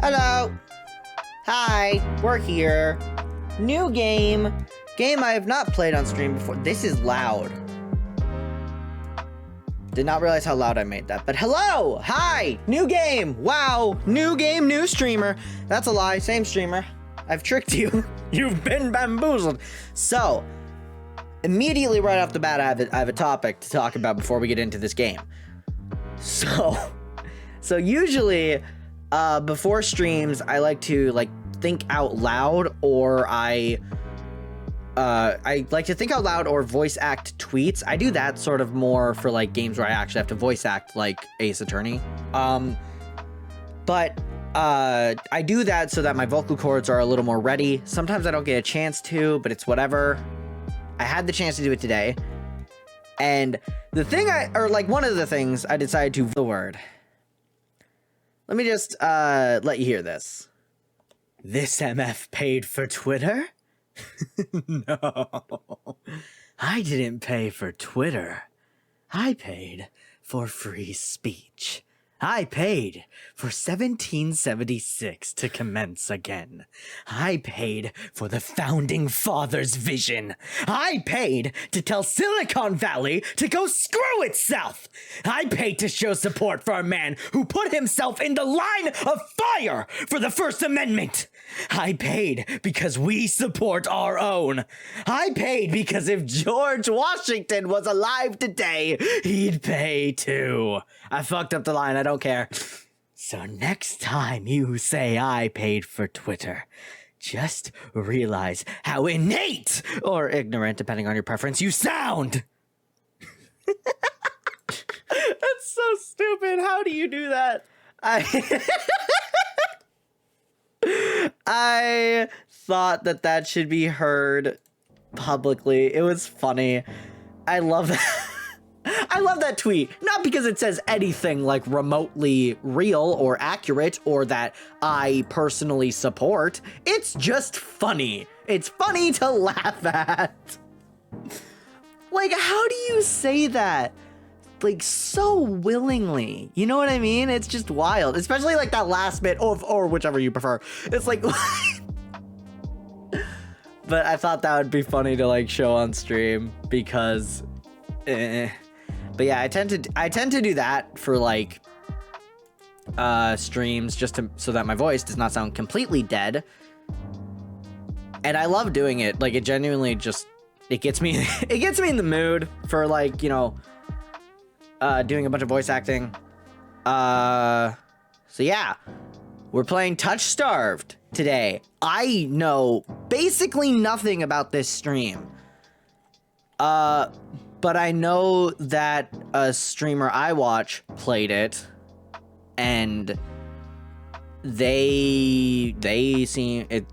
Hello. Hi, we're here. New game. Game I have not played on stream before. This is loud. Did not realize how loud I made that. But hello! Hi! New game! Wow! New game, new streamer. That's a lie. Same streamer. I've tricked you. You've been bamboozled. So, immediately right off the bat, I have a topic to talk about before we get into this game. So usually, before streams, I like to think out loud, or I like to think out loud or voice act tweets. I do that sort of more for games where I actually have to voice act, like Ace Attorney. But I do that so that my vocal cords are a little more ready. Sometimes I don't get a chance to, but it's whatever. I had the chance to do it today. And the thing one of the things I decided to the word. Let me just let you hear this. This MF paid for Twitter? No. I didn't pay for Twitter. I paid for free speech. I paid for 1776 to commence again. I paid for the founding fathers' vision. I paid to tell Silicon Valley to go screw itself. I paid to show support for a man who put himself in the line of fire for the First Amendment. I paid because we support our own. I paid because if George Washington was alive today, he'd pay too. I fucked up the line, I don't care. So next time you say I paid for Twitter, just realize how innate or ignorant, depending on your preference, you sound. That's so stupid. How do you do that? I thought that should be heard publicly. It was funny. I love that. I love that tweet. Not because it says anything remotely real or accurate or that I personally support. It's just funny. It's funny to laugh at. How do you say that? So willingly. You know what I mean? It's just wild. Especially that last bit or whichever you prefer. It's But I thought that would be funny to show on stream because But yeah, I tend to do that for streams just so that my voice does not sound completely dead. And I love doing it. It genuinely just it gets me in the mood for doing a bunch of voice acting. So yeah, we're playing Touchstarved today. I know basically nothing about this stream. But I know that a streamer I watch played it, and they seem it.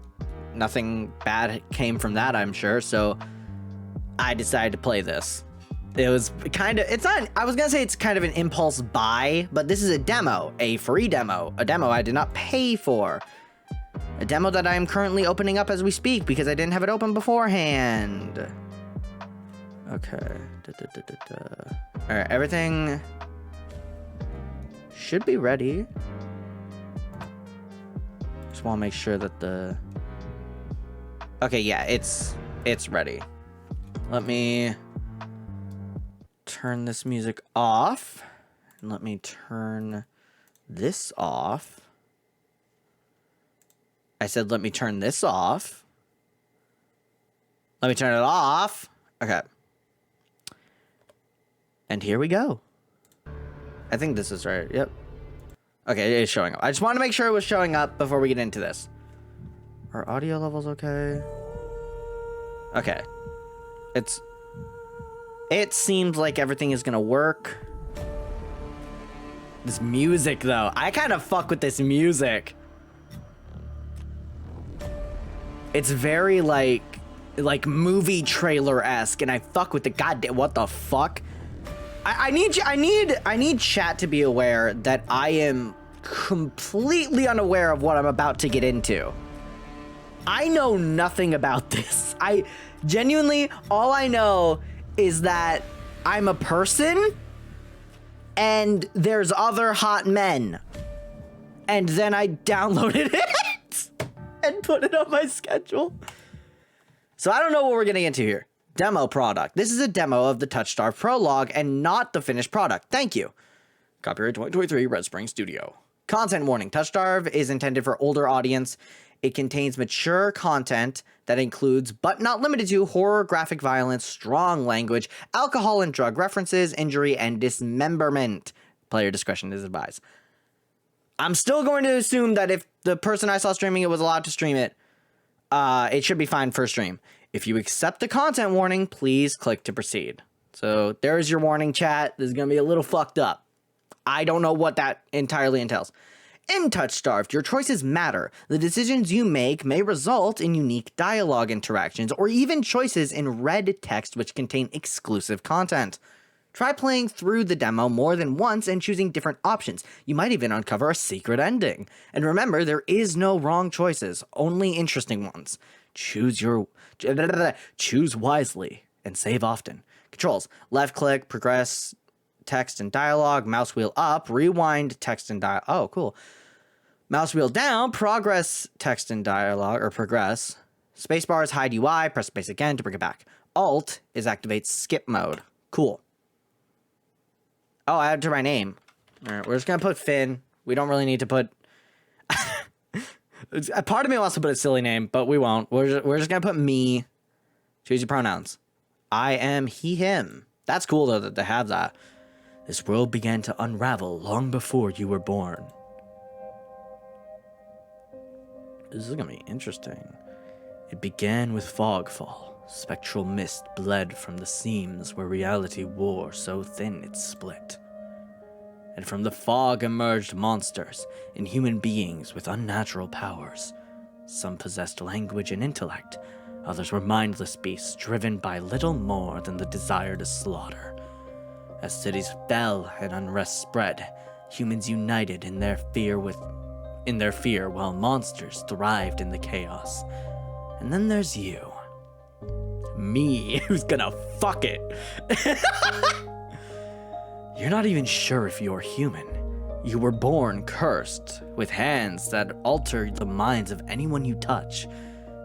Nothing bad came from that, I'm sure. So I decided to play this. It was it's not. I was gonna say it's kind of an impulse buy, but this is a demo, a free demo, a demo I did not pay for, a demo that I am currently opening up as we speak because I didn't have it open beforehand. Okay. Alright, everything should be ready. Just want to make sure that okay, yeah, it's ready. Let me turn this music off. And let me turn this off. I said let me turn this off. Let me turn it off. Okay. And here we go. I think this is right. Yep. Okay, it is showing up. I just want to make sure it was showing up before we get into this. Are audio levels okay? Okay. It seems like everything is gonna work. This music, though. I kind of fuck with this music. It's very, like movie trailer-esque, and I fuck with the goddamn, what the fuck? I need chat to be aware that I am completely unaware of what I'm about to get into. I know nothing about this. I genuinely, all I know is that I'm a person and there's other hot men. And then I downloaded it and put it on my schedule. So I don't know what we're getting into here. Demo product. This is a demo of the Touchstarved prologue and not the finished product. Thank you. Copyright 2023, Red Spring Studio. Content warning. Touchstarved is intended for older audience. It contains mature content that includes, but not limited to, horror, graphic violence, strong language, alcohol and drug references, injury, and dismemberment. Player discretion is advised. I'm still going to assume that if the person I saw streaming it was allowed to stream it, it should be fine for stream. If you accept the content warning, please click to proceed. So there's your warning, chat. This is going to be a little fucked up. I don't know what that entirely entails. In Touchstarved, your choices matter. The decisions you make may result in unique dialogue interactions or even choices in red text which contain exclusive content. Try playing through the demo more than once and choosing different options. You might even uncover a secret ending. And remember, there is no wrong choices, only interesting ones. Choose wisely and save often. Controls: left click, progress text and dialogue, mouse wheel up, rewind text and dialogue. Oh, cool. Mouse wheel down, progress text and dialogue, or progress. Spacebar is hide UI, press space again to bring it back. Alt is activate skip mode. Cool. Oh, I added to my name. All right, we're just gonna put Finn. We don't really need to put... A part of me wants to put a silly name, but we won't. We're just gonna put me. Choose your pronouns. I am he, him. That's cool, though, that they have that. This world began to unravel long before you were born. This is gonna be interesting. It began with fogfall. Spectral mist bled from the seams where reality wore so thin it split. And from the fog emerged monsters, inhuman beings with unnatural powers. Some possessed language and intellect, others were mindless beasts driven by little more than the desire to slaughter. As cities fell and unrest spread, humans united in their fear while monsters thrived in the chaos. And then there's you. Me, who's gonna fuck it. You're not even sure if you're human. You were born cursed, with hands that alter the minds of anyone you touch.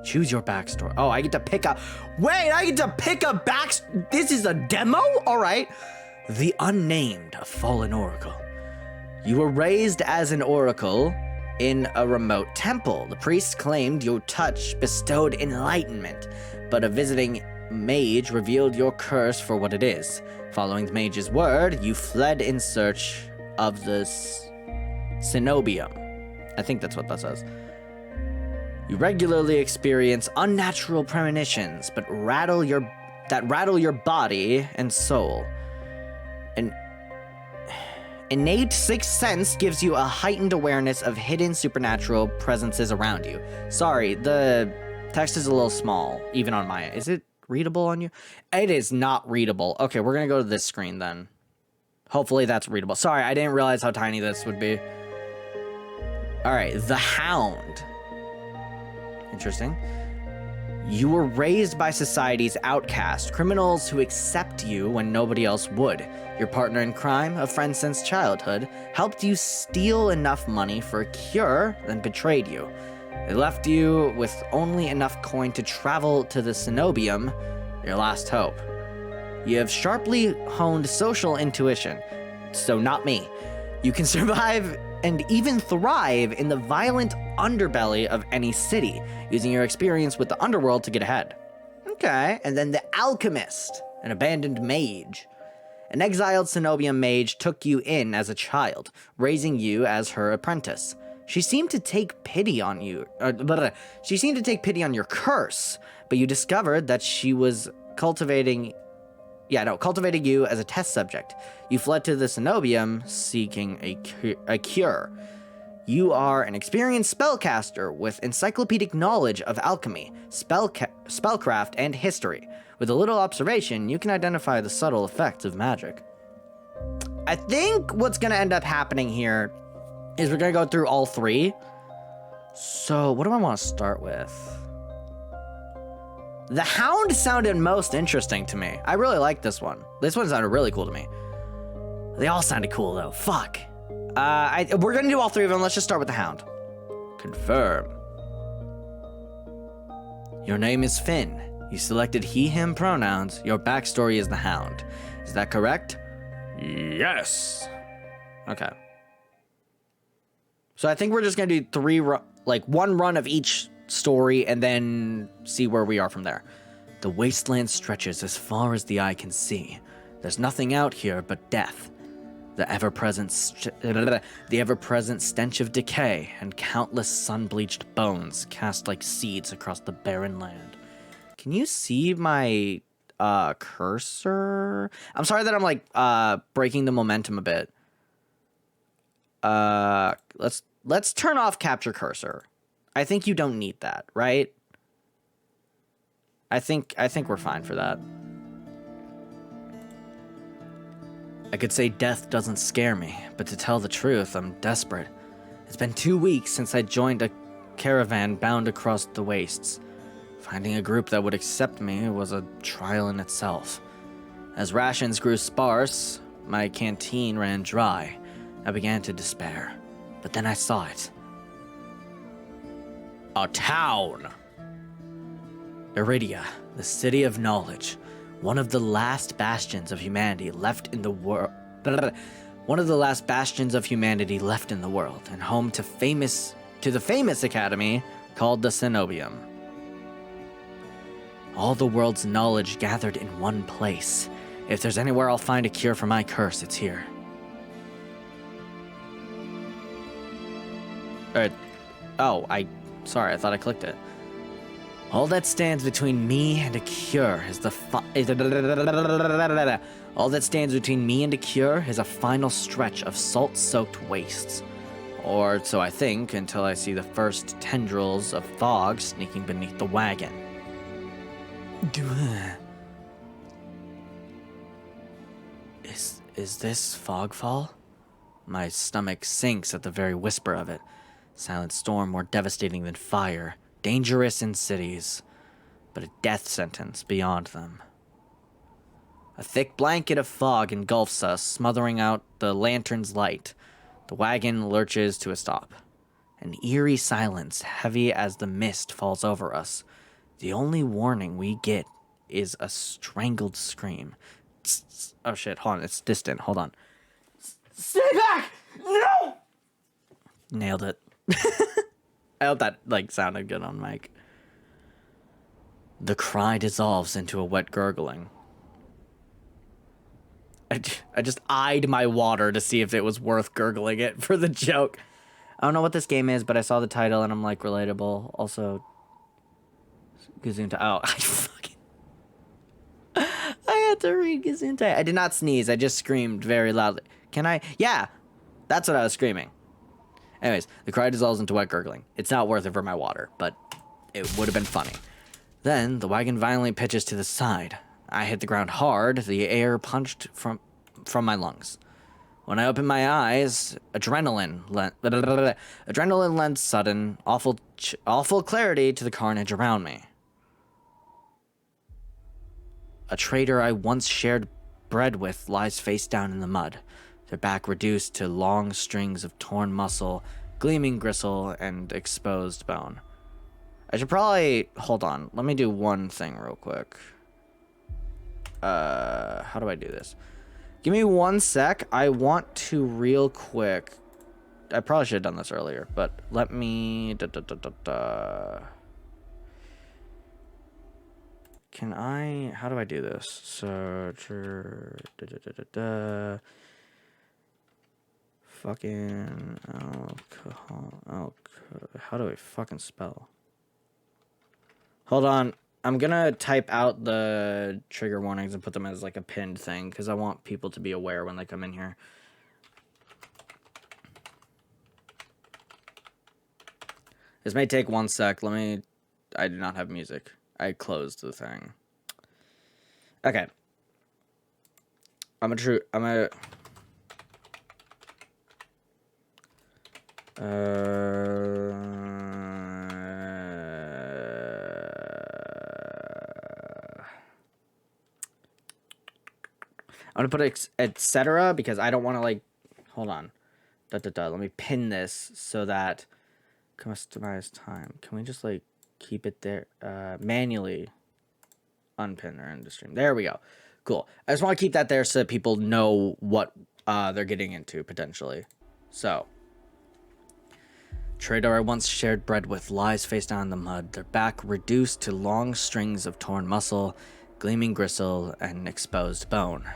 Choose your backstory. Oh, I get to pick a... Wait, I get to pick a This is a demo? All right. The Unnamed, a fallen oracle. You were raised as an oracle in a remote temple. The priest claimed your touch bestowed enlightenment, but a visiting mage revealed your curse for what it is. Following the mage's word, you fled in search of the cenobium. I think that's what that says. You regularly experience unnatural premonitions, but rattle your body and soul. An innate sixth sense gives you a heightened awareness of hidden supernatural presences around you. Sorry, the text is a little small, even on my... Is it readable on you? It is not readable. Okay, we're gonna go to this screen then. Hopefully that's readable. Sorry, I didn't realize how tiny this would be. Alright, the Hound. Interesting. You were raised by society's outcast, criminals who accept you when nobody else would. Your partner in crime, a friend since childhood, helped you steal enough money for a cure, then betrayed you. They left you with only enough coin to travel to the cenobium, your last hope. You have sharply honed social intuition, so not me. You can survive and even thrive in the violent underbelly of any city, using your experience with the underworld to get ahead. Okay, and then the Alchemist, an abandoned mage. An exiled cenobium mage took you in as a child, raising you as her apprentice. She seemed to take pity on you. She seemed to take pity on your curse, but you discovered that she was cultivating you as a test subject. You fled to the cenobium seeking a cure. You are an experienced spellcaster with encyclopedic knowledge of alchemy, spellcraft, and history. With a little observation, you can identify the subtle effects of magic. I think what's going to end up happening here is we're going to go through all 3. So what do I want to start with? The Hound sounded most interesting to me. I really like this one. This one sounded really cool to me. They all sounded cool though. Fuck. We're gonna do all 3 of them. Let's just start with the Hound. Confirm. Your name is Finn. You selected he, him pronouns. Your backstory is the Hound. Is that correct? Yes. Okay. So I think we're just gonna do 3, one run of each story and then see where we are from there. The wasteland stretches as far as the eye can see. There's nothing out here but death. The ever-present stench of decay and countless sun-bleached bones cast like seeds across the barren land. Can you see my cursor? I'm sorry that I'm breaking the momentum a bit. Let's turn off capture cursor. I think you don't need that, right? I think we're fine for that. I could say death doesn't scare me, but to tell the truth, I'm desperate. It's been 2 weeks since I joined a caravan bound across the wastes. Finding a group that would accept me was a trial in itself. As rations grew sparse, my canteen ran dry. I began to despair, but then I saw it. A town! Iridia, the city of knowledge. One of the last bastions of humanity left in the world. One of the last bastions of humanity left in the world, and home to the famous academy called the Cenobium. All the world's knowledge gathered in one place. If there's anywhere I'll find a cure for my curse, it's here. Sorry, I thought I clicked it. All that stands between me and a cure is All that stands between me and a cure is a final stretch of salt-soaked wastes. Or so I think, until I see the first tendrils of fog sneaking beneath the wagon. Is this fogfall? My stomach sinks at the very whisper of it. Silent storm more devastating than fire. Dangerous in cities, but a death sentence beyond them. A thick blanket of fog engulfs us, smothering out the lantern's light. The wagon lurches to a stop. An eerie silence, heavy as the mist, falls over us. The only warning we get is a strangled scream. Oh shit, hold on, it's distant, hold on. Stay back! No! Nailed it. I hope that, sounded good on mic. The cry dissolves into a wet gurgling. I just eyed my water to see if it was worth gurgling it for the joke. I don't know what this game is, but I saw the title and I'm relatable. Also, Gesundheit. Oh, I had to read Gesundheit. I did not sneeze. I just screamed very loudly. Can I? Yeah, that's what I was screaming. Anyways, the cry dissolves into wet gurgling. It's not worth it for my water, but it would have been funny. Then, the wagon violently pitches to the side. I hit the ground hard, the air punched from my lungs. When I opened my eyes, adrenaline lent sudden, awful clarity to the carnage around me. A traitor I once shared bread with lies face down in the mud, their back reduced to long strings of torn muscle, gleaming gristle, and exposed bone. I should probably... Hold on. Let me do one thing real quick. How do I do this? Give me 1 sec. I want to real quick... I probably should have done this earlier, but let me... Can I... How do I do this? Searcher... Fucking alcohol. How do I fucking spell? Hold on. I'm gonna type out the trigger warnings and put them as a pinned thing because I want people to be aware when they come in here. This may take 1 sec. I do not have music. I closed the thing. Okay. I'm gonna put etc. because I don't want to like, hold on. Let me pin this so that customize time. Can we just like keep it there? Manually unpin or end the stream. There we go. Cool. I just want to keep that there so that people know what they're getting into potentially. So, trader I once shared bread with lies face down in the mud, their back reduced to long strings of torn muscle, gleaming gristle, and exposed bone.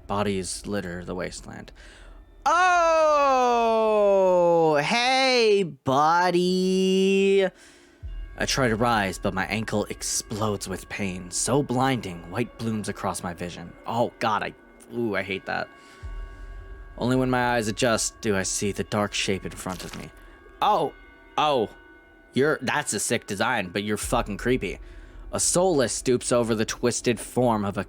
Bodies litter the wasteland. Oh, hey, buddy. I try to rise, but my ankle explodes with pain, so blinding, white blooms across my vision. Oh, God, I hate that. Only when my eyes adjust do I see the dark shape in front of me. Oh, that's a sick design, but you're fucking creepy. A soulless stoops over the twisted form of a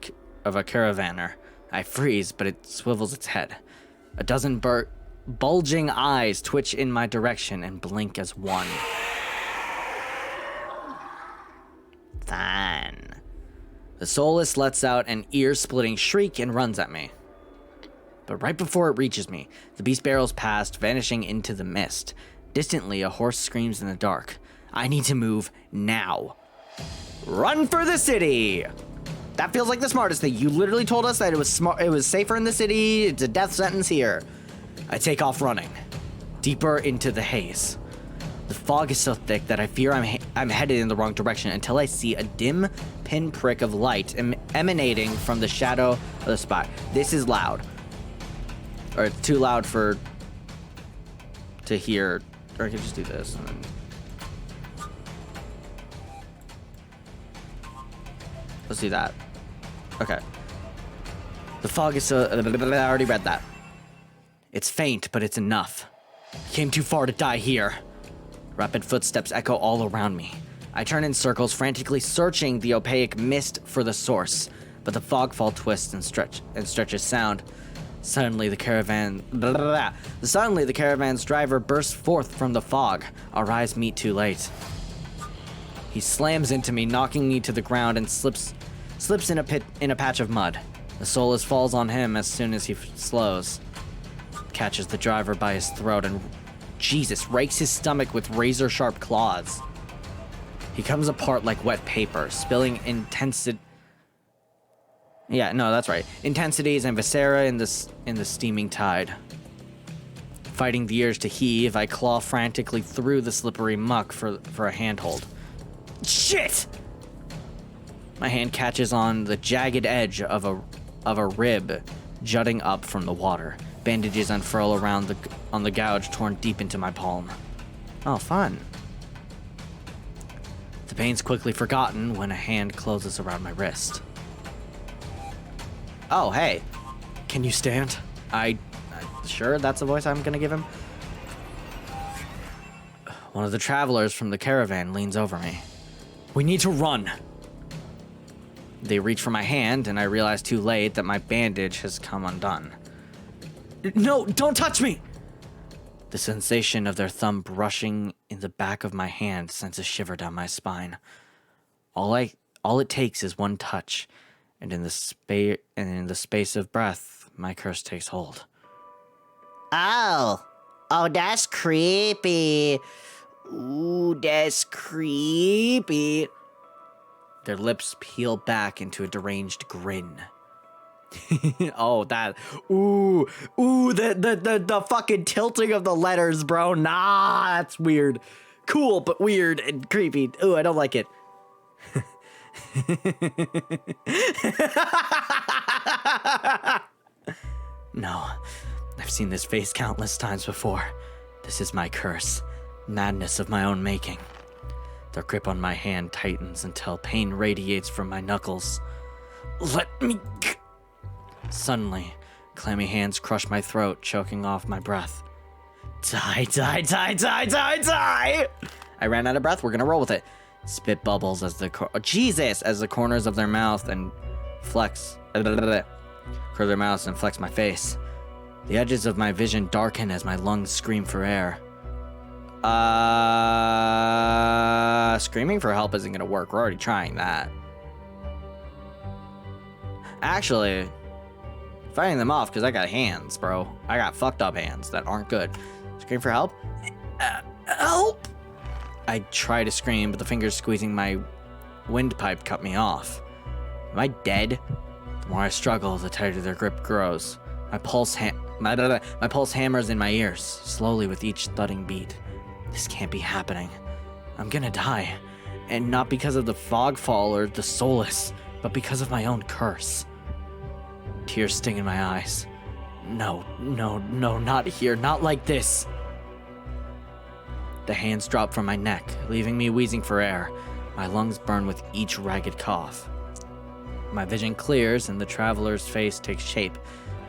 caravaner. I freeze, but it swivels its head. A dozen bulging eyes twitch in my direction and blink as one. Fine. The soulless lets out an ear-splitting shriek and runs at me. But right before it reaches me, the beast barrels past, vanishing into the mist. Distantly, a horse screams in the dark. I need to move now. Run for the city! That feels like the smartest thing. You literally told us that it was safer in the city. It's a death sentence here. I take off running, deeper into the haze. The fog is so thick that I fear I'm headed in the wrong direction until I see a dim pinprick of light emanating from the shadow of the spot. This is loud. Or it's too loud to hear. Or I could just do this. And then... Let's do that. Okay. The fog is so... I already read that. It's faint, but it's enough. Came too far to die here. Rapid footsteps echo all around me. I turn in circles, frantically searching the opaque mist for the source, but the fogfall twists and stretches sound. Suddenly, the caravan's driver bursts forth from the fog. Our eyes meet too late. He slams into me, knocking me to the ground, and slips in a patch of mud. The soulless falls on him as soon as he slows. Catches the driver by his throat and, Jesus, rakes his stomach with razor-sharp claws. He comes apart like wet paper, spilling intensities and viscera in the steaming tide. Fighting the urge to heave, I claw frantically through the slippery muck for a handhold. Shit! My hand catches on the jagged edge of a rib jutting up from the water. Bandages unfurl around on the gouge torn deep into my palm. Oh, fun. The pain's quickly forgotten when a hand closes around my wrist. Oh, hey. Can you stand? Sure, that's the voice I'm gonna give him. One of the travelers from the caravan leans over me. We need to run. They reach for my hand, and I realize too late that my bandage has come undone. No, don't touch me! The sensation of their thumb brushing in the back of my hand sends a shiver down my spine. All it takes is one touch, and in the space of breath, my curse takes hold. Oh, that's creepy. Ooh, that's creepy. Their lips peel back into a deranged grin. Oh, that. Ooh, the fucking tilting of the letters, bro. Nah, that's weird. Cool, but weird and creepy. Ooh, I don't like it. No, I've seen this face countless times before. This is my curse. Madness of my own making. Their grip on my hand tightens until pain radiates from my knuckles. Let me... Suddenly, clammy hands crush my throat, choking off my breath. Die, die, die, die, die, die! I ran out of breath. We're gonna roll with it. Spit bubbles as the as the corners of their mouth and flex. Curve their mouths and flex my face. The edges of my vision darken as my lungs scream for air. Screaming for help isn't gonna work. We're already trying that. Actually, fighting them off because I got hands, bro. I got fucked up hands that aren't good. Scream for help? Help! I try to scream, but the fingers squeezing my windpipe cut me off. Am I dead? The more I struggle, the tighter their grip grows. My pulse hammers in my ears, slowly with each thudding beat. This can't be happening. I'm gonna die. And not because of the fogfall or the solace, but because of my own curse. Tears sting in my eyes. No, not here, not like this. The hands drop from my neck, leaving me wheezing for air. My lungs burn with each ragged cough. My vision clears and the traveler's face takes shape,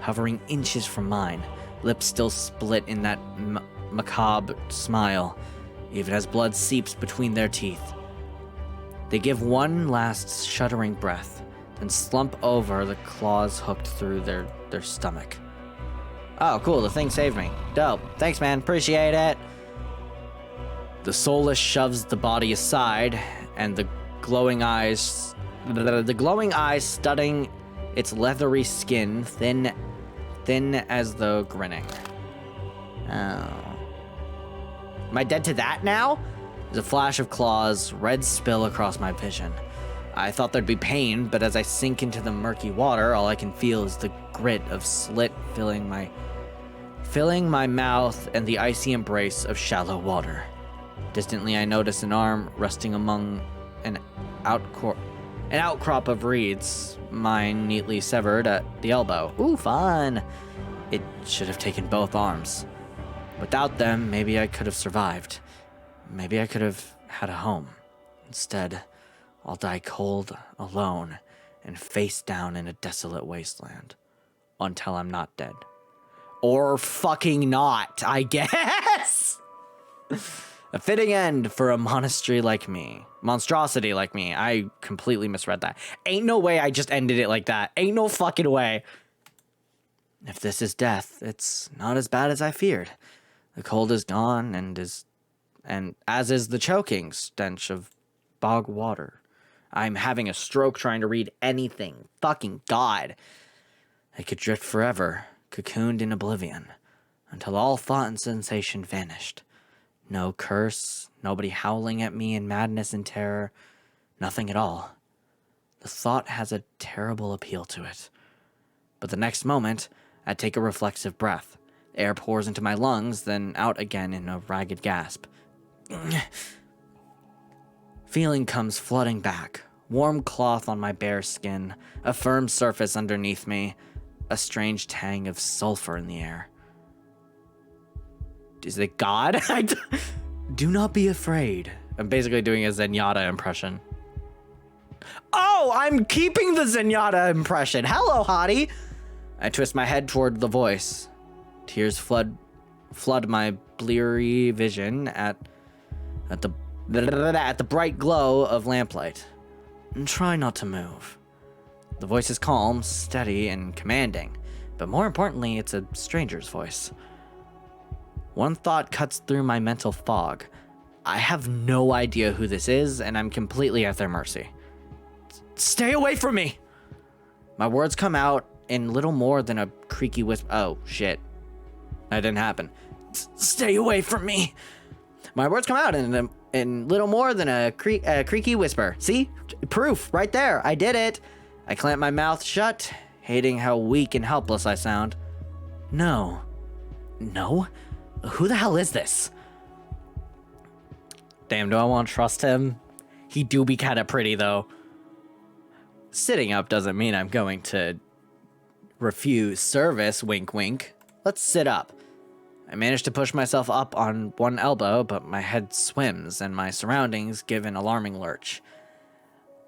hovering inches from mine, lips still split in that macabre smile, even as blood seeps between their teeth. They give one last shuddering breath, then slump over, the claws hooked through their stomach. Oh, cool, the thing saved me. Dope. Thanks, man. Appreciate it. The soulless shoves the body aside, and the glowing eyes studding its leathery skin, thin as though grinning. Oh. Am I dead to that now? There's a flash of claws, red spill across my vision. I thought there'd be pain, but as I sink into the murky water, all I can feel is the grit of slit filling my mouth and the icy embrace of shallow water. Distantly, I notice an arm resting among an outcrop of reeds, mine neatly severed at the elbow. Ooh, fun! It should have taken both arms. Without them, maybe I could have survived. Maybe I could have had a home. Instead, I'll die cold, alone, and face down in a desolate wasteland. Until I'm not dead. Or fucking not, I guess! A fitting end for a monstrosity like me. I completely misread that. Ain't no way I just ended it like that. Ain't no fucking way. If this is death, it's not as bad as I feared. The cold is gone, and as is the choking stench of bog water. I'm having a stroke trying to read anything. Fucking God. I could drift forever, cocooned in oblivion, until all thought and sensation vanished. No curse, nobody howling at me in madness and terror, nothing at all. The thought has a terrible appeal to it. But the next moment, I take a reflexive breath. Air pours into my lungs, then out again in a ragged gasp. Feeling comes flooding back. Warm cloth on my bare skin, a firm surface underneath me, a strange tang of sulfur in the air. Is it God? Do not be afraid. I'm basically doing a Zenyatta impression. Oh, I'm keeping the Zenyatta impression. Hello, hottie. I twist my head toward the voice. Tears flood my bleary vision at the bright glow of lamplight. And try not to move. The voice is calm, steady, and commanding, but more importantly, it's a stranger's voice. One thought cuts through my mental fog. I have no idea who this is, and I'm completely at their mercy. Stay away from me! My words come out in little more than a creaky whisper. Oh, shit. That didn't happen. Stay away from me! My words come out in little more than a creaky whisper. See? Proof, right there. I did it. I clamp my mouth shut, hating how weak and helpless I sound. No. No? Who the hell is this? Damn, do I want to trust him? He do be kind of pretty, though. Sitting up doesn't mean I'm going to refuse service, wink wink. Let's sit up. I manage to push myself up on one elbow, but my head swims and my surroundings give an alarming lurch.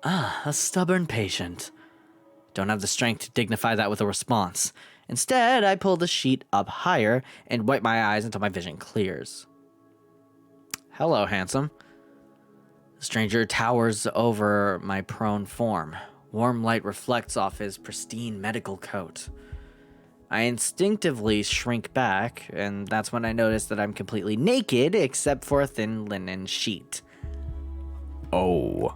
Ah, a stubborn patient. Don't have the strength to dignify that with a response. Instead, I pull the sheet up higher and wipe my eyes until my vision clears. Hello, handsome. The stranger towers over my prone form. Warm light reflects off his pristine medical coat. I instinctively shrink back, and that's when I notice that I'm completely naked except for a thin linen sheet. Oh.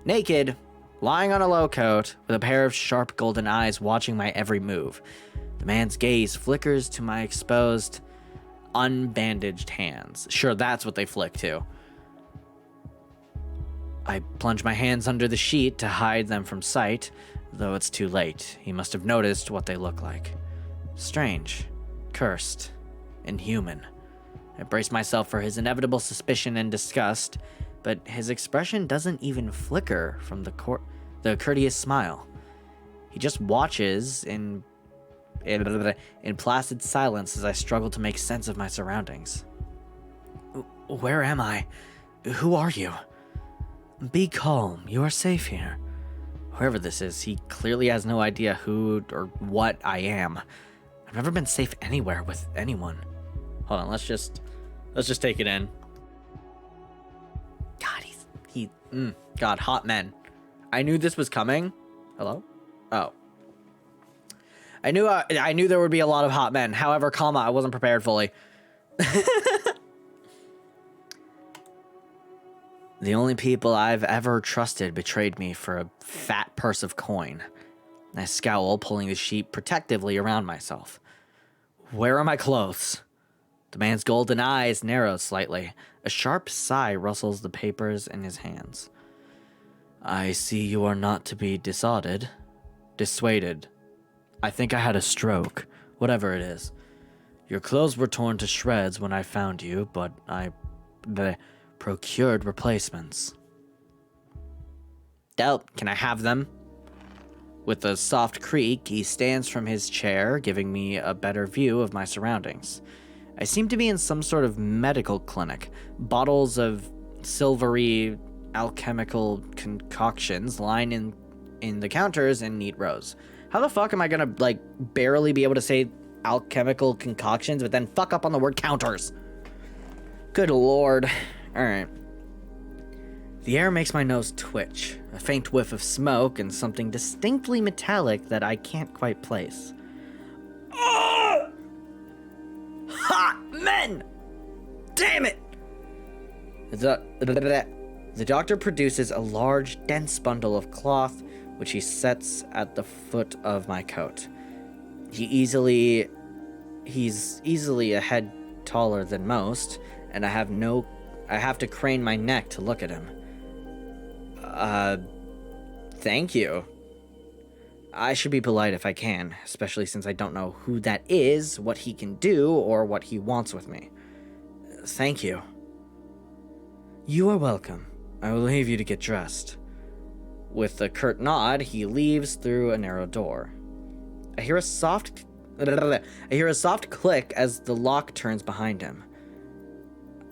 Naked, lying on a low coat, with a pair of sharp golden eyes watching my every move. The man's gaze flickers to my exposed, unbandaged hands. Sure, that's what they flick to. I plunge my hands under the sheet to hide them from sight, though it's too late. He must have noticed what they look like. Strange, cursed, inhuman. I brace myself for his inevitable suspicion and disgust, but his expression doesn't even flicker from the courteous smile. He just watches in placid silence as I struggle to make sense of my surroundings. Where am I? Who are you? Be calm. You are safe here. Whoever this is, he clearly has no idea who or what I am. I've never been safe anywhere with anyone. Hold on, let's just take it in. God, God, hot men. I knew this was coming. Hello? Oh. I knew there would be a lot of hot men. However, I wasn't prepared fully. The only people I've ever trusted betrayed me for a fat purse of coin. I scowl, pulling the sheet protectively around myself. Where are my clothes? The man's golden eyes narrow slightly. A sharp sigh rustles the papers in his hands. I see you are not to be dissuaded. I think I had a stroke, whatever it is. Your clothes were torn to shreds when I found you, but I procured replacements. Dope, can I have them? With a soft creak, he stands from his chair, giving me a better view of my surroundings. I seem to be in some sort of medical clinic. Bottles of silvery alchemical concoctions line in the counters in neat rows. How the fuck am I gonna, barely be able to say alchemical concoctions, but then fuck up on the word counters? Good lord. Alright. The air makes my nose twitch. A faint whiff of smoke and something distinctly metallic that I can't quite place. Oh! Hot men! Damn it! The doctor produces a large, dense bundle of cloth, which he sets at the foot of my coat. He's easily a head taller than most, and I have to crane my neck to look at him. Thank you. I should be polite if I can, especially since I don't know who that is, what he can do, or what he wants with me. Thank you. You are welcome. I will leave you to get dressed. With a curt nod, he leaves through a narrow door. I hear a soft click as the lock turns behind him.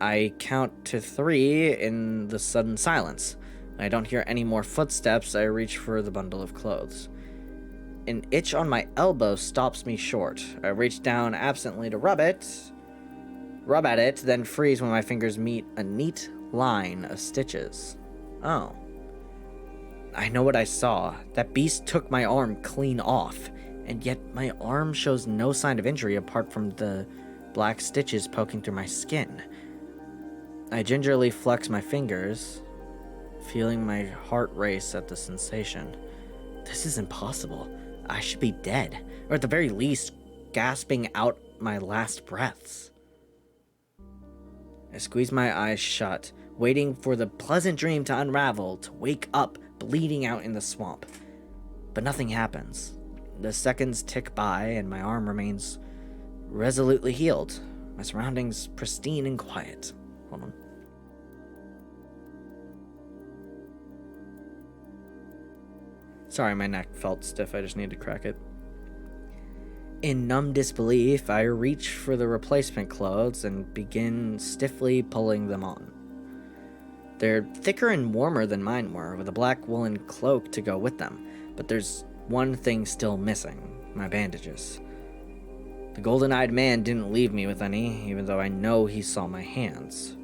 I count to 3 in the sudden silence. When I don't hear any more footsteps, I reach for the bundle of clothes. An itch on my elbow stops me short. I reach down absently to rub at it, then freeze when my fingers meet a neat line of stitches. Oh. I know what I saw. That beast took my arm clean off, and yet my arm shows no sign of injury apart from the black stitches poking through my skin. I gingerly flex my fingers, feeling my heart race at the sensation. This is impossible. I should be dead, or at the very least, gasping out my last breaths. I squeeze my eyes shut, waiting for the pleasant dream to unravel, to wake up bleeding out in the swamp. But nothing happens. The seconds tick by, and my arm remains resolutely healed, my surroundings pristine and quiet. Hold on. Sorry, my neck felt stiff. I just need to crack it. In numb disbelief, I reach for the replacement clothes and begin stiffly pulling them on. They're thicker and warmer than mine were, with a black woolen cloak to go with them, but there's one thing still missing: my bandages. The golden-eyed man didn't leave me with any, even though I know he saw my hands.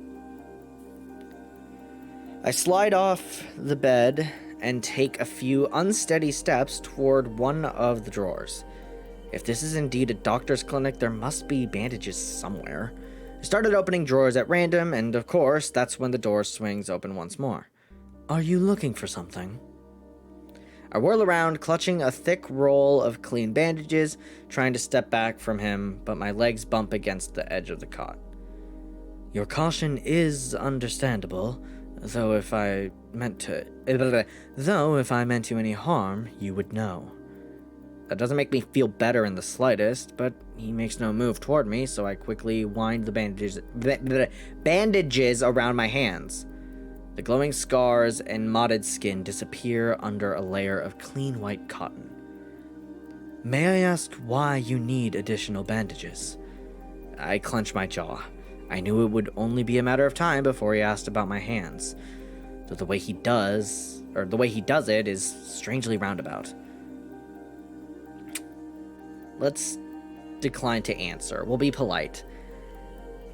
I slide off the bed and take a few unsteady steps toward one of the drawers. If this is indeed a doctor's clinic, there must be bandages somewhere. I started opening drawers at random, and of course, that's when the door swings open once more. Are you looking for something? I whirl around, clutching a thick roll of clean bandages, trying to step back from him, but my legs bump against the edge of the cot. Your caution is understandable, though if I meant you any harm, you would know. That doesn't make me feel better in the slightest, but he makes no move toward me, so I quickly wind the bandages around my hands. The glowing scars and mottled skin disappear under a layer of clean white cotton. May I ask why you need additional bandages? I clench my jaw. I knew it would only be a matter of time before he asked about my hands, though the way he does it is strangely roundabout. Let's decline to answer. We'll be polite.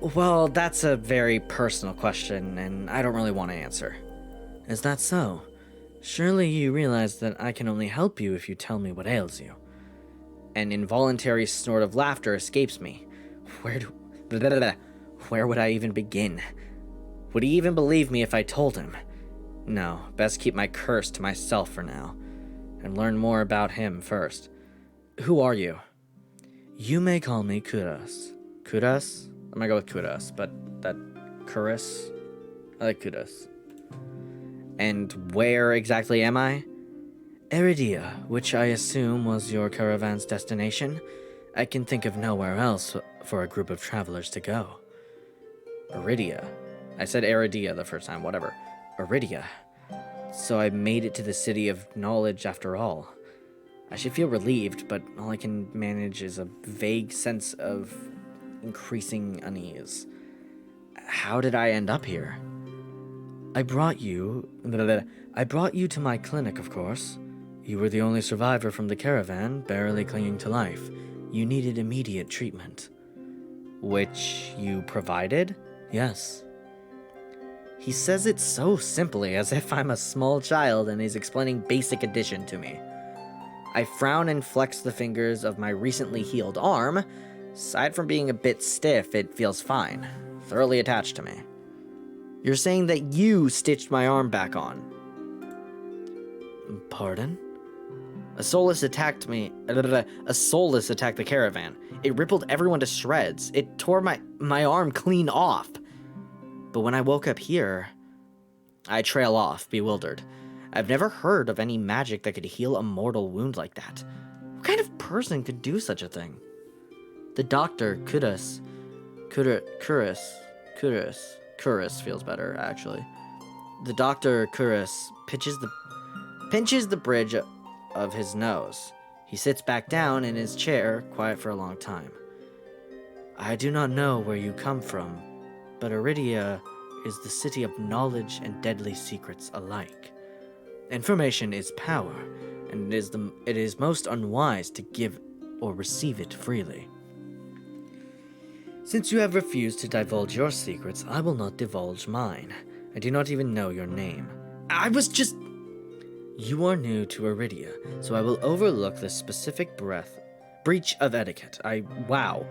Well, that's a very personal question, and I don't really want to answer. Is that so? Surely you realize that I can only help you if you tell me what ails you. An involuntary snort of laughter escapes me. Where would I even begin? Would he even believe me if I told him? No, best keep my curse to myself for now, and learn more about him first. Who are you? You may call me Kudos. Kudos? I'm gonna go with Kudos, but that Kuros? I like Kudos. And where exactly am I? Eridia, which I assume was your caravan's destination. I can think of nowhere else for a group of travelers to go. Eridia. I said Eridia the first time, whatever. Eridia. So I made it to the city of knowledge after all. I should feel relieved, but all I can manage is a vague sense of increasing unease. How did I end up here? I brought you to my clinic, of course. You were the only survivor from the caravan, barely clinging to life. You needed immediate treatment. Which you provided? Yes. He says it so simply, as if I'm a small child and he's explaining basic addition to me. I frown and flex the fingers of my recently healed arm. Aside from being a bit stiff, it feels fine. Thoroughly attached to me. You're saying that you stitched my arm back on? Pardon? A soulless attacked the caravan. It rippled everyone to shreds. It tore my arm clean off. But when I woke up here, I trail off, bewildered. I've never heard of any magic that could heal a mortal wound like that. What kind of person could do such a thing? The doctor, Kuros feels better, actually. The doctor, Kuros, pinches the bridge of his nose. He sits back down in his chair, quiet for a long time. I do not know where you come from, but Eridia is the city of knowledge and deadly secrets alike. Information is power, and it is most unwise to give or receive it freely. Since you have refused to divulge your secrets, I will not divulge mine. I do not even know your name. You are new to Eridia, so I will overlook the specific breach of etiquette. Wow.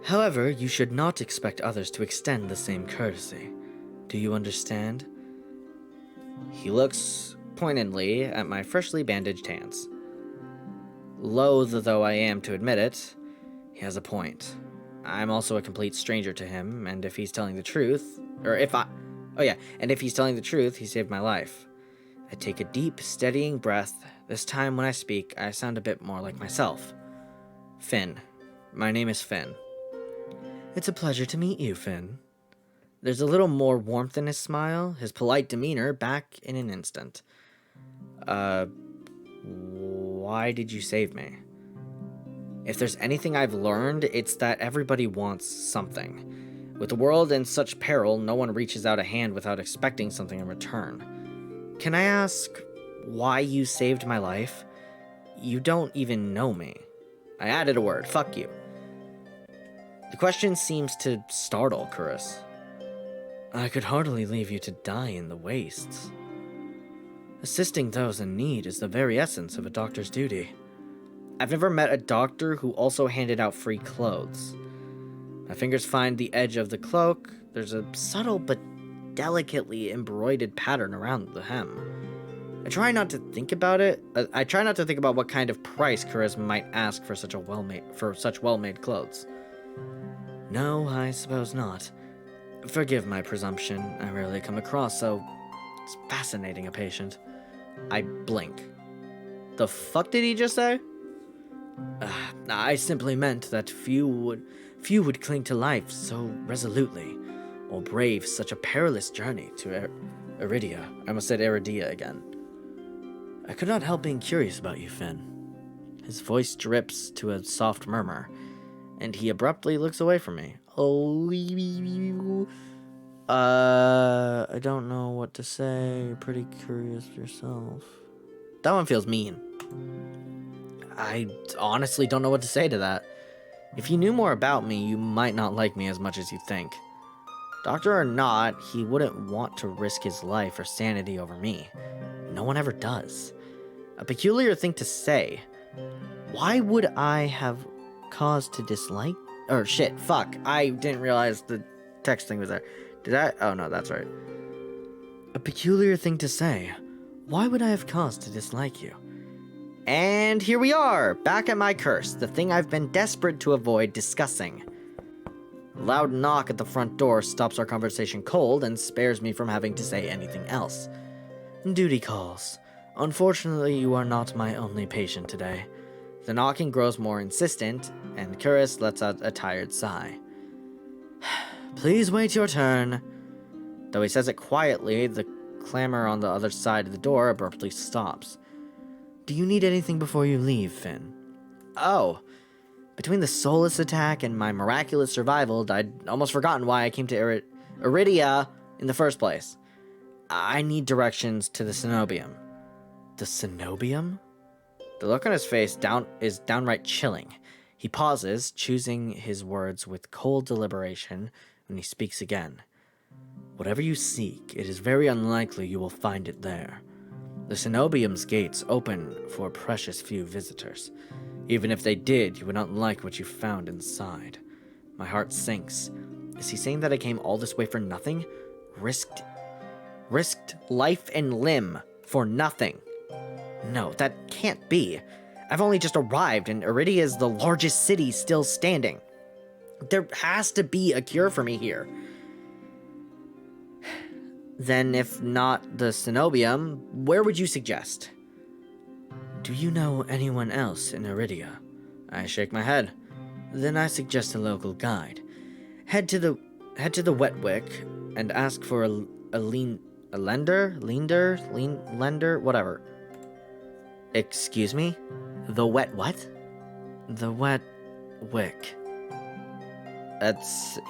However, you should not expect others to extend the same courtesy. Do you understand? He looks pointedly at my freshly bandaged hands. Loath though I am to admit it, he has a point. I'm also a complete stranger to him, and if he's telling the truth, he saved my life. I take a deep, steadying breath. This time when I speak, I sound a bit more like myself. Finn. My name is Finn. It's a pleasure to meet you, Finn. There's a little more warmth in his smile, his polite demeanor back in an instant. Why did you save me? If there's anything I've learned, it's that everybody wants something. With the world in such peril, no one reaches out a hand without expecting something in return. Can I ask why you saved my life? You don't even know me. I added a word, fuck you. The question seems to startle Kuros. I could hardly leave you to die in the wastes. Assisting those in need is the very essence of a doctor's duty. I've never met a doctor who also handed out free clothes. My fingers find the edge of the cloak. There's a subtle but delicately embroidered pattern around the hem. I try not to think about it. I try not to think about what kind of price Charisma might ask for such well-made clothes. No, I suppose not. Forgive my presumption. I rarely come across so it's fascinating a patient. I blink. The fuck did he just say? I simply meant that few would cling to life so resolutely, or brave such a perilous journey to Iridia. I almost said Iridia again. I could not help being curious about you, Finn. His voice drips to a soft murmur, and he abruptly looks away from me. I don't know what to say. You're pretty curious yourself. That one feels mean. I honestly don't know what to say to that. If you knew more about me, you might not like me as much as you think. Doctor or not, he wouldn't want to risk his life or sanity over me. No one ever does. A peculiar thing to say. Why would I have cause to dislike? Or shit, fuck. I didn't realize the text thing was there. Did I? Oh no, that's right. A peculiar thing to say. Why would I have cause to dislike you? And here we are, back at my curse, the thing I've been desperate to avoid discussing. A loud knock at the front door stops our conversation cold and spares me from having to say anything else. Duty calls. Unfortunately, you are not my only patient today. The knocking grows more insistent, and Curis lets out a tired sigh. Please wait your turn. Though he says it quietly, the clamor on the other side of the door abruptly stops. Do you need anything before you leave, Finn? Oh. Between the soulless attack and my miraculous survival, I'd almost forgotten why I came to Iridia in the first place. I need directions to the cenobium. The cenobium? The look on his face is downright chilling. He pauses, choosing his words with cold deliberation, when he speaks again. Whatever you seek, it is very unlikely you will find it there. The cenobium's gates open for precious few visitors. Even if they did, you would not like what you found inside. My heart sinks. Is he saying that I came all this way for nothing? Risked life and limb for nothing? No, that can't be. I've only just arrived, and Iridia is the largest city still standing. There has to be a cure for me here. Then, if not the cenobium, where would you suggest? Do you know anyone else in Iridia? I shake my head. Then I suggest a local guide. Head to the Wetwick and ask for a lender, whatever. Excuse me? The wet what? The Wetwick.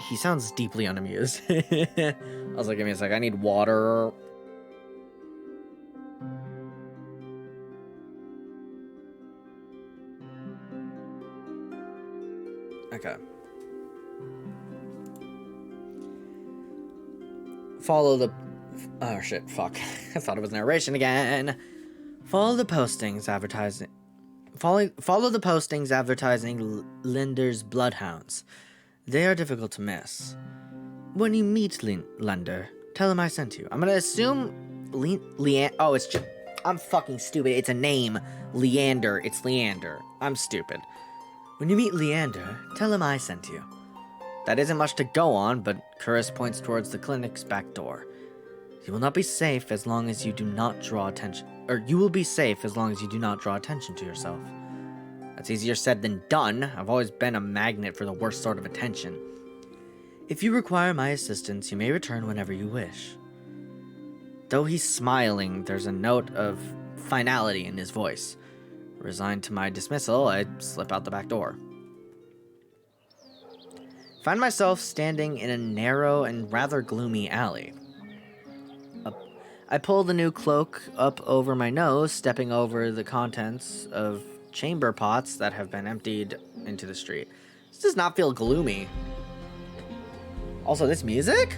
He sounds deeply unamused. I was like, give me a sec, I need water. Okay. Follow the... Oh shit, fuck. I thought it was narration again. Follow the postings advertising Linder's bloodhounds. They are difficult to miss. When you meet Lender, tell him I sent you. I'm gonna assume oh, it's just... I'm fucking stupid. It's a name. Leander. It's Leander. I'm stupid. When you meet Leander, tell him I sent you. That isn't much to go on, but Curis points towards the clinic's back door. You will not be safe as long as you do not draw attention. Or you will be safe as long as you do not draw attention to yourself. That's easier said than done. I've always been a magnet for the worst sort of attention. If you require my assistance, you may return whenever you wish. Though he's smiling, there's a note of finality in his voice. Resigned to my dismissal, I slip out the back door. Find myself standing in a narrow and rather gloomy alley. I pull the new cloak up over my nose, stepping over the contents of chamber pots that have been emptied into the street. This does not feel gloomy. Also, this music?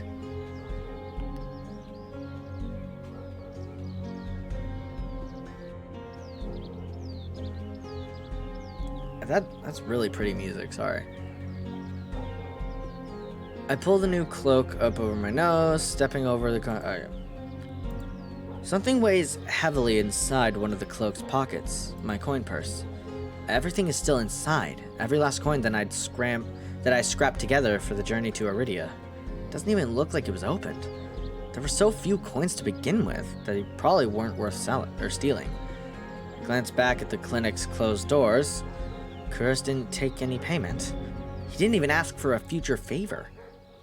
That's really pretty music, sorry. I pull the new cloak up over my nose, stepping over the oh, yeah. Something weighs heavily inside one of the cloak's pockets, my coin purse. Everything is still inside. Every last coin that I scrapped together for the journey to Iridia. It doesn't even look like it was opened. There were so few coins to begin with that they probably weren't worth selling or stealing. I glanced back at the clinic's closed doors. Kuris didn't take any payment. He didn't even ask for a future favor.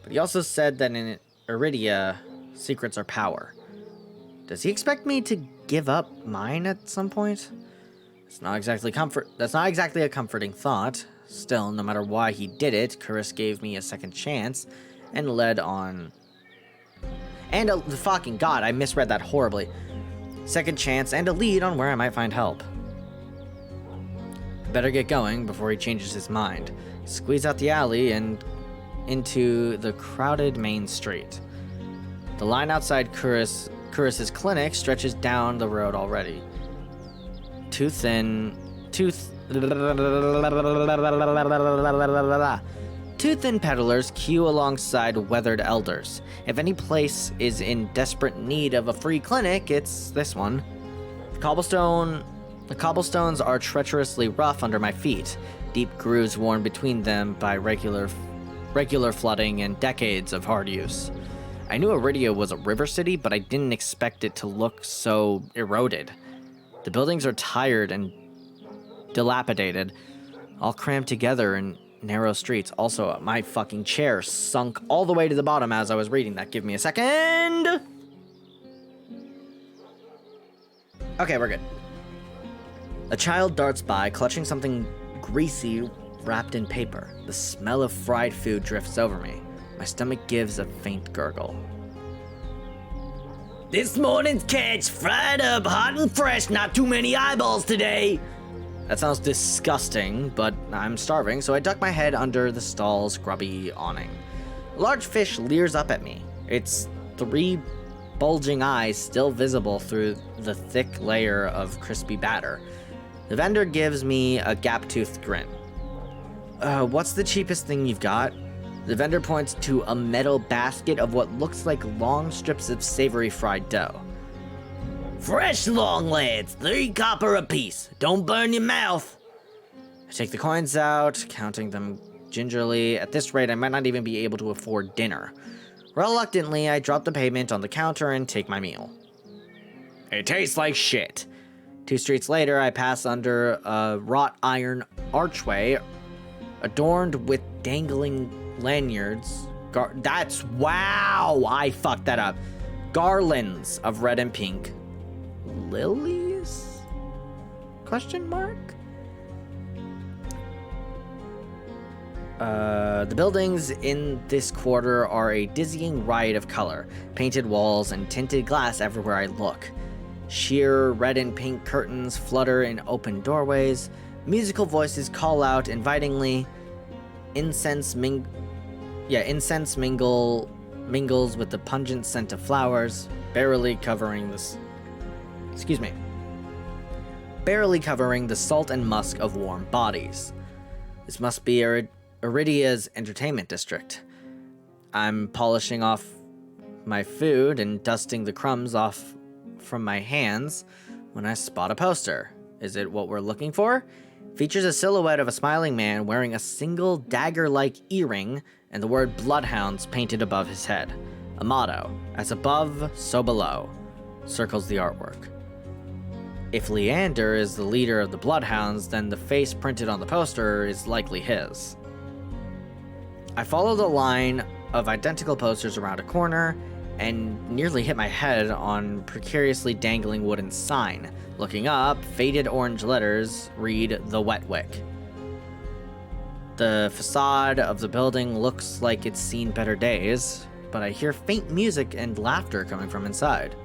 But he also said that in Iridia, secrets are power. Does he expect me to give up mine at some point? That's not exactly a comforting thought. Still, no matter why he did it, Kuris gave me a second chance and led on. And fucking god, I misread that horribly. Second chance and a lead on where I might find help. Better get going before he changes his mind. Squeeze out the alley and into the crowded main street. The line outside Kuris's clinic stretches down the road already. Too thin peddlers queue alongside weathered elders. If any place is in desperate need of a free clinic, it's this one. The cobblestones are treacherously rough under my feet, deep grooves worn between them by regular flooding and decades of hard use. I knew Iridia was a river city, but I didn't expect it to look so eroded. The buildings are tired and dilapidated, all crammed together in narrow streets. Also, my fucking chair sunk all the way to the bottom as I was reading that. Give me a second. Okay, we're good. A child darts by, clutching something greasy wrapped in paper. The smell of fried food drifts over me. My stomach gives a faint gurgle. This morning's catch, fried up, hot and fresh, not too many eyeballs today. That sounds disgusting, but I'm starving, so I duck my head under the stall's grubby awning. A large fish leers up at me, its 3 bulging eyes still visible through the thick layer of crispy batter. The vendor gives me a gap-toothed grin. What's the cheapest thing you've got? The vendor points to a metal basket of what looks like long strips of savory fried dough. Fresh long, lads, 3 copper apiece. Don't burn your mouth. I take the coins out, counting them gingerly. At this rate, I might not even be able to afford dinner. Reluctantly, I drop the payment on the counter and take my meal. It tastes like shit. 2 streets later, I pass under a wrought iron archway adorned with dangling lanyards. Wow! I fucked that up. Garlands of red and pink. Lilies? Question mark? The buildings in this quarter are a dizzying riot of color. Painted walls and tinted glass everywhere I look. Sheer red and pink curtains flutter in open doorways. Musical voices call out invitingly. Incense mingles with the pungent scent of flowers, barely covering the salt and musk of warm bodies. This must be Iridia's entertainment district. I'm polishing off my food and dusting the crumbs off from my hands when I spot a poster. Is it what we're looking for? Features a silhouette of a smiling man wearing a single dagger-like earring and the word Bloodhounds painted above his head. A motto, as above, so below, circles the artwork. If Leander is the leader of the Bloodhounds, then the face printed on the poster is likely his. I follow the line of identical posters around a corner and nearly hit my head on precariously dangling wooden sign. Looking up, faded orange letters read The Wet Wick. The facade of the building looks like it's seen better days, but I hear faint music and laughter coming from inside.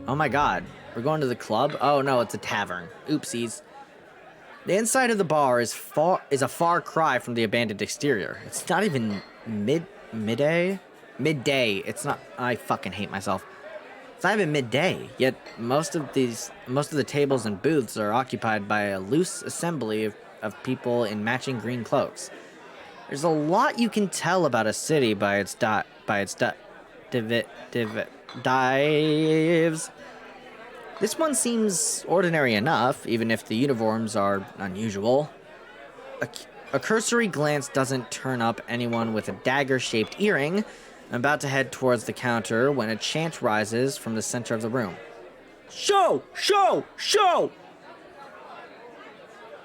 Oh my god, we're going to the club? Oh no, it's a tavern. Oopsies. The inside of the bar is a far cry from the abandoned exterior. It's not even midday. It's not. I fucking hate myself. It's not even midday, yet most of the tables and booths are occupied by a loose assembly of people in matching green cloaks. There's a lot you can tell about a city by its dives. This one seems ordinary enough, even if the uniforms are unusual. A cursory glance doesn't turn up anyone with a dagger-shaped earring. I'm about to head towards the counter when a chant rises from the center of the room. Show! Show! Show!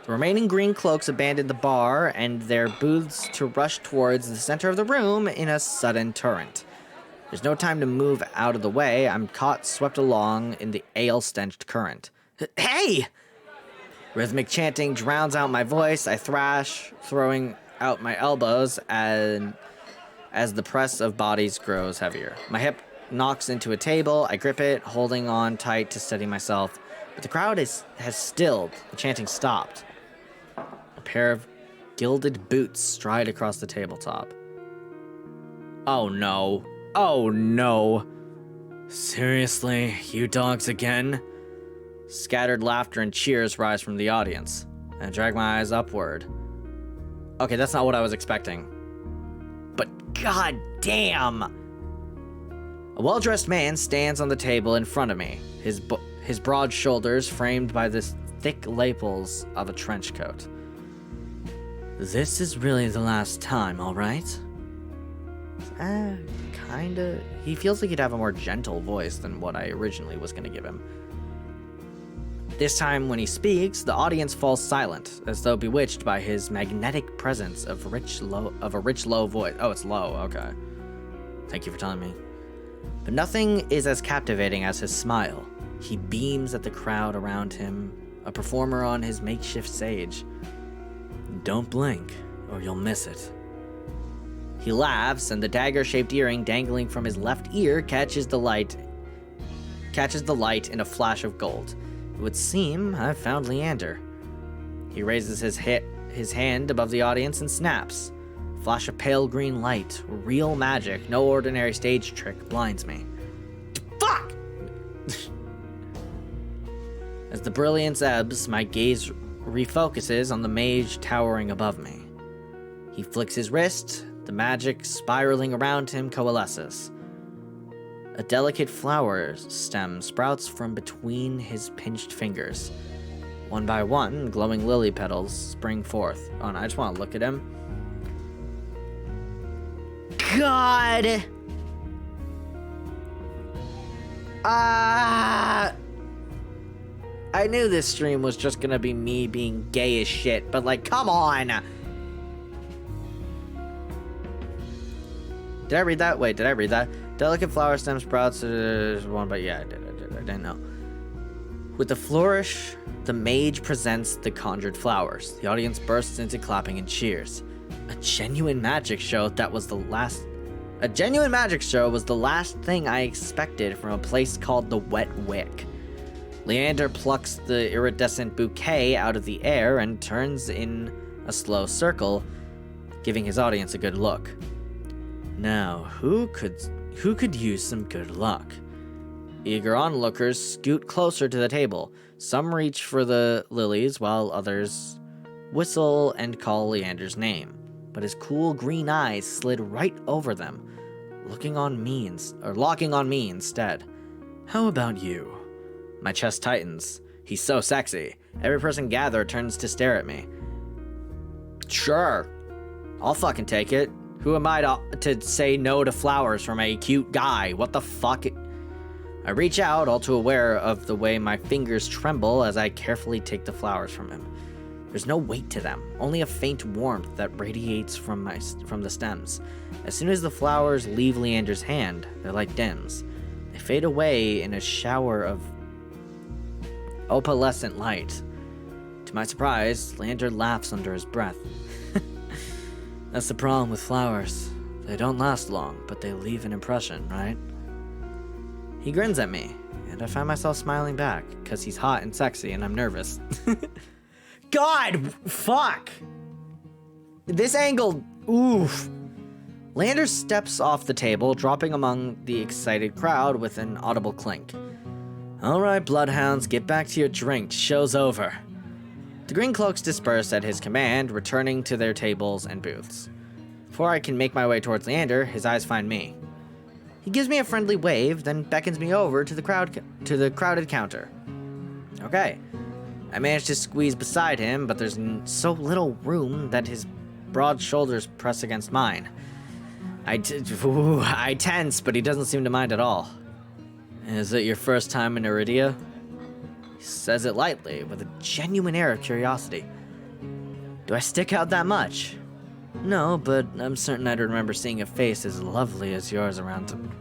The remaining green cloaks abandon the bar and their booths to rush towards the center of the room in a sudden torrent. There's no time to move out of the way. I'm caught swept along in the ale-stenched current. Hey! Rhythmic chanting drowns out my voice. I thrash, throwing out my elbows as the press of bodies grows heavier. My hip knocks into a table. I grip it, holding on tight to steady myself. But the crowd has stilled. The chanting stopped. A pair of gilded boots stride across the tabletop. Oh no. Oh no. Seriously, you dogs again? Scattered laughter and cheers rise from the audience. I drag my eyes upward. Okay, that's not what I was expecting. But god damn! A well-dressed man stands on the table in front of me, his broad shoulders framed by the thick lapels of a trench coat. This is really the last time, all right? Kinda. He feels like he'd have a more gentle voice than what I originally was gonna give him. This time, when he speaks, the audience falls silent, as though bewitched by his magnetic presence of a rich, low voice. Oh, it's low, okay. Thank you for telling me. But nothing is as captivating as his smile. He beams at the crowd around him, a performer on his makeshift stage. Don't blink, or you'll miss it. He laughs, and the dagger-shaped earring dangling from his left ear catches the light in a flash of gold. It would seem I've found Leander. He raises his hand above the audience and snaps. Flash of pale green light, real magic, no ordinary stage trick blinds me. Fuck! As the brilliance ebbs, my gaze refocuses on the mage towering above me. He flicks his wrist, the magic spiraling around him coalesces. A delicate flower stem sprouts from between his pinched fingers. One by one, glowing lily petals spring forth. Oh, and I just want to look at him. God! I knew this stream was just gonna be me being gay as shit, but like, come on! Did I read that? Wait, did I read that? Delicate flower stem sprouts, one, but yeah, I didn't know. With a flourish, the mage presents the conjured flowers. The audience bursts into clapping and cheers. A genuine magic show was the last thing I expected from a place called the Wet Wick. Leander plucks the iridescent bouquet out of the air and turns in a slow circle, giving his audience a good look. Now, who could use some good luck? Eager onlookers scoot closer to the table. Some reach for the lilies, while others whistle and call Leander's name. But his cool green eyes slid right over them, locking on me instead. How about you? My chest tightens. He's so sexy. Every person gathered turns to stare at me. Sure. I'll fucking take it. Who am I to say no to flowers from a cute guy? What the fuck? I reach out, all too aware of the way my fingers tremble as I carefully take the flowers from him. There's no weight to them, only a faint warmth that radiates from the stems. As soon as the flowers leave Leander's hand, they're like dims. They fade away in a shower of opalescent light. To my surprise, Leander laughs under his breath. That's the problem with flowers. They don't last long, but they leave an impression, right? He grins at me, and I find myself smiling back, because he's hot and sexy and I'm nervous. God, fuck! This angle, oof. Leander steps off the table, dropping among the excited crowd with an audible clink. All right, bloodhounds, get back to your drink. Show's over. The green cloaks disperse at his command, returning to their tables and booths. Before I can make my way towards Leander, his eyes find me. He gives me a friendly wave, then beckons me over to the crowded counter. Okay. I manage to squeeze beside him, but there's so little room that his broad shoulders press against mine. I tense, but he doesn't seem to mind at all. Is it your first time in Iridia? He says it lightly, with a genuine air of curiosity. Do I stick out that much? No, but I'm certain I'd remember seeing a face as lovely as yours around him.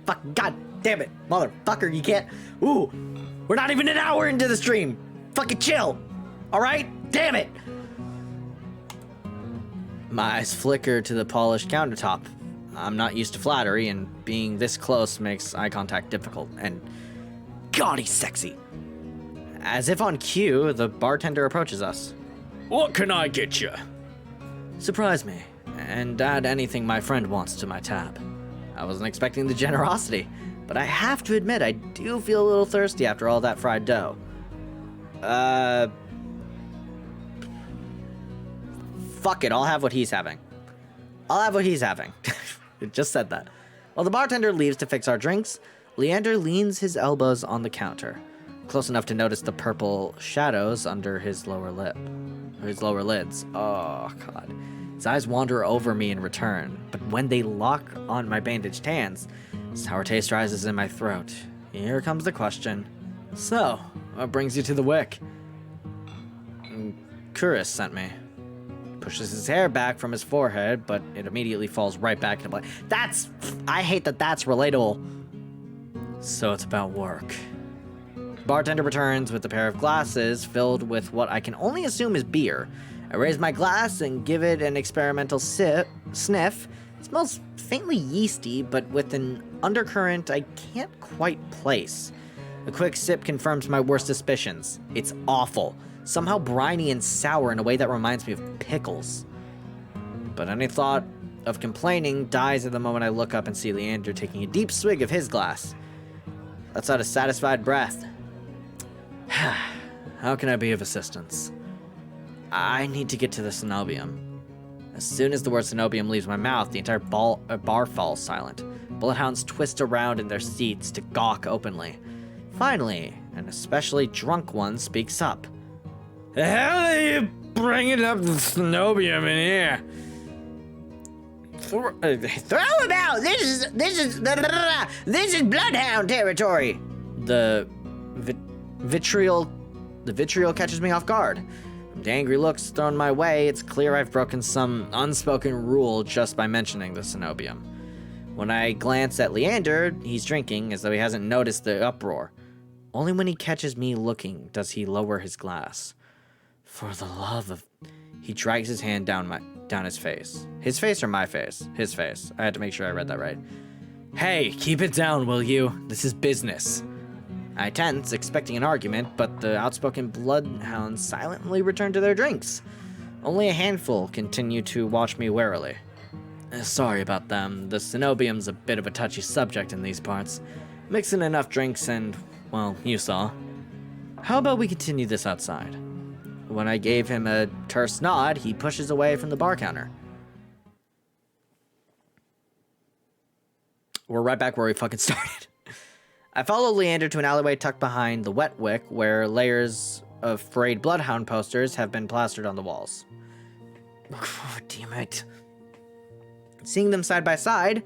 Fuck, god damn it, motherfucker, you can't. Ooh, we're not even an hour into the stream. Fucking chill, alright? Damn it! My eyes flicker to the polished countertop. I'm not used to flattery, and being this close makes eye contact difficult, and God, he's sexy. As if on cue, the bartender approaches us. What can I get you? Surprise me, and add anything my friend wants to my tab. I wasn't expecting the generosity, but I have to admit I do feel a little thirsty after all that fried dough. Fuck it, I'll have what he's having. It just said that. While the bartender leaves to fix our drinks, Leander leans his elbows on the counter, close enough to notice the purple shadows under his lower lids. Oh, God. His eyes wander over me in return, but when they lock on my bandaged hands, sour taste rises in my throat. Here comes the question. So, what brings you to the Wick? Kuris sent me. Pushes his hair back from his forehead, but it immediately falls right back into place. I hate that that's relatable. So it's about work. Bartender returns with a pair of glasses filled with what I can only assume is beer. I raise my glass and give it an experimental sniff. It smells faintly yeasty, but with an undercurrent I can't quite place. A quick sip confirms my worst suspicions. It's awful. Somehow briny and sour in a way that reminds me of pickles. But any thought of complaining dies at the moment I look up and see Leander taking a deep swig of his glass. Lets out a satisfied breath. How can I be of assistance? I need to get to the Cenobium. As soon as the word Cenobium leaves my mouth, the entire bar falls silent. Bloodhounds twist around in their seats to gawk openly. Finally, an especially drunk one speaks up. The hell are you bringing up the Cenobium in here? Throw him out! This is Bloodhound territory! The vitriol catches me off guard. From the angry looks thrown my way, it's clear I've broken some unspoken rule just by mentioning the Cenobium. When I glance at Leander, he's drinking as though he hasn't noticed the uproar. Only when he catches me looking does he lower his glass. For the love of... He drags his hand down his face. His face or my face? His face. I had to make sure I read that right. Hey, keep it down, will you? This is business. I tense, expecting an argument, but the outspoken bloodhounds silently return to their drinks. Only a handful continue to watch me warily. Sorry about them. The Cenobium's a bit of a touchy subject in these parts. Mixing enough drinks and, well, you saw. How about we continue this outside? When I gave him a terse nod, he pushes away from the bar counter. We're right back where we fucking started. I follow Leander to an alleyway tucked behind the wet wick where layers of frayed bloodhound posters have been plastered on the walls. Oh, damn it. Seeing them side by side,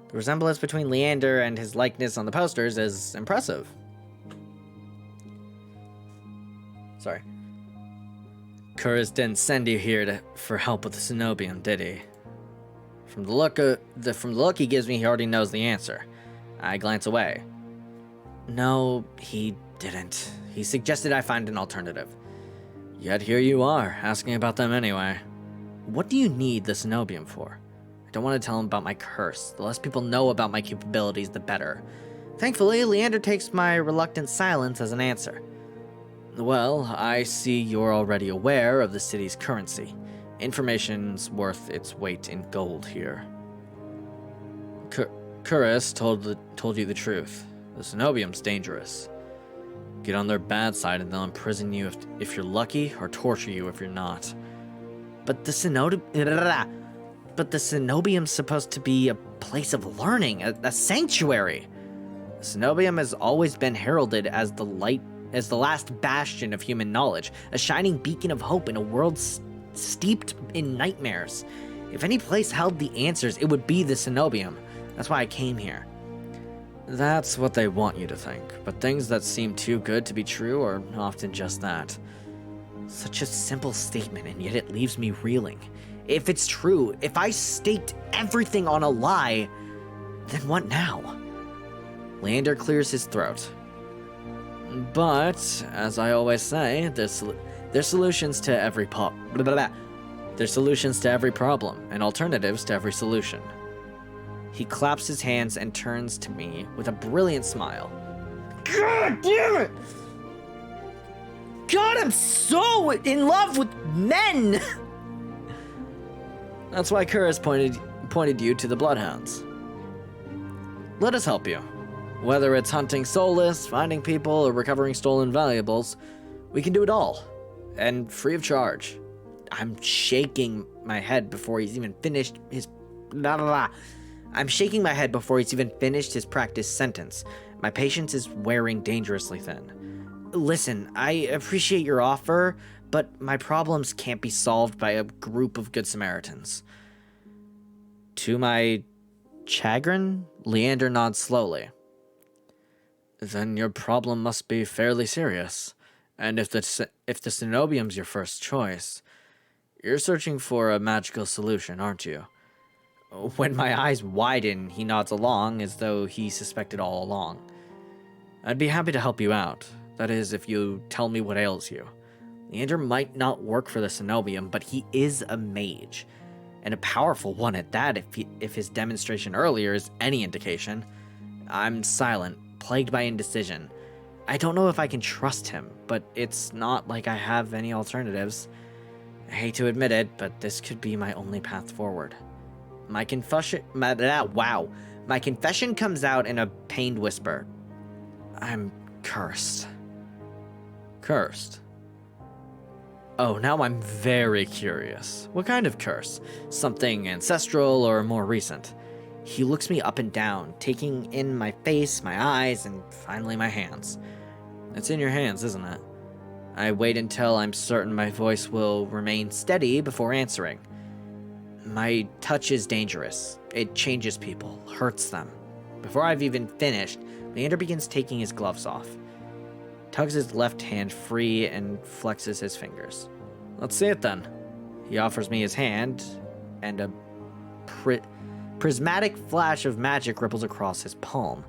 the resemblance between Leander and his likeness on the posters is impressive. Sorry. Kuris didn't send you here for help with the Cenobium, did he? From the look he gives me, he already knows the answer. I glance away. No, he didn't. He suggested I find an alternative. Yet here you are, asking about them anyway. What do you need the Cenobium for? I don't want to tell him about my curse. The less people know about my capabilities, the better. Thankfully, Leander takes my reluctant silence as an answer. Well, I see you're already aware of the city's currency. Information's worth its weight in gold here. Kuris told you the truth. The Cenobium's dangerous. Get on their bad side and they'll imprison you if you're lucky, or torture you if you're not. But the Cenobium's supposed to be a place of learning, a sanctuary. The Cenobium has always been heralded as the last bastion of human knowledge, a shining beacon of hope in a world steeped in nightmares. If any place held the answers, it would be the Cenobium. That's why I came here. That's what they want you to think, but things that seem too good to be true are often just that. Such a simple statement, and yet it leaves me reeling. If it's true, if I staked everything on a lie, then what now? Leander clears his throat. But, as I always say, there's solutions to every There's solutions to every problem, and alternatives to every solution. He claps his hands and turns to me with a brilliant smile. God damn it! God, I'm so in love with men! That's why Kuris pointed you to the Bloodhounds. Let us help you. Whether it's hunting soulless, finding people, or recovering stolen valuables, we can do it all. And free of charge. I'm shaking my head before he's even finished his... I'm shaking my head before he's even finished his practice sentence. My patience is wearing dangerously thin. Listen, I appreciate your offer, but my problems can't be solved by a group of good Samaritans. To my chagrin, Leander nods slowly. Then your problem must be fairly serious. And if the Cenobium's your first choice, you're searching for a magical solution, aren't you? When my eyes widen, he nods along as though he suspected all along. I'd be happy to help you out. That is, if you tell me what ails you. Leander might not work for the Cenobium, but he is a mage. And a powerful one at that, if his demonstration earlier is any indication. I'm silent, plagued by indecision. I don't know if I can trust him, but it's not like I have any alternatives. I hate to admit it, but this could be my only path forward. My confession comes out in a pained whisper. I'm cursed. Cursed? Oh, now I'm very curious. What kind of curse? Something ancestral or more recent? He looks me up and down, taking in my face, my eyes, and finally my hands. It's in your hands, isn't it? I wait until I'm certain my voice will remain steady before answering. My touch is dangerous. It changes people, hurts them. Before I've even finished, Leander begins taking his gloves off. Tugs his left hand free and flexes his fingers. Let's see it then. He offers me his hand, and a prismatic flash of magic ripples across his palm.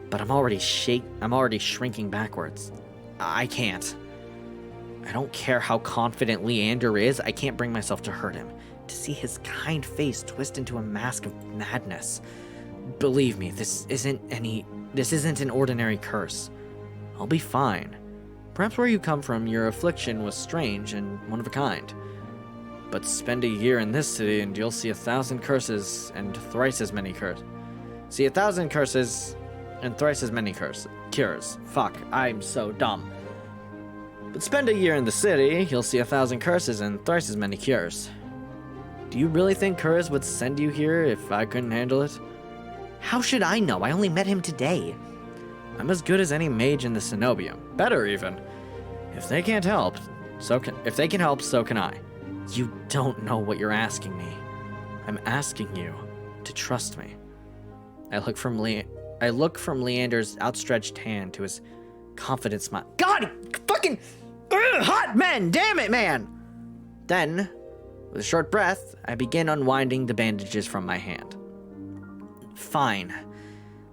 But I'm already shrinking backwards. I can't. I don't care how confident Leander is, I can't bring myself to hurt him. To see his kind face twist into a mask of madness. Believe me, this isn't an ordinary curse. I'll be fine. Perhaps where you come from, your affliction was strange and one of a kind. But spend a year in this city and you'll see 1,000 curses and thrice as many cures. See 1,000 curses and thrice as many cures. Fuck, I'm so dumb. But spend a year in the city, you'll see 1,000 curses and thrice as many cures. Do you really think Kuris would send you here if I couldn't handle it? How should I know? I only met him today. I'm as good as any mage in the Cenobium. Better even. If they can't help, so can I. You don't know what you're asking me. I'm asking you to trust me. I look from Leander's outstretched hand to his confident smile. God, fucking hot men, damn it, man! Then, with a short breath, I begin unwinding the bandages from my hand. Fine,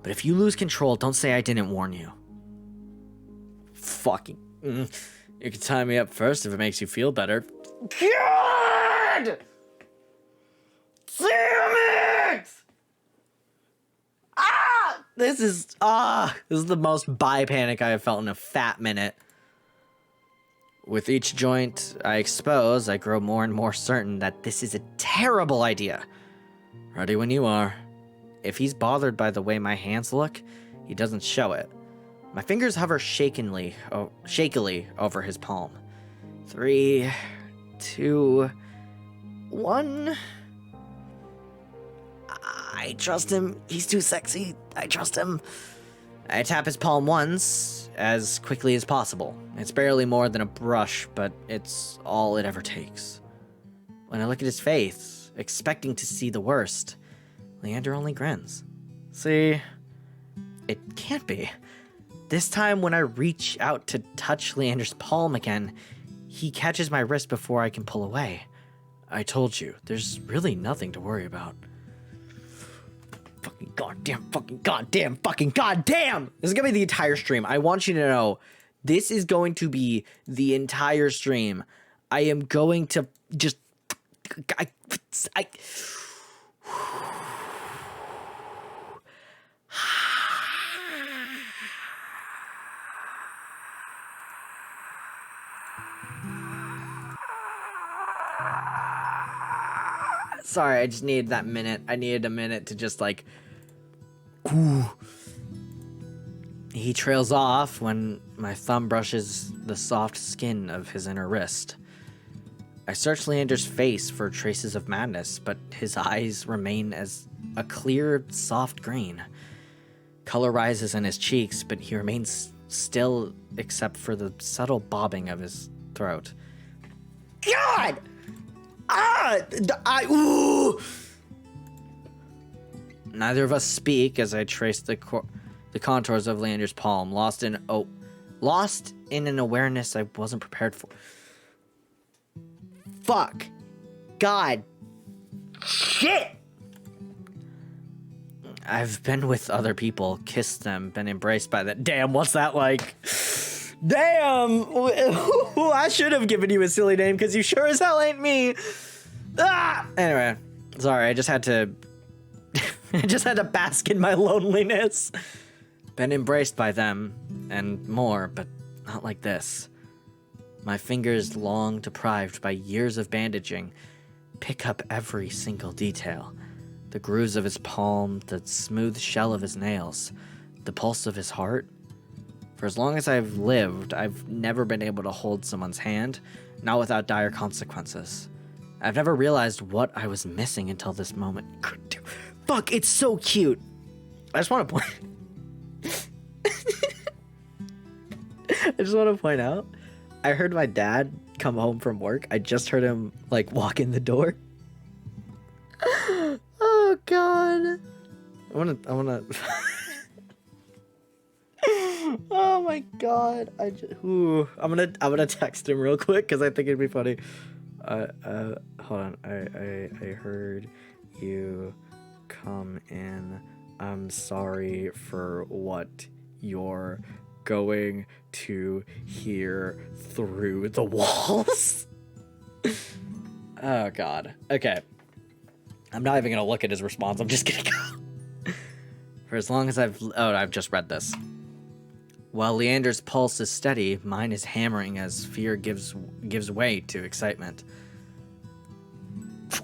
but if you lose control, don't say I didn't warn you. Fucking. You can tie me up first if it makes you feel better. God! Damn it! This is the most bi-panic I have felt in a fat minute. With each joint I expose, I grow more and more certain that this is a terrible idea. Ready when you are. If he's bothered by the way my hands look, he doesn't show it. My fingers hover shakily over his palm. 3, 2, 1. I trust him. He's too sexy. I trust him. I tap his palm once, as quickly as possible. It's barely more than a brush, but it's all it ever takes. When I look at his face, expecting to see the worst, Leander only grins. See, it can't be. This time when I reach out to touch Leander's palm again, he catches my wrist before I can pull away. I told you, there's really nothing to worry about. Fucking goddamn. This is gonna be the entire stream. I want you to know, this is going to be the entire stream. I am going to just... Sorry, I just needed that minute. I needed a minute to just like... Ooh. He trails off when my thumb brushes the soft skin of his inner wrist. I search Leander's face for traces of madness, but his eyes remain as a clear, soft green. Color rises in his cheeks, but he remains still except for the subtle bobbing of his throat. God! Ooh! Neither of us speak as I trace the contours of Leander's palm, lost in an awareness I wasn't prepared for. Fuck. God. Shit! I've been with other people, kissed them, been embraced by them. Damn, what's that like? Damn! I should have given you a silly name, because you sure as hell ain't me. Anyway, sorry, I just had to bask in my loneliness. Been embraced by them, and more, but not like this. My fingers, long deprived by years of bandaging, pick up every single detail. The grooves of his palm, the smooth shell of his nails, the pulse of his heart. For as long as I've lived, I've never been able to hold someone's hand, not without dire consequences. I've never realized what I was missing until this moment. Fuck, it's so cute. I just want to point... out, I heard my dad come home from work. I just heard him, like, walk in the door. Oh, God. I wanna... Oh, my God. I'm gonna text him real quick, because I think it'd be funny. Hold on. I heard you come in. I'm sorry for what you're going to hear through the walls. Oh, God. Okay. I'm not even gonna look at his response. I'm just gonna go. For as long as I've just read this. While Leander's pulse is steady, mine is hammering as fear gives way to excitement.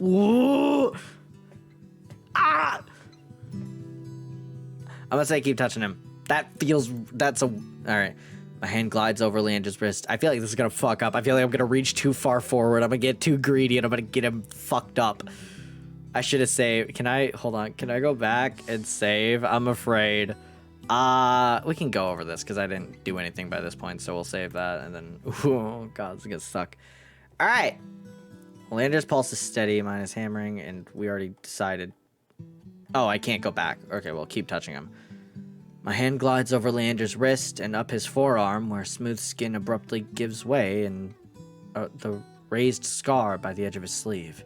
Ooh. Ah! I'm gonna say keep touching him. Alright. My hand glides over Leander's wrist. I feel like this is gonna fuck up. I feel like I'm gonna reach too far forward. I'm gonna get too greedy and I'm gonna get him fucked up. I should have saved. Hold on. Can I go back and save? I'm afraid. We can go over this because I didn't do anything by this point, so we'll save that and then... Oh, God, this is gonna suck. Alright. Leander's pulse is steady, mine is hammering, and we already decided... Oh, I can't go back. Okay, well, keep touching him. My hand glides over Leander's wrist and up his forearm, where smooth skin abruptly gives way, and the raised scar by the edge of his sleeve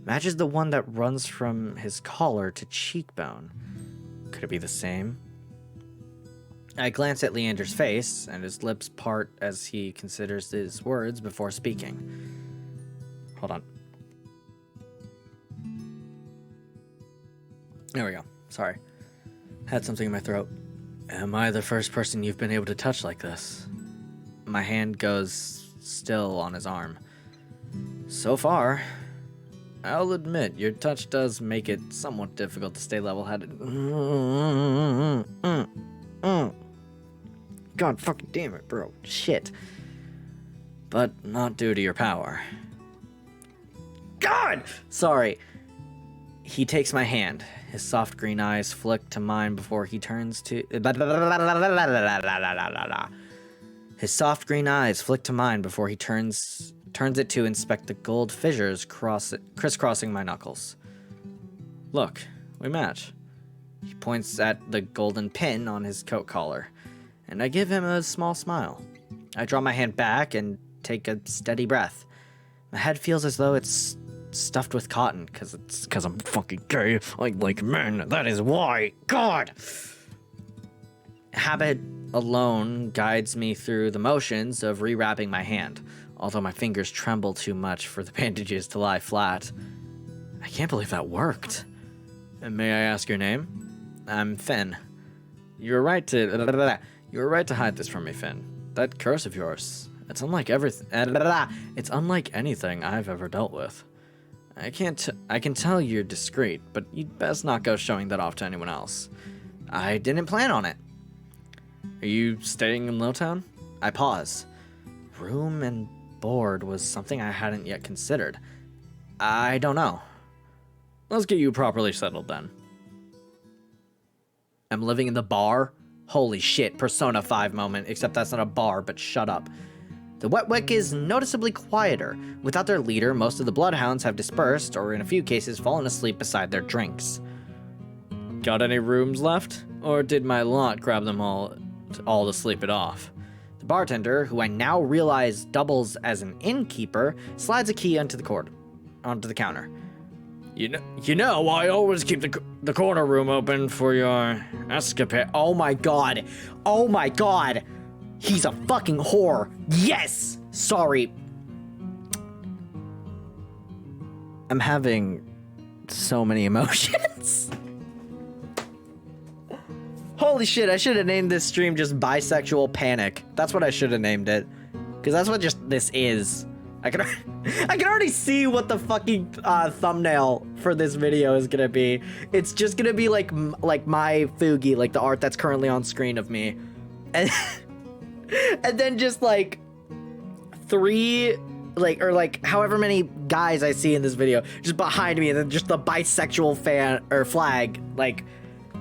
matches the one that runs from his collar to cheekbone. Could it be the same? I glance at Leander's face, and his lips part as he considers his words before speaking. Hold on. There we go. Sorry. Had something in my throat. Am I the first person you've been able to touch like this? My hand goes still on his arm. So far. I'll admit, your touch does make it somewhat difficult to stay level-headed. God fucking damn it, bro. Shit. But not due to your power. God! Sorry. He takes my hand. His soft green eyes flick to mine before he turns to... His soft green eyes flick to mine before he turns it to inspect the gold fissures crisscrossing my knuckles. Look, we match. He points at the golden pin on his coat collar, and I give him a small smile. I draw my hand back and take a steady breath. My head feels as though it's stuffed with cotton, because I'm fucking gay. I like men, that is why. God! Habit alone guides me through the motions of rewrapping my hand, although my fingers tremble too much for the bandages to lie flat. I can't believe that worked. And may I ask your name? I'm Finn. You were right to hide this from me, Finn. That curse of yours, it's unlike it's unlike anything I've ever dealt with. I can tell you're discreet, but you'd best not go showing that off to anyone else. I didn't plan on it. Are you staying in Lowtown? I pause. Room and board was something I hadn't yet considered. I don't know. Let's get you properly settled then. I'm living in the bar? Holy shit, Persona 5 moment, except that's not a bar, but shut up. The Wetwick is noticeably quieter. Without their leader, most of the bloodhounds have dispersed, or in a few cases fallen asleep beside their drinks. Got any rooms left? Or did my lot grab them all to sleep it off? The bartender, who I now realize doubles as an innkeeper, slides a key onto the counter. You know, I always keep the corner room open for your escapade. Oh my god. Oh my god. He's a fucking whore. Yes! Sorry. I'm having so many emotions. Holy shit, I should have named this stream just Bisexual Panic. That's what I should have named it. Because that's what just this is. I can already see what the fucking thumbnail for this video is gonna be. It's just gonna be like my Fugi, like the art that's currently on screen of me. And, and then just like however many guys I see in this video just behind me, and then just the bisexual flag, like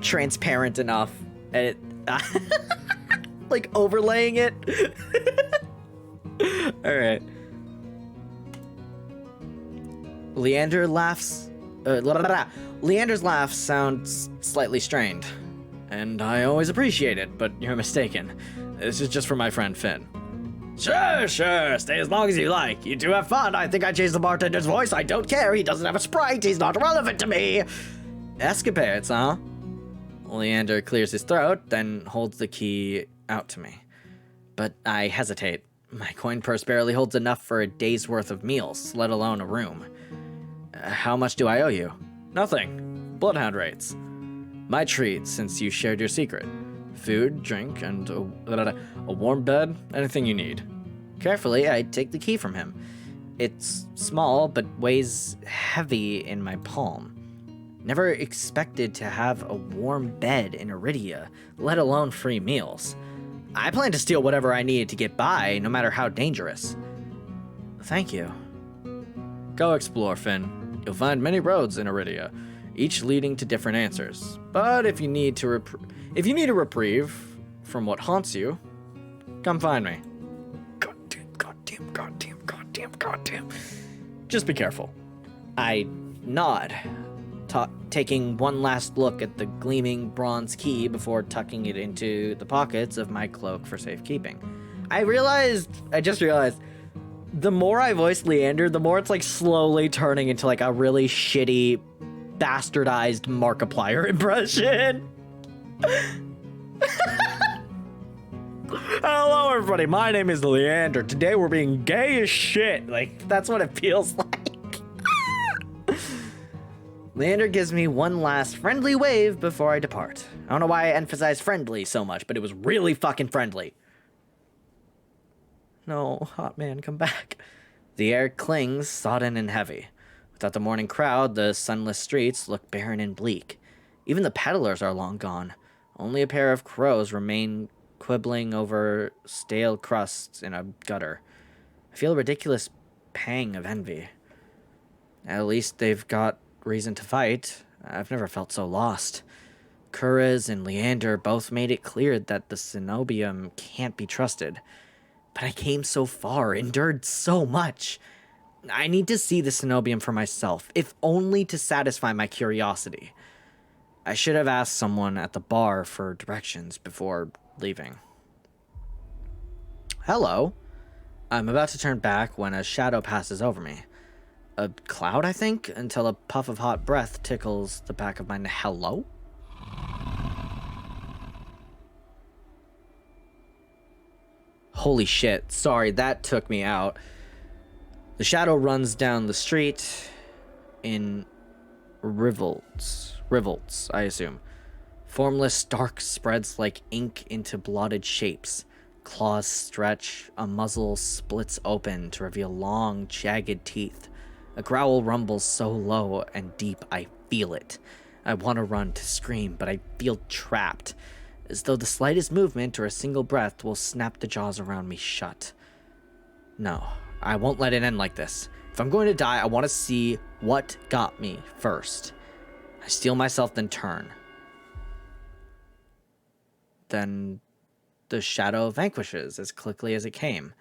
transparent enough, and it like overlaying it. All right. Leander's laugh sounds slightly strained, and I always appreciate it, but you're mistaken. This is just for my friend Finn. Sure, stay as long as you like. You two have fun. I think I changed the bartender's voice. I don't care. He doesn't have a sprite. He's not relevant to me. Escapades, huh? Leander clears his throat, then holds the key out to me. But I hesitate. My coin purse barely holds enough for a day's worth of meals, let alone a room. How much do I owe you? Nothing. Bloodhound rates. My treat, since you shared your secret. Food, drink, and a warm bed, anything you need. Carefully, I take the key from him. It's small, but weighs heavy in my palm. Never expected to have a warm bed in Iridia, let alone free meals. I plan to steal whatever I needed to get by, no matter how dangerous. Thank you. Go explore, Finn. You'll find many roads in Iridia, each leading to different answers. But if you need a reprieve from what haunts you, come find me. Goddamn. Just be careful. I nod, taking one last look at the gleaming bronze key before tucking it into the pockets of my cloak for safekeeping. I just realized, the more I voice Leander, the more it's like slowly turning into like a really shitty, bastardized Markiplier impression. Hello everybody, my name is Leander. Today we're being gay as shit. Like, that's what it feels like. Leander gives me one last friendly wave before I depart. I don't know why I emphasize friendly so much, but it was really fucking friendly. No, hot man, come back. The air clings, sodden and heavy. Without the morning crowd, the sunless streets look barren and bleak. Even the peddlers are long gone. Only a pair of crows remain quibbling over stale crusts in a gutter. I feel a ridiculous pang of envy. At least they've got reason to fight. I've never felt so lost. Kurez and Leander both made it clear that the Cenobium can't be trusted. But I came so far, endured so much. I need to see the Cenobium for myself, if only to satisfy my curiosity. I should have asked someone at the bar for directions before leaving. Hello. I'm about to turn back when a shadow passes over me. A cloud, I think, until a puff of hot breath tickles the back of my neck. Hello? Holy shit. Sorry, that took me out. The shadow runs down the street in rivulets, I assume. Formless dark spreads like ink into blotted shapes. Claws stretch, a muzzle splits open to reveal long, jagged teeth. A growl rumbles so low and deep I feel it. I want to run, to scream, but I feel trapped, as though the slightest movement or a single breath will snap the jaws around me shut. No, I won't let it end like this. If I'm going to die, I want to see what got me first. I steel myself, then turn. Then the shadow vanquishes as quickly as it came.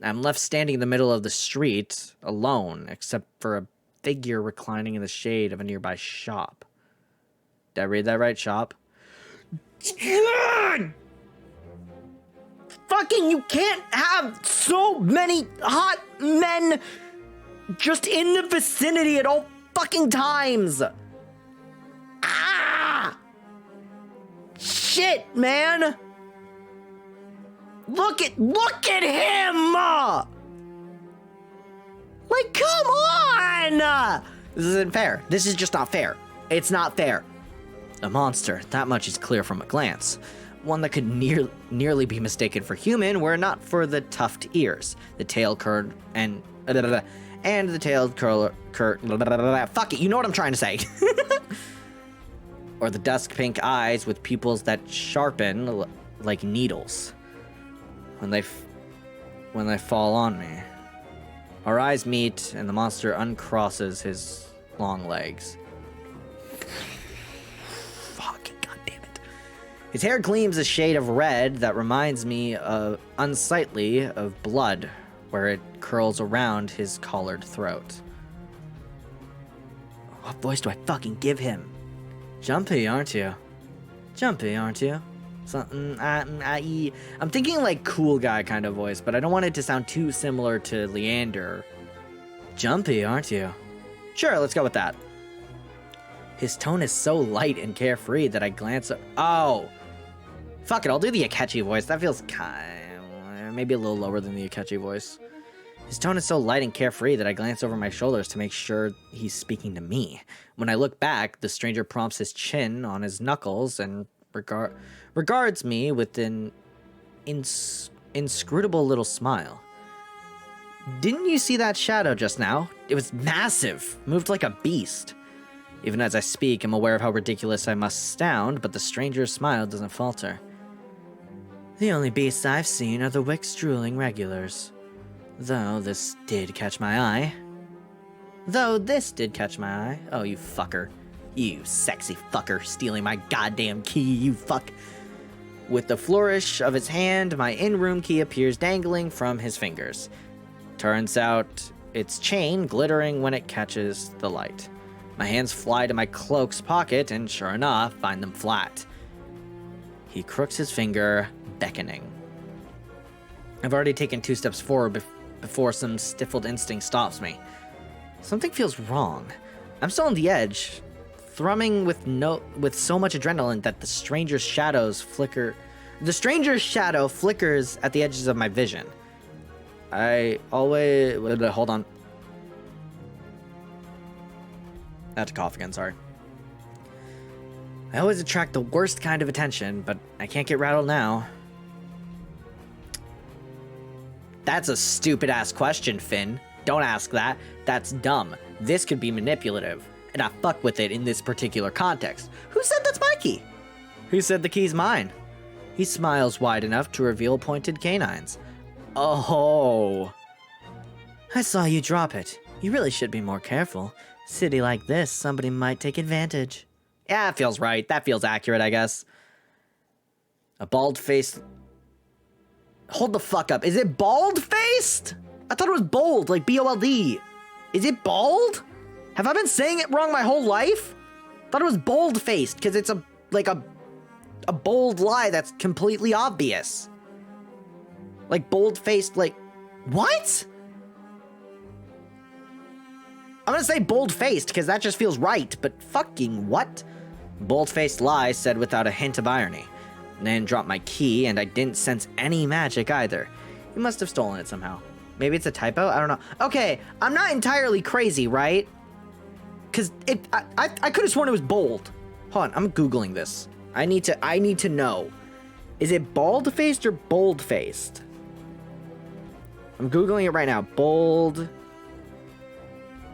I'm left standing in the middle of the street, alone, except for a figure reclining in the shade of a nearby shop. Did I read that right? Shop? God! Fucking, you can't have so many hot men just in the vicinity at all fucking times! Ah! Shit, man! Look at him! Like, come on! This isn't fair. This is just not fair. It's not fair. A monster, that much is clear from a glance. One that could nearly be mistaken for human were it not for the tufted ears, the tail curd, and the tailed curler. Fuck it, you know what I'm trying to say. Or the dusk pink eyes with pupils that sharpen like needles when they fall on me. Our eyes meet, and the monster uncrosses his long legs. Fucking goddamn it! His hair gleams a shade of red that reminds me unsightly of blood, where it curls around his collared throat. What voice do I fucking give him? Jumpy, aren't you? Jumpy, aren't you? Something, I'm thinking like cool guy kind of voice, but I don't want it to sound too similar to Leander. Jumpy, aren't you? Sure, let's go with that. His tone is so light and carefree that I glance up. Oh! Fuck it, I'll do the Akechi voice. That feels maybe a little lower than the Akechi voice. His tone is so light and carefree that I glance over my shoulders to make sure he's speaking to me. When I look back, the stranger prompts his chin on his knuckles and regards me with an inscrutable little smile. Didn't you see that shadow just now? It was massive, moved like a beast. Even as I speak, I'm aware of how ridiculous I must sound, but the stranger's smile doesn't falter. The only beasts I've seen are the Wix-drooling regulars. Though this did catch my eye. Oh, you fucker. You sexy fucker, stealing my goddamn key, you fuck. With the flourish of his hand, my in-room key appears dangling from his fingers. Turns out, it's chain glittering when it catches the light. My hands fly to my cloak's pocket, and sure enough, find them flat. He crooks his finger, beckoning. I've already taken 2 steps forward before some stifled instinct stops me. Something feels wrong. I'm still on the edge, thrumming with so much adrenaline that the stranger's shadow flickers at the edges of my vision. Hold on. I had to cough again, sorry. I always attract the worst kind of attention, but I can't get rattled now. That's a stupid-ass question, Finn. Don't ask that. That's dumb. This could be manipulative, and I fuck with it in this particular context. Who said that's my key? Who said the key's mine? He smiles wide enough to reveal pointed canines. Oh. I saw you drop it. You really should be more careful. City like this, somebody might take advantage. Yeah, that feels right. That feels accurate, I guess. A bald-faced... Hold the fuck up. Is it bald-faced? I thought it was bold, like B-O-L-D. Is it bald? Have I been saying it wrong my whole life? I thought it was bold-faced, because it's a bold lie that's completely obvious. Like bold-faced, like... What? I'm gonna say bold-faced, because that just feels right, but fucking what? Bold-faced lie said without a hint of irony. Then dropped my key, and I didn't sense any magic either. You must have stolen it somehow. Maybe it's a typo? I don't know. Okay, I'm not entirely crazy, right? Because I could have sworn it was bold. Hold on, I'm Googling this. I need to know. Is it bald-faced or bold-faced? I'm Googling it right now. Bold.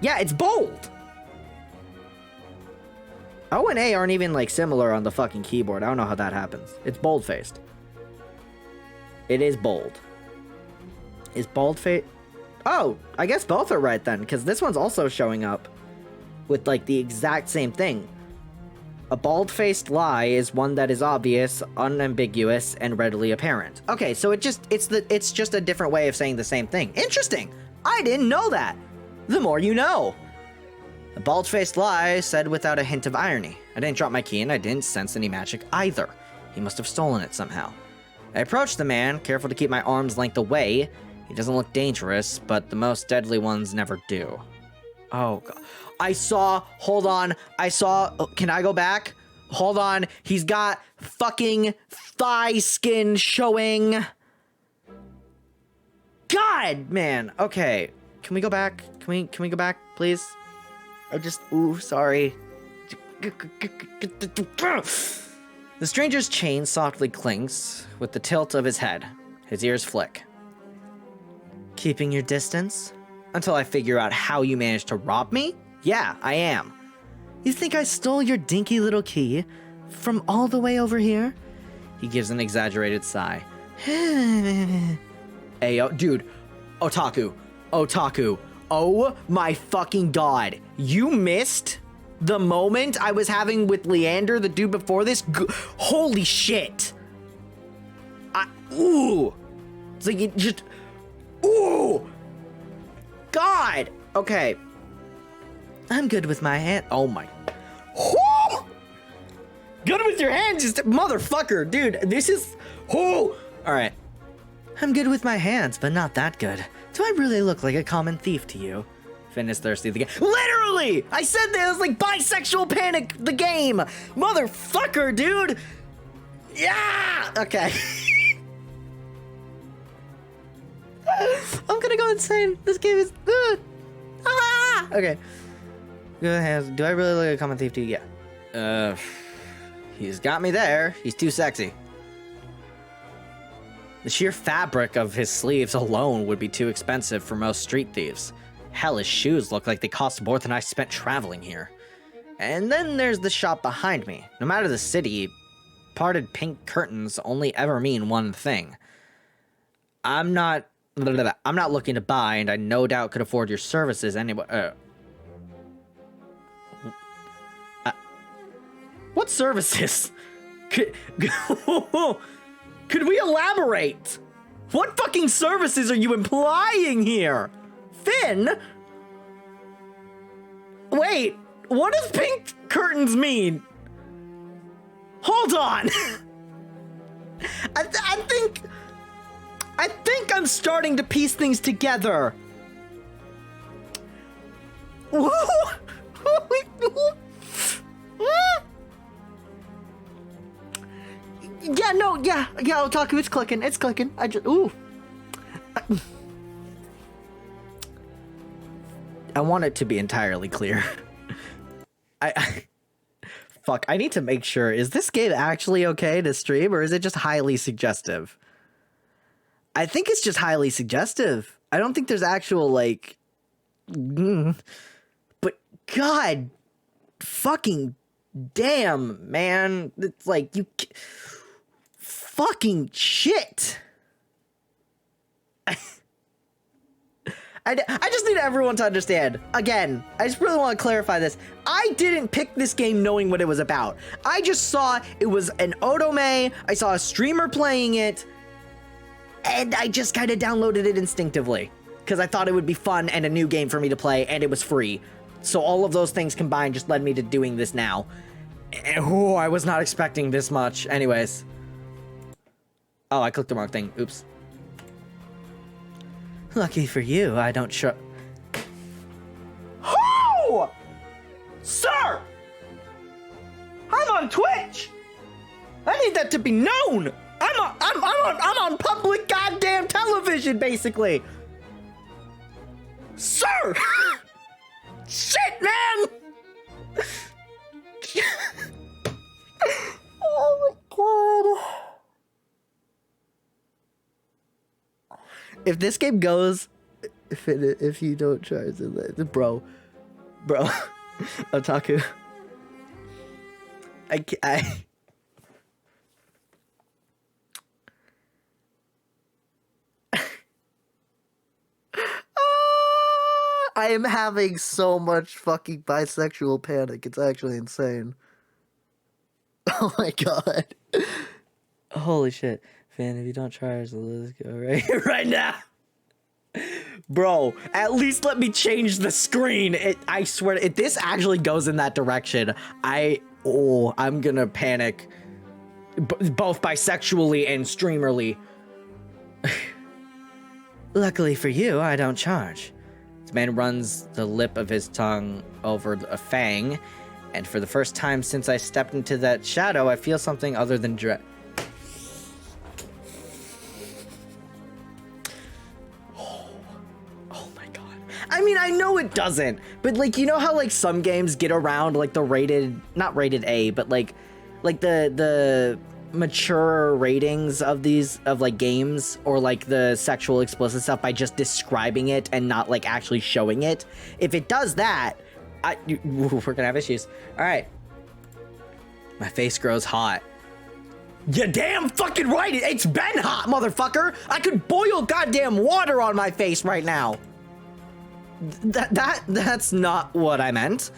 Yeah, it's bold. O and A aren't even, like, similar on the fucking keyboard. I don't know how that happens. It's bold-faced. It is bold. Is bold-faced... Oh, I guess both are right then, because this one's also showing up with, like, the exact same thing. A bald-faced lie is one that is obvious, unambiguous, and readily apparent. Okay, so it's just a different way of saying the same thing. Interesting! I didn't know that! The more you know! A bald-faced lie said without a hint of irony. I didn't drop my key and I didn't sense any magic either. He must have stolen it somehow. I approached the man, careful to keep my arm's length away. He doesn't look dangerous, but the most deadly ones never do. Oh, God. Hold on. Can I go back? Hold on. He's got fucking thigh skin showing. God, man. Okay. Can we go back? Can we go back, please? Sorry. The stranger's chain softly clinks with the tilt of his head. His ears flick. Keeping your distance? Until I figure out how you managed to rob me? Yeah, I am. You think I stole your dinky little key from all the way over here? He gives an exaggerated sigh. Ayo, dude. Otaku. Oh my fucking God. You missed the moment I was having with Leander, the dude before this? Holy shit. Ooh. It's like it just... Ooh. God. Okay. I'm good with my hand. Oh my. Whoo! Good with your hands, just motherfucker, dude. This is. Whoo! All right. I'm good with my hands, but not that good. Do I really look like a common thief to you? Finn is thirsty. The game. Literally! I said that it was like bisexual panic. The game, motherfucker, dude. Yeah. Okay. I'm gonna go insane. This game is. Okay. Good hands. Do I really look like a common thief to you? Yeah. He's got me there. He's too sexy. The sheer fabric of his sleeves alone would be too expensive for most street thieves. Hell, his shoes look like they cost more than I spent traveling here. And then there's the shop behind me. No matter the city, parted pink curtains only ever mean one thing. I'm not looking to buy, and I no doubt could afford your services anyway. What services? Could we elaborate? What fucking services are you implying here? Finn? Wait, what does pink curtains mean? Hold on. I think I'm starting to piece things together. Yeah, Otaku, it's clicking. Ooh. I want it to be entirely clear. Fuck, I need to make sure, is this game actually okay to stream, or is it just highly suggestive? I think it's just highly suggestive. I don't think there's actual, like... But God fucking damn, man. It's like, you fucking shit. I just need everyone to understand. Again, I just really want to clarify this. I didn't pick this game knowing what it was about. I just saw it was an otome. I saw a streamer playing it, and I just kind of downloaded it instinctively because I thought it would be fun and a new game for me to play, and it was free. So all of those things combined just led me to doing this now. Oh, I was not expecting this much. Anyways. Oh, I clicked the wrong thing. Oops. Lucky for you, I don't show. Who? Sir! I'm on Twitch! I need that to be known! I'm on public goddamn television, basically! Sir! Shit, man! Oh my god. If this game goes, if you don't charge it, bro, Otaku, I am having so much fucking bisexual panic. It's actually insane. Oh my god. Holy shit. Fan, if you don't charge, let's go right now. Bro, at least let me change the screen. I swear, if this actually goes in that direction, I'm gonna panic. Both bisexually and streamerly. Luckily for you, I don't charge. This man runs the lip of his tongue over a fang, and for the first time since I stepped into that shadow, I feel something other than dread. I mean, I know it doesn't, but like, you know how like some games get around like the rated, not rated A, but like the mature ratings of these, of like games, or like the sexual explicit stuff by just describing it and not like actually showing it. If it does that, we're gonna have issues. All right. My face grows hot. You damn fucking right. It's been hot, motherfucker. I could boil goddamn water on my face right now. That's not what I meant.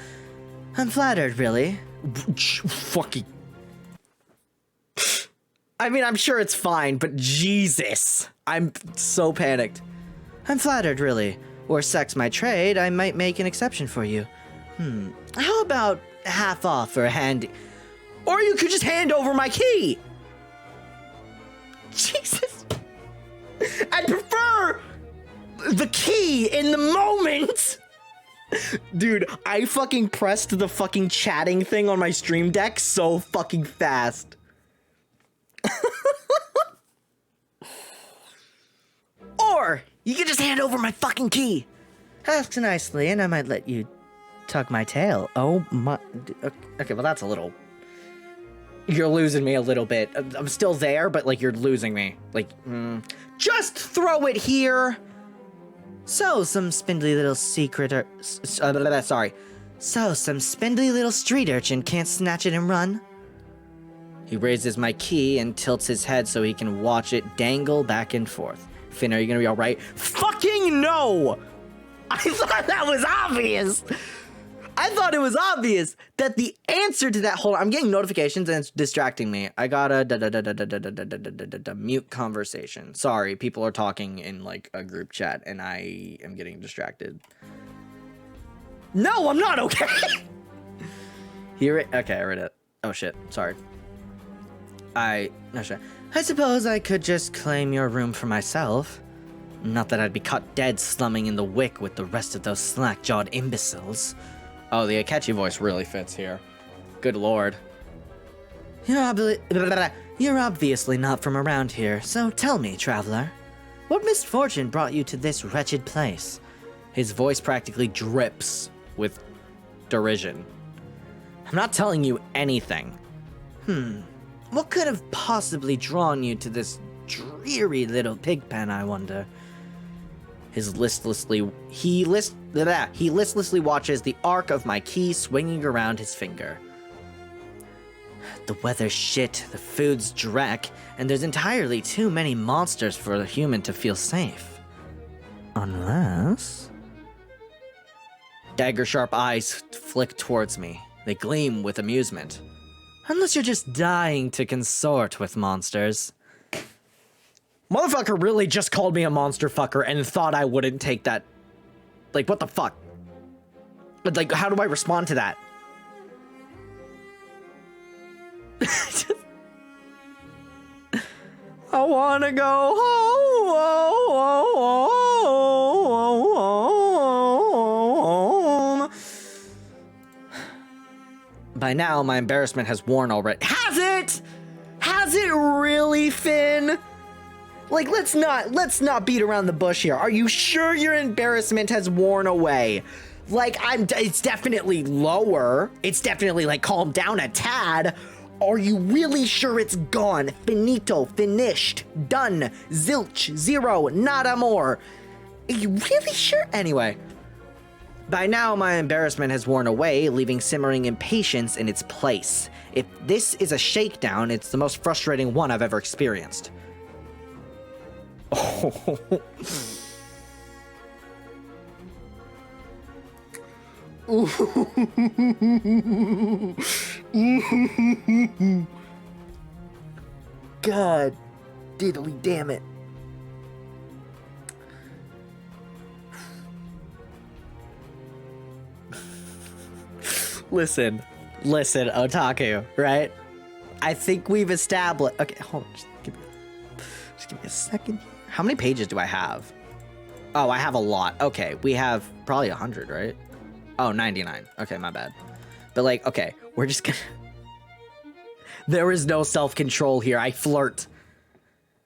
I'm flattered, really. Fucking. I mean, I'm sure it's fine, but Jesus. I'm so panicked. I'm flattered, really. Were sex my trade, I might make an exception for you. How about half off for a handy? Or you could just hand over my key. Jesus. I'd prefer the key in the moment. Dude, I fucking pressed the fucking chatting thing on my stream deck so fucking fast. Or you can just hand over my fucking key. Ask nicely and I might let you tug my tail. Oh my. Okay, well that's a little. You're losing me a little bit. I'm still there, but like you're losing me. Like, just throw it here. So, some spindly little So, some spindly little street urchin can't snatch it and run? He raises my key and tilts his head so he can watch it dangle back and forth. Finn, are you gonna be alright? Fucking no! I thought that was obvious! I thought it was obvious that the answer to that. Hold on, I'm getting notifications and it's distracting me. I got a mute conversation. Sorry, people are talking in like a group chat and I am getting distracted. No, I'm not okay. Okay, I read it. Oh shit, sorry. No shit. I suppose I could just claim your room for myself. Not that I'd be caught dead slumming in the wick with the rest of those slack-jawed imbeciles. Oh, the Akechi voice really fits here. Good lord. You're obviously not from around here, so tell me, traveler. What misfortune brought you to this wretched place? His voice practically drips with derision. I'm not telling you anything. What could have possibly drawn you to this dreary little pig pen, I wonder? He He listlessly watches the arc of my key swinging around his finger. The weather's shit, the food's dreck, and there's entirely too many monsters for a human to feel safe. Unless... Dagger-sharp eyes flick towards me. They gleam with amusement. Unless you're just dying to consort with monsters. Motherfucker really just called me a monster fucker and thought I wouldn't take that. Like, what the fuck? Like, how do I respond to that? I wanna go home. By now, my embarrassment has worn already. Has it? Has it really, Finn? Like, let's not beat around the bush here. Are you sure your embarrassment has worn away? Like, it's definitely lower. It's definitely, like, calmed down a tad. Are you really sure it's gone? Finito, finished, done, zilch, zero, nada more. Are you really sure? Anyway. By now, my embarrassment has worn away, leaving simmering impatience in its place. If this is a shakedown, it's the most frustrating one I've ever experienced. Oh. God diddly damn it. Listen, Otaku, right? I think we've established... Okay, hold on, just give me a second. How many pages do I have? Oh, I have a lot. Okay, we have probably 100, right? Oh, 99. Okay, my bad. But like, okay, we're just gonna... There is no self-control here. I flirt.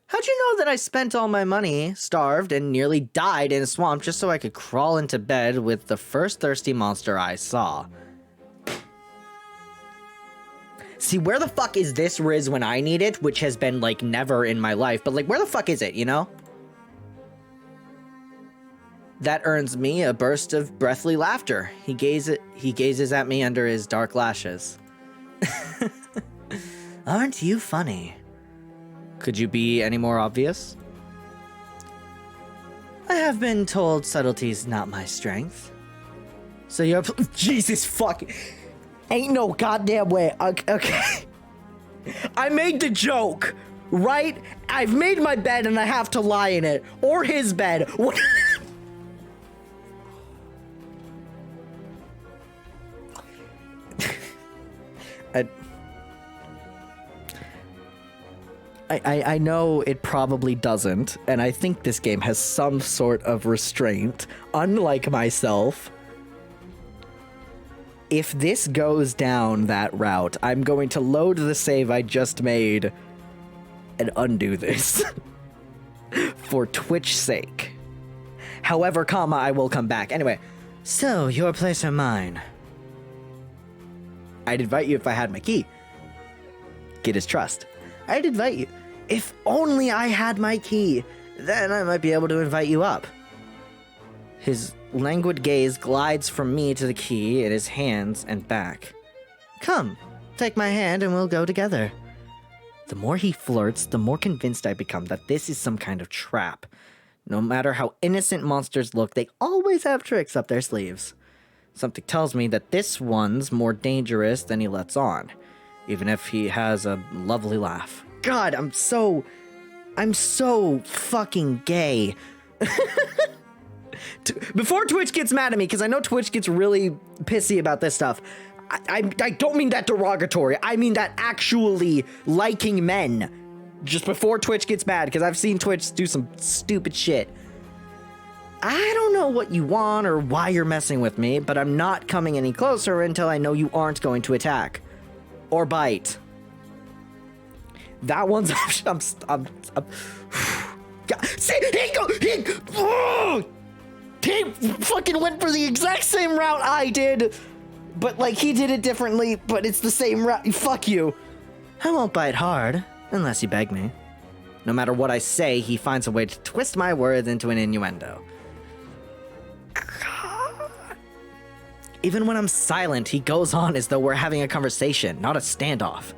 How'd you know that I spent all my money, starved, and nearly died in a swamp just so I could crawl into bed with the first thirsty monster I saw? See, where the fuck is this Riz when I need it? Which has been, like, never in my life. But, like, where the fuck is it, you know? That earns me a burst of breathly laughter. He gazes at me under his dark lashes. Aren't you funny? Could you be any more obvious? I have been told subtlety's not my strength. So you're... Jesus fuck... Ain't no goddamn way. Okay. I made the joke, right? I've made my bed and I have to lie in it. Or his bed. What? I know it probably doesn't, and I think this game has some sort of restraint, unlike myself. If this goes down that route, I'm going to load the save I just made and undo this. For Twitch's sake. However, I will come back. Anyway, so, your place or mine? I'd invite you if I had my key. Get his trust. I'd invite you. If only I had my key, then I might be able to invite you up. His languid gaze glides from me to the key in his hands and back. Come, take my hand and we'll go together. The more he flirts, the more convinced I become that this is some kind of trap. No matter how innocent monsters look, they always have tricks up their sleeves. Something tells me that this one's more dangerous than he lets on, even if he has a lovely laugh. God, I'm so fucking gay. Before Twitch gets mad at me, because I know Twitch gets really pissy about this stuff, I don't mean that derogatory. I mean that actually liking men. Just before Twitch gets mad, because I've seen Twitch do some stupid shit. I don't know what you want or why you're messing with me, but I'm not coming any closer until I know you aren't going to attack. Or bite. That one's... I'm God, see, he fucking went for the exact same route I did, but like he did it differently, but it's the same route. Fuck you. I won't bite hard, unless you beg me. No matter what I say, he finds a way to twist my words into an innuendo. God. Even when I'm silent, he goes on as though we're having a conversation, not a standoff.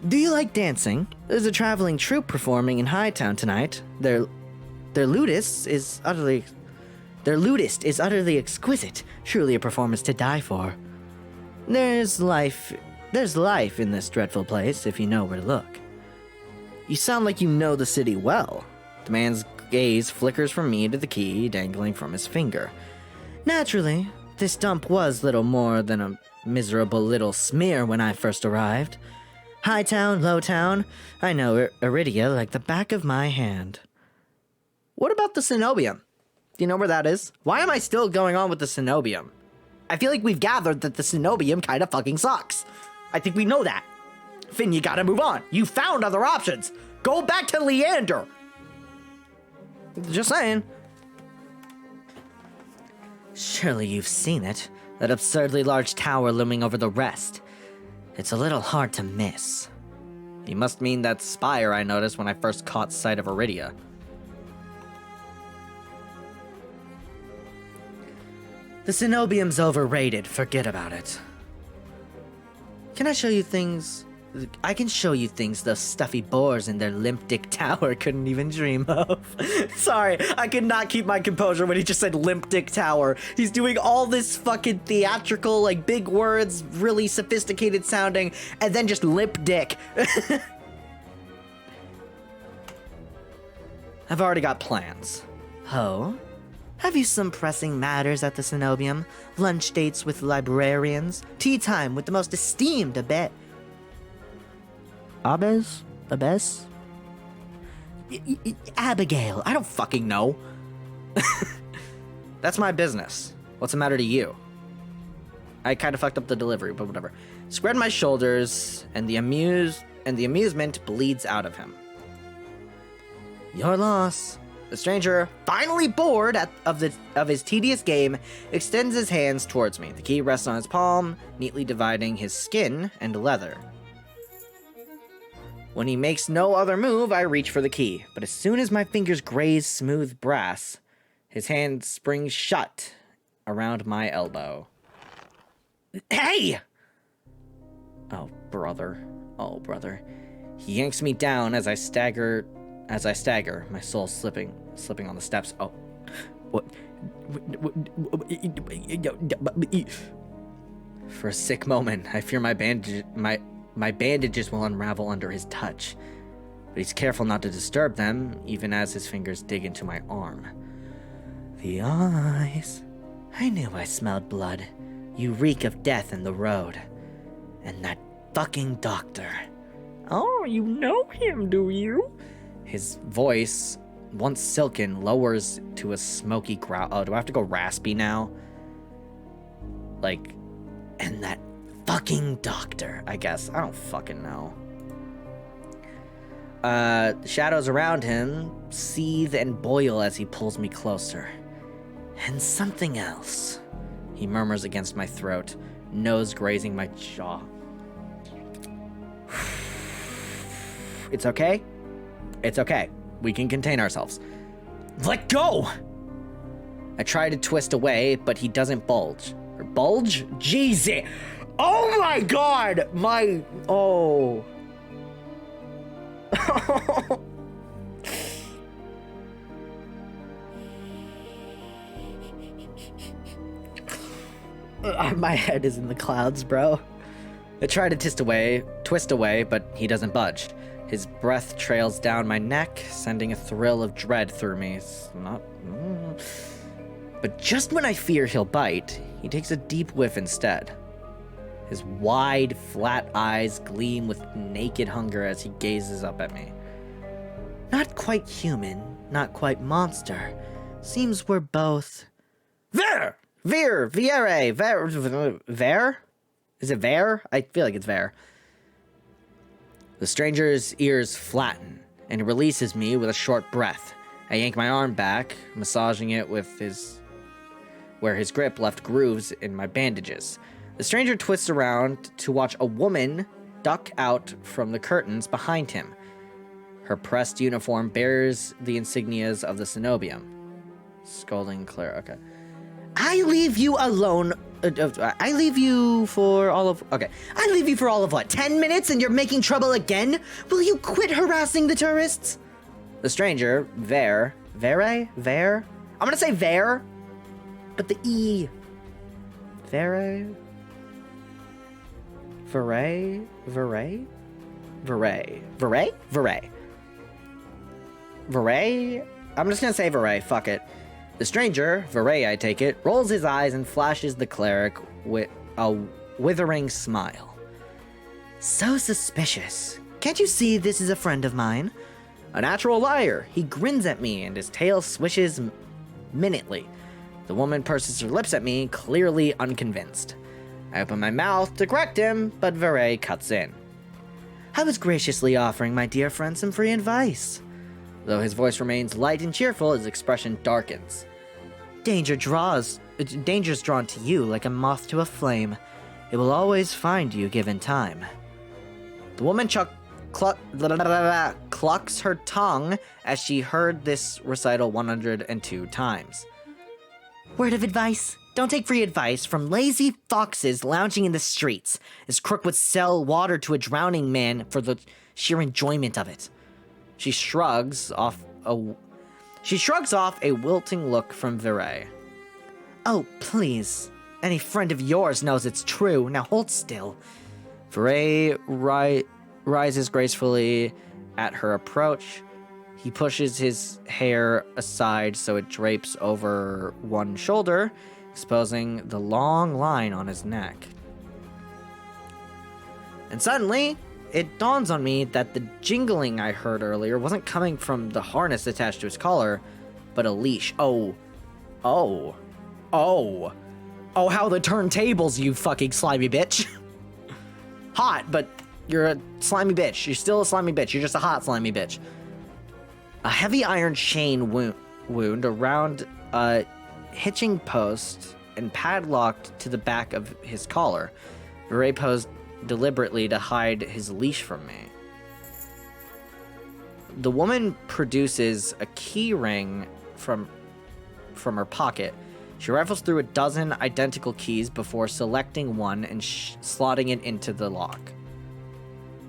Do you like dancing? There's a traveling troupe performing in Hightown tonight. Their lutist is utterly exquisite. Truly a performance to die for. There's life in this dreadful place if you know where to look. You sound like you know the city well. The man's gaze flickers from me to the key dangling from his finger. Naturally, this dump was little more than a miserable little smear when I first arrived. Hightown, Lowtown, I know Iridia like the back of my hand. What about the Cenobium? Do you know where that is? Why am I still going on with the Cenobium? I feel like we've gathered that the Cenobium kind of fucking sucks. I think we know that. Finn, you gotta move on. You found other options. Go back to Leander. Just saying. Surely you've seen it. That absurdly large tower looming over the rest. It's a little hard to miss. You must mean that spire I noticed when I first caught sight of Iridia. The Cenobium's overrated. Forget about it. Can I show you things? I can show you things those stuffy boars in their limp dick tower couldn't even dream of. Sorry, I could not keep my composure when he just said limp dick tower. He's doing all this fucking theatrical, like big words, really sophisticated sounding, and then just limp dick. I've already got plans. Oh? Have you some pressing matters at the Cenobium? Lunch dates with librarians? Tea time with the most esteemed abbé? Abes? Abigail. I don't fucking know. That's my business. What's the matter to you? I kind of fucked up the delivery, but whatever. Squared my shoulders, and the amusement bleeds out of him. Your loss. The stranger, finally bored of his tedious game, extends his hands towards me. The key rests on his palm, neatly dividing his skin and leather. When he makes no other move, I reach for the key, but as soon as my fingers graze smooth brass, his hand springs shut around my elbow. Hey! Oh, brother. He yanks me down as I stagger, my soul slipping on the steps. Oh. What? For a sick moment, I fear my bandages will unravel under his touch, but he's careful not to disturb them, even as his fingers dig into my arm. The eyes. I knew I smelled blood. You reek of death in the road. And that fucking doctor. Oh, you know him, do you? His voice, once silken, lowers to a smoky growl. Oh, do I have to go raspy now? Like, and that fucking doctor, I guess. I don't fucking know. The shadows around him seethe and boil as he pulls me closer. And something else, he murmurs against my throat, nose grazing my jaw. It's okay? It's okay. We can contain ourselves. Let go! I try to twist away, but he doesn't bulge. Or bulge? Jesus! Oh my god! Oh. My head is in the clouds, bro. I try to twist away, but he doesn't budge. His breath trails down my neck, sending a thrill of dread through me. It's not... But just when I fear he'll bite, he takes a deep whiff instead. His wide, flat eyes gleam with naked hunger as he gazes up at me. Not quite human, not quite monster. Seems we're both... Ver! Is it Ver? I feel like it's Ver. The stranger's ears flatten, and he releases me with a short breath. I yank my arm back, massaging it with where his grip left grooves in my bandages. The stranger twists around to watch a woman duck out from the curtains behind him. Her pressed uniform bears the insignias of the Cenobium. Scolding Claire. Okay. I leave you alone. I leave you for all of... Okay. I leave you for all of what? 10 minutes and you're making trouble again? Will you quit harassing the tourists? The stranger, Vere. I'm gonna say Vere, but the E. Vere. I'm just gonna say Vere, fuck it. The stranger, Vere I take it, rolls his eyes and flashes the cleric with a withering smile. So suspicious. Can't you see this is a friend of mine? A natural liar. He grins at me and his tail swishes minutely. The woman purses her lips at me, clearly unconvinced. I open my mouth to correct him, but Vere cuts in. I was graciously offering my dear friend some free advice. Though his voice remains light and cheerful, his expression darkens. Danger's drawn to you like a moth to a flame. It will always find you given time. The woman clucks her tongue as she heard this recital 102 times. Word of advice? Don't take free advice from lazy foxes lounging in the streets. This crook would sell water to a drowning man for the sheer enjoyment of it. She shrugs off a wilting look from Vere. Oh, please. Any friend of yours knows it's true. Now hold still. Vere rises gracefully at her approach. He pushes his hair aside so it drapes over one shoulder, exposing the long line on his neck. And suddenly, it dawns on me that the jingling I heard earlier wasn't coming from the harness attached to his collar, but a leash. Oh, how the turntables, you fucking slimy bitch. Hot, but you're a slimy bitch. You're still a slimy bitch. You're just a hot slimy bitch. A heavy iron chain wound around a hitching post and padlocked to the back of his collar. Vere posed deliberately to hide his leash from me. The woman produces a key ring from her pocket. She rifles through a dozen identical keys before selecting one and slotting it into the lock.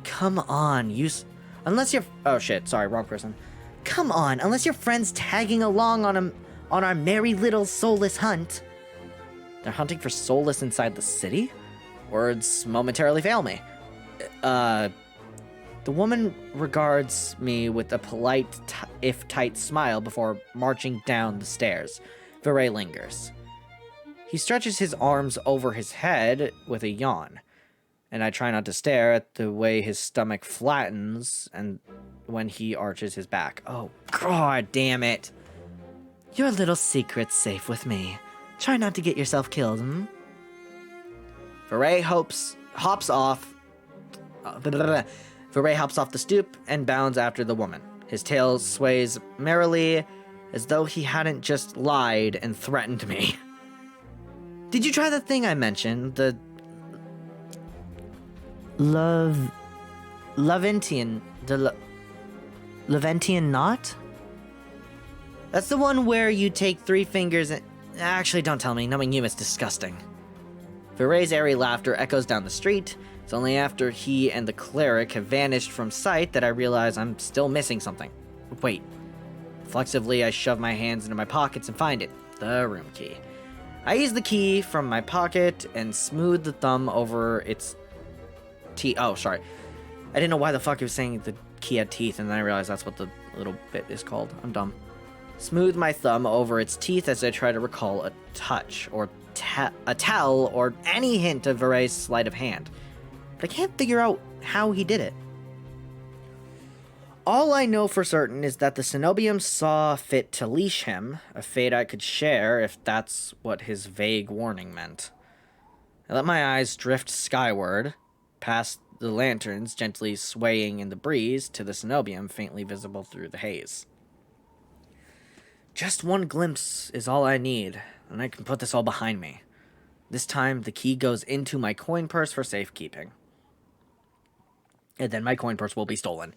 Come on, unless you're... Oh shit, sorry, wrong person. Come on, unless your friend's tagging along on our merry little soulless hunt. They're hunting for soulless inside the city? Words momentarily fail me. The woman regards me with a polite, if tight smile before marching down the stairs. Vere lingers. He stretches his arms over his head with a yawn, and I try not to stare at the way his stomach flattens and when he arches his back. Oh, god damn it. Your little secret's safe with me. Try not to get yourself killed, hmm? Vere hops off the stoop and bounds after the woman. His tail sways merrily as though he hadn't just lied and threatened me. Did you try the thing I mentioned? The... Leventian knot? That's the one where you take 3 fingers and... Actually, don't tell me. Knowing you is disgusting. Vere's airy laughter echoes down the street. It's only after he and the cleric have vanished from sight that I realize I'm still missing something. Wait. Reflexively, I shove my hands into my pockets and find it. The room key. I ease the key from my pocket and smooth the thumb over its teeth. Oh, sorry. I didn't know why the fuck he was saying the key had teeth, and then I realized that's what the little bit is called. I'm dumb. Smooth my thumb over its teeth as I try to recall a touch, or a tell, or any hint of Vere's sleight of hand. But I can't figure out how he did it. All I know for certain is that the Cenobium saw fit to leash him, a fate I could share if that's what his vague warning meant. I let my eyes drift skyward, past the lanterns gently swaying in the breeze to the Cenobium faintly visible through the haze. Just one glimpse is all I need, and I can put this all behind me. This time, the key goes into my coin purse for safekeeping. And then my coin purse will be stolen.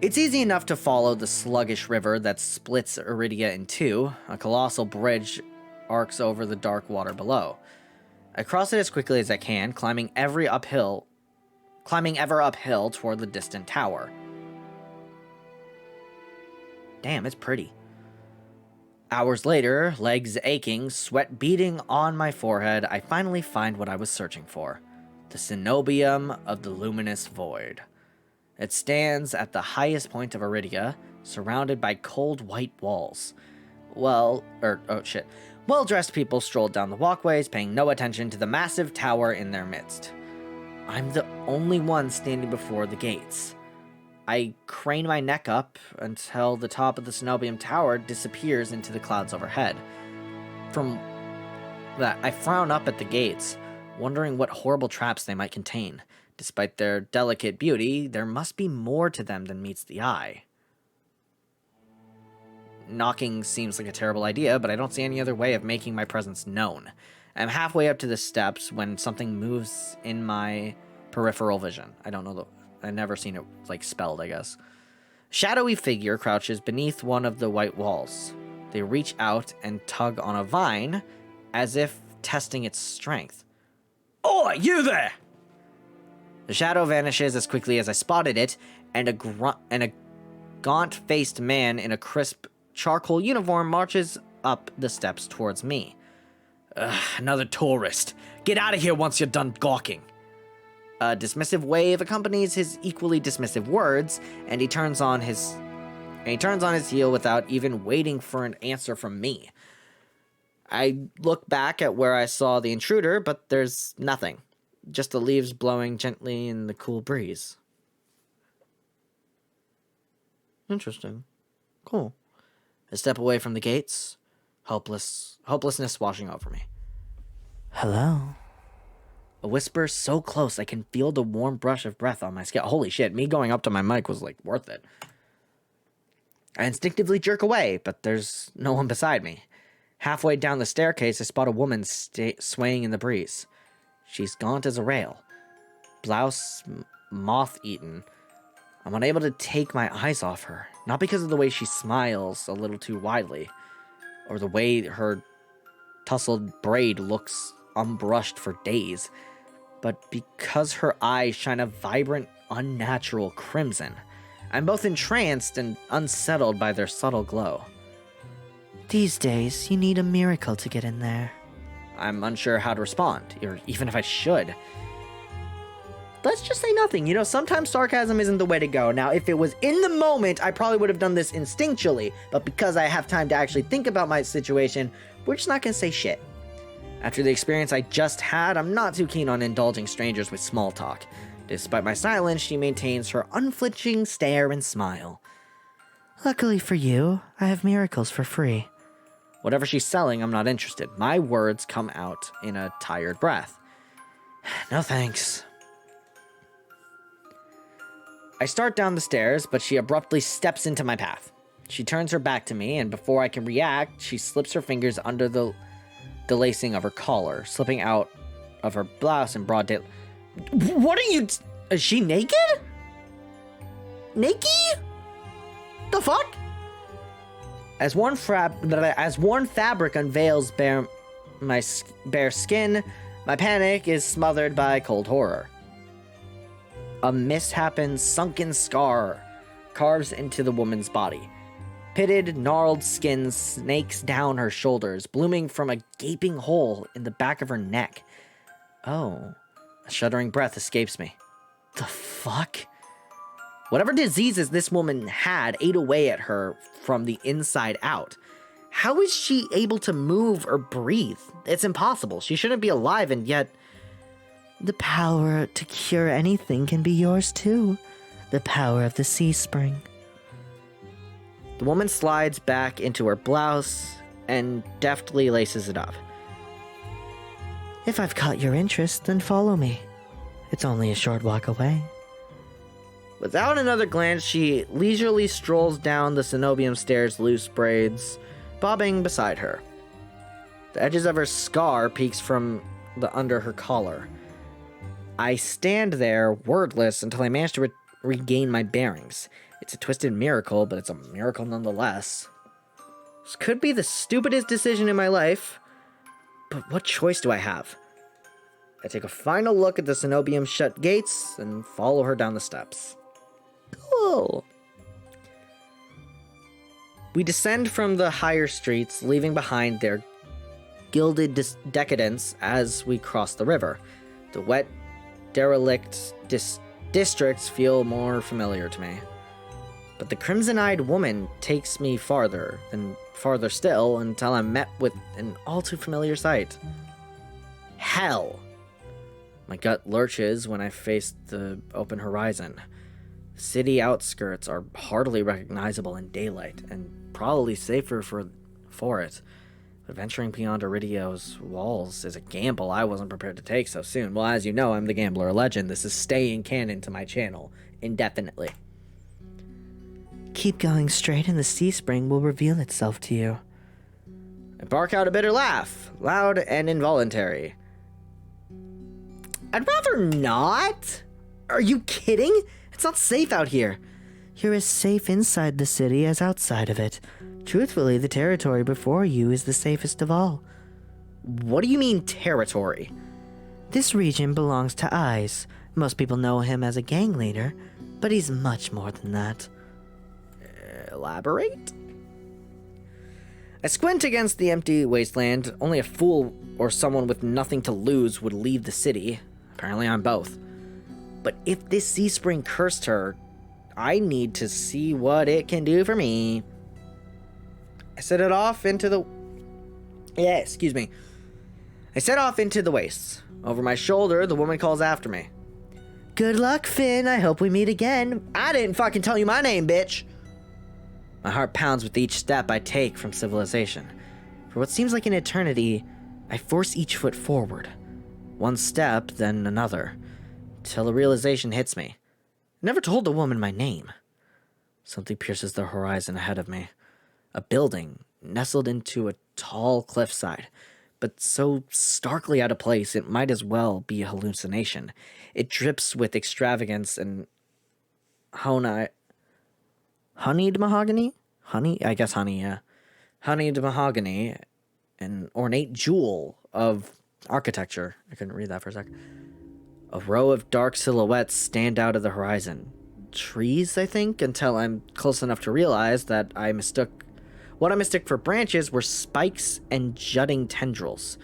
It's easy enough to follow the sluggish river that splits Iridia in two. A colossal bridge arcs over the dark water below. I cross it as quickly as I can, climbing ever uphill toward the distant tower. Damn, it's pretty. Hours later, legs aching, sweat beading on my forehead, I finally find what I was searching for. The cenobium of the luminous void. It stands at the highest point of Iridia, surrounded by cold white walls. Well-dressed people strolled down the walkways, paying no attention to the massive tower in their midst. I'm the only one standing before the gates. I crane my neck up until the top of the cenobium tower disappears into the clouds overhead. From that, I frown up at the gates, wondering what horrible traps they might contain. Despite their delicate beauty, there must be more to them than meets the eye. Knocking seems like a terrible idea, but I don't see any other way of making my presence known. I'm halfway up to the steps when something moves in my peripheral vision. I don't know, I've never seen it, like, spelled, I guess. Shadowy figure crouches beneath one of the white walls. They reach out and tug on a vine, as if testing its strength. Oi, you there! The shadow vanishes as quickly as I spotted it, and a gaunt-faced man in a crisp charcoal uniform marches up the steps towards me. Another tourist. Get out of here once you're done gawking. A dismissive wave accompanies his equally dismissive words, and he turns on his heel without even waiting for an answer from me. I look back at where I saw the intruder, but there's nothing. Just the leaves blowing gently in the cool breeze. Interesting. Cool. I step away from the gates, hopelessness washing over me. Hello? A whisper so close I can feel the warm brush of breath on my skin. Holy shit, me going up to my mic was, like, worth it. I instinctively jerk away, but there's no one beside me. Halfway down the staircase, I spot a woman swaying in the breeze. She's gaunt as a rail. Blouse moth-eaten. I'm unable to take my eyes off her. Not because of the way she smiles a little too widely, or the way her tousled braid looks unbrushed for days, but because her eyes shine a vibrant, unnatural crimson. I'm both entranced and unsettled by their subtle glow. These days, you need a miracle to get in there. I'm unsure how to respond, or even if I should. Let's just say nothing. You know, sometimes sarcasm isn't the way to go. Now, if it was in the moment, I probably would have done this instinctually, but because I have time to actually think about my situation, we're just not gonna say shit. After the experience I just had, I'm not too keen on indulging strangers with small talk. Despite my silence, she maintains her unflinching stare and smile. Luckily for you, I have miracles for free. Whatever she's selling, I'm not interested. My words come out in a tired breath. No thanks. I start down the stairs, but she abruptly steps into my path. She turns her back to me, and before I can react, she slips her fingers under the lacing of her collar, slipping out of her blouse in broad daylight. What are you... Is she naked? Naked? The fuck? As worn fabric unveils my bare skin, my panic is smothered by cold horror. A misshapen, sunken scar carves into the woman's body. Pitted, gnarled skin snakes down her shoulders, blooming from a gaping hole in the back of her neck. Oh, a shuddering breath escapes me. The fuck? Whatever diseases this woman had ate away at her from the inside out. How is she able to move or breathe? It's impossible. She shouldn't be alive, and yet... The power to cure anything can be yours too. The power of the sea spring. The woman slides back into her blouse and deftly laces it up. If I've caught your interest, then follow me. It's only a short walk away. Without another glance, she leisurely strolls down the cenobium stairs, loose braids bobbing beside her. The edges of her scar peeks from under her collar. I stand there, wordless, until I manage to regain my bearings. It's a twisted miracle, but it's a miracle nonetheless. This could be the stupidest decision in my life, but what choice do I have? I take a final look at the Cenobium shut gates and follow her down the steps. Cool. We descend from the higher streets, leaving behind their gilded decadence as we cross the river. The wet, derelict districts feel more familiar to me. But the crimson-eyed woman takes me farther, and farther still, until I'm met with an all too familiar sight. Hell! My gut lurches when I face the open horizon. City outskirts are hardly recognizable in daylight, and probably safer for it. But venturing beyond Iridio's walls is a gamble I wasn't prepared to take so soon. Well, as you know, I'm the Gambler Legend. This is staying canon to my channel indefinitely. Keep going straight and the sea spring will reveal itself to you. I bark out a bitter laugh, loud and involuntary. I'd rather not. Are you kidding? It's not safe out here. You're as safe inside the city as outside of it. Truthfully, the territory before you is the safest of all. What do you mean, territory? This region belongs to Eyes. Most people know him as a gang leader, but he's much more than that. Elaborate? I squint against the empty wasteland. Only a fool or someone with nothing to lose would leave the city. Apparently I'm both. But if this sea spring cursed her, I need to see what it can do for me. I set it off into the... I set off into the wastes. Over my shoulder, the woman calls after me. Good luck, Finn. I hope we meet again. I didn't fucking tell you my name, bitch. My heart pounds with each step I take from civilization. For what seems like an eternity, I force each foot forward. One step, then another, till the realization hits me. I never told the woman my name. Something pierces the horizon ahead of me. A building, nestled into a tall cliffside, but so starkly out of place it might as well be a hallucination. It drips with extravagance and honeyed mahogany? Honeyed mahogany, an ornate jewel of architecture. I couldn't read that for a sec. A row of dark silhouettes stand out of the horizon. Trees, I think, until I'm close enough to realize that what I mistook for branches were spikes and jutting tendrils.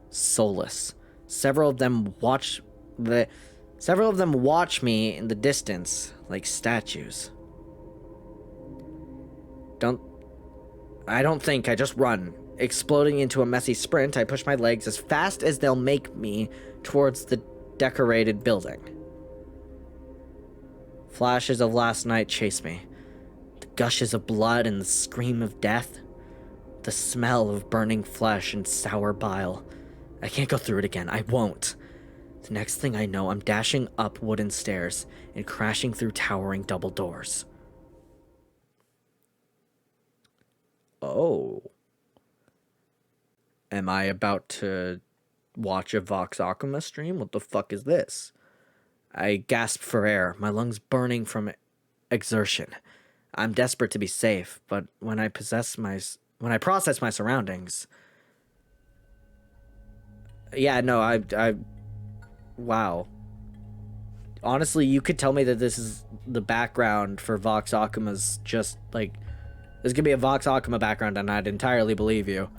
Soulless. Several of them watch me in the distance like statues. I don't think, I just run. Exploding into a messy sprint, I push my legs as fast as they'll make me towards the decorated building. Flashes of last night chase me. The gushes of blood and the scream of death. The smell of burning flesh and sour bile. I can't go through it again. I won't. The next thing I know, I'm dashing up wooden stairs and crashing through towering double doors. Oh. Am I about to watch a Vox Aquima stream? What the fuck is this? I gasp for air, my lungs burning from exertion. I'm desperate to be safe, but when I process my surroundings... Yeah, no, wow. Honestly, you could tell me that this is the background for Vox Aquima's just, like... There's gonna be a Vox Aquima background and I'd entirely believe you.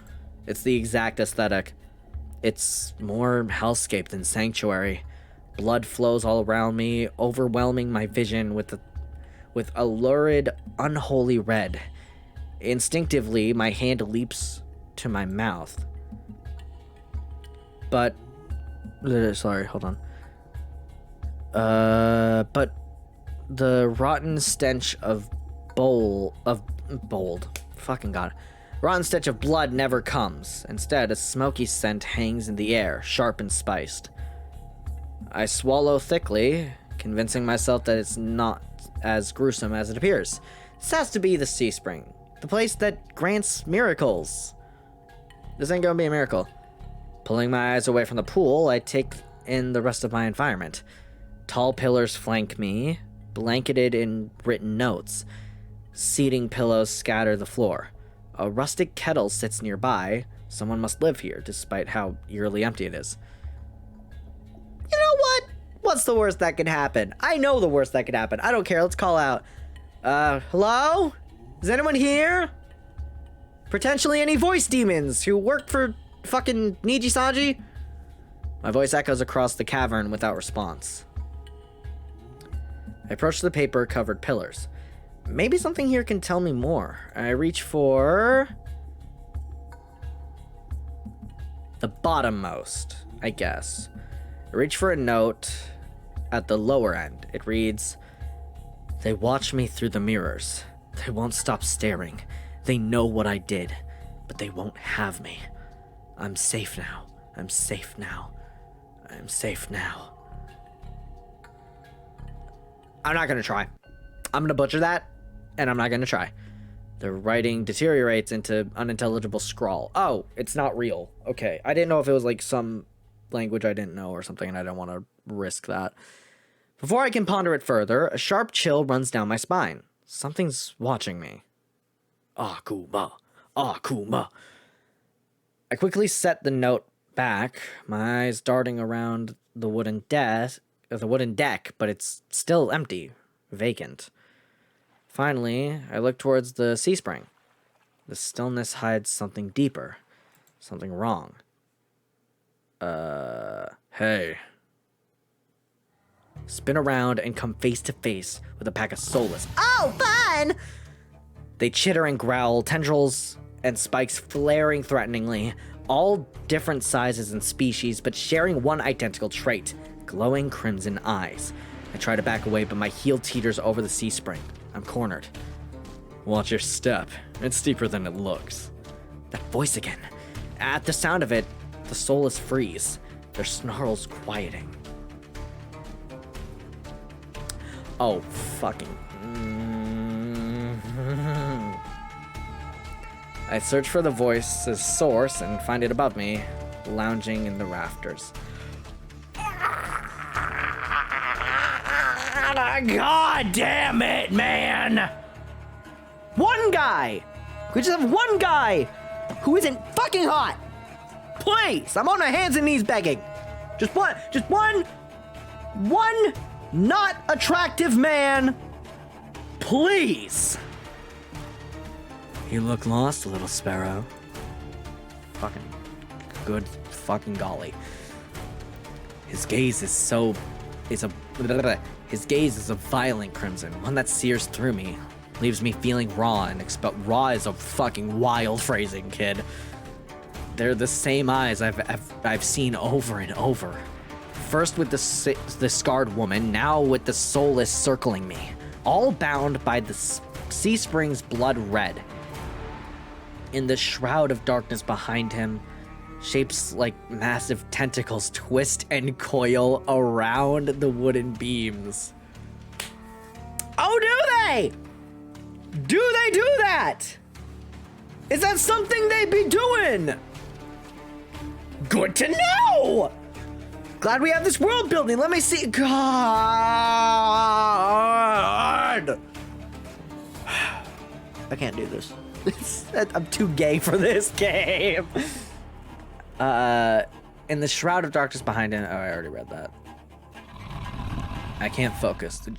It's the exact aesthetic. It's more hellscape than sanctuary. Blood flows all around me, overwhelming my vision with a lurid, unholy red. Instinctively, my hand leaps to my mouth. But... Sorry, hold on. But the rotten stench of fucking god. Rotten stench of blood never comes. Instead, a smoky scent hangs in the air, sharp and spiced. I swallow thickly, convincing myself that it's not as gruesome as it appears. This has to be the Sea Spring, the place that grants miracles. This ain't gonna be a miracle. Pulling my eyes away from the pool, I take in the rest of my environment. Tall pillars flank me, blanketed in written notes. Seating pillows scatter the floor. A rustic kettle sits nearby. Someone must live here, despite how eerily empty it is. You know what? What's the worst that could happen? I know the worst that could happen. I don't care. Let's call out. Hello? Is anyone here? Potentially any voice demons who work for fucking Niji-Sanji? My voice echoes across the cavern without response. I approach the paper-covered pillars. Maybe something here can tell me more. I reach for the bottommost, I guess. I reach for a note at the lower end. It reads, "They watch me through the mirrors. They won't stop staring. They know what I did, but they won't have me. I'm safe now. I'm safe now. I'm safe now." I'm not gonna try. I'm gonna butcher that, and I'm not gonna try. The writing deteriorates into unintelligible scrawl. Oh, it's not real. Okay, I didn't know if it was like some language I didn't know or something, and I don't want to risk that. Before I can ponder it further, a sharp chill runs down my spine. Something's watching me. Akuma. Akuma. I quickly set the note back, my eyes darting around the wooden deck, but it's still empty, vacant. Finally, I look towards the sea spring. The stillness hides something deeper, something wrong. Hey. Spin around and come face to face with a pack of soulless. Oh, fun! They chitter and growl, tendrils and spikes flaring threateningly, all different sizes and species, but sharing one identical trait, glowing crimson eyes. I try to back away, but my heel teeters over the sea spring. I'm cornered. Watch your step. It's deeper than it looks. That voice again. At the sound of it, the soulless freeze, their snarls quieting. Oh, fucking. I search for the voice's source and find it above me, lounging in the rafters. God damn it, man! One guy! We just have one guy who isn't fucking hot! Please! I'm on my hands and knees begging! Just one not attractive man! Please! You look lost, little sparrow. Fucking good fucking golly. His gaze is a violent crimson, one that sears through me, leaves me feeling raw and raw is a fucking wild phrasing, kid. They're the same eyes I've seen over and over. First with the scarred woman, now with the soulless circling me, all bound by the sea spring's blood red. In the shroud of darkness behind him, shapes like massive tentacles twist and coil around the wooden beams. Oh, do they? Do they do that? Is that something they be doing? Good to know! Glad we have this world building. Let me see. God! I can't do this. I'm too gay for this game. In the shroud of darkness behind him. Oh, I already read that. I can't focus. The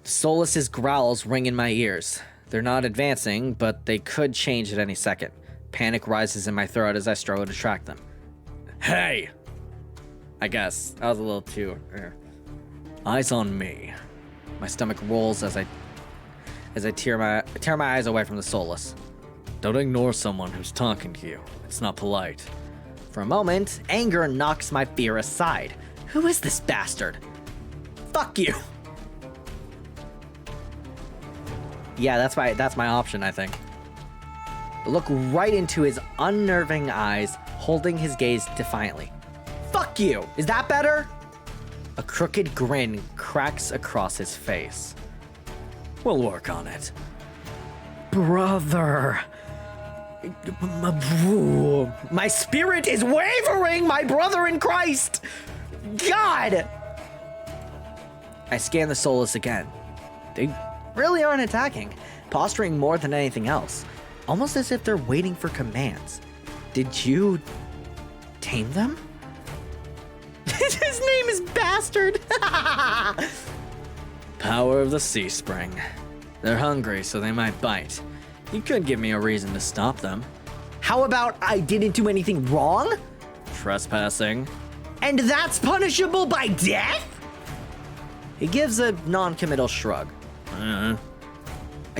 Soulless's growls ring in my ears. They're not advancing, but they could change at any second. Panic rises in my throat as I struggle to track them. Hey! I guess. That was a little too... Eyes on me. My stomach rolls as I tear my eyes away from the Soulless. Don't ignore someone who's talking to you. It's not polite. For a moment, anger knocks my fear aside. Who is this bastard? Fuck you! Yeah, that's my option, I think. Look right into his unnerving eyes, holding his gaze defiantly. Fuck you! Is that better? A crooked grin cracks across his face. We'll work on it. Brother. My spirit is wavering, my brother in Christ! God! I scan the soulless again. They really aren't attacking, posturing more than anything else, almost as if they're waiting for commands. Did you tame them? His name is Bastard! Power of the Sea Spring. They're hungry, so they might bite. You could give me a reason to stop them. How about I didn't do anything wrong? Trespassing. And that's punishable by death? He gives a non-committal shrug. I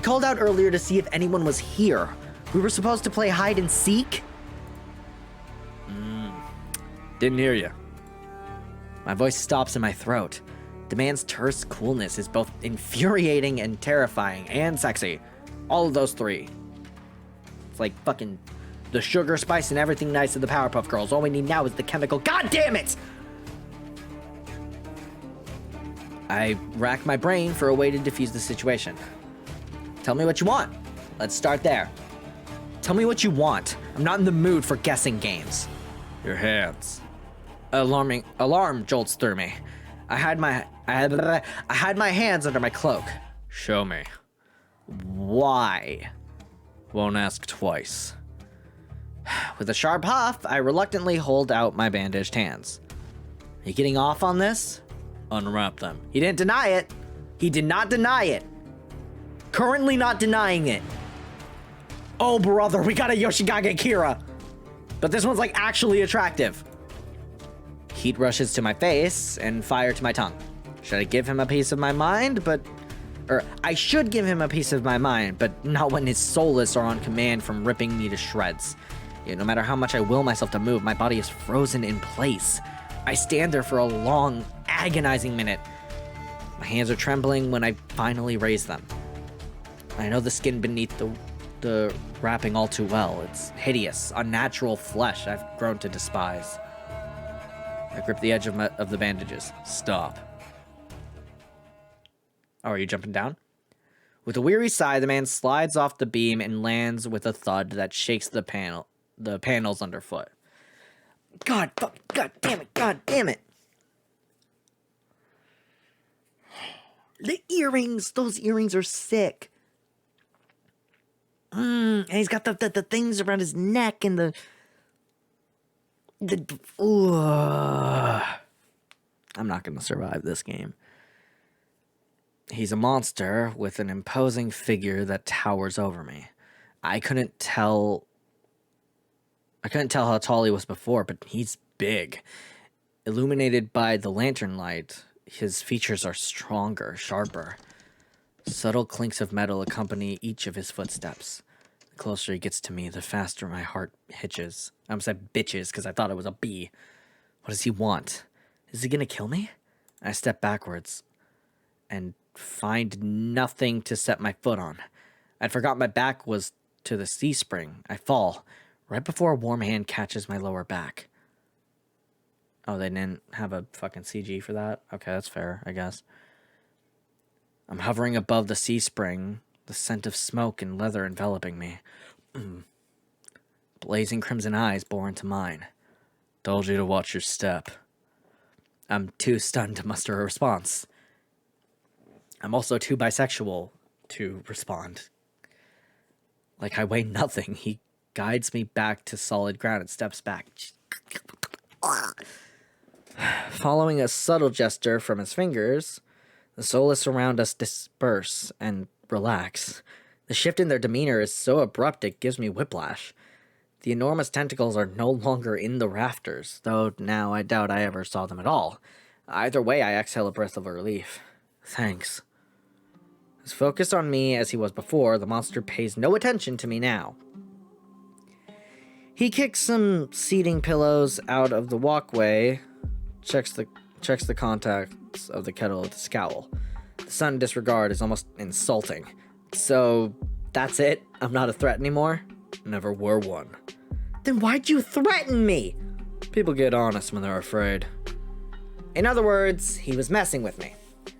called out earlier to see if anyone was here. We were supposed to play hide and seek? Didn't hear you. My voice stops in my throat. The man's terse coolness is both infuriating and terrifying and sexy. All of those three. It's like fucking the sugar, spice, and everything nice of the Powerpuff Girls. All we need now is the chemical. God damn it! I rack my brain for a way to defuse the situation. Tell me what you want. Let's start there. Tell me what you want. I'm not in the mood for guessing games. Your hands. Alarm jolts through me. I hide my hands under my cloak. Show me. Why? Won't ask twice. With a sharp huff, I reluctantly hold out my bandaged hands. Are you getting off on this? Unwrap them. He didn't deny it. He did not deny it. Currently not denying it. Oh, brother, we got a Yoshikage Kira. But this one's like actually attractive. Heat rushes to my face and fire to my tongue. Should I give him a piece of my mind? I should give him a piece of my mind, but not when his soulless are on command from ripping me to shreds. No matter how much I will myself to move, my body is frozen in place. I stand there for a long, agonizing minute. My hands are trembling when I finally raise them. I know the skin beneath the wrapping all too well. It's hideous, unnatural flesh I've grown to despise. I grip the edge of the bandages. Stop. Oh, are you jumping down? With a weary sigh, the man slides off the beam and lands with a thud that shakes the panels underfoot. God damn it. The earrings, those earrings are sick. And he's got the things around his neck and I'm not gonna survive this game. He's a monster with an imposing figure that towers over me. I couldn't tell how tall he was before, but he's big. Illuminated by the lantern light, his features are stronger, sharper. Subtle clinks of metal accompany each of his footsteps. The closer he gets to me, the faster my heart hitches. I almost said bitches because I thought it was a bee. What does he want? Is he gonna kill me? I step backwards and find nothing to set my foot on. I'd forgot my back was to the sea spring. I fall right before a warm hand catches my lower back. Oh, they didn't have a fucking CG for that? Okay, that's fair, I guess. I'm hovering above the sea spring, the scent of smoke and leather enveloping me. Blazing crimson eyes bore into mine. Told you to watch your step. I'm too stunned to muster a response. I'm also too bisexual to respond. Like I weigh nothing. He guides me back to solid ground and steps back. Following a subtle gesture from his fingers, the soulless around us disperse and relax. The shift in their demeanor is so abrupt it gives me whiplash. The enormous tentacles are no longer in the rafters, though now I doubt I ever saw them at all. Either way, I exhale a breath of relief. Thanks. As focused on me as he was before, the monster pays no attention to me now. He kicks some seating pillows out of the walkway, checks the contacts of the kettle with a scowl. The sudden disregard is almost insulting. So, that's it? I'm not a threat anymore? Never were one. Then why'd you threaten me? People get honest when they're afraid. In other words, he was messing with me.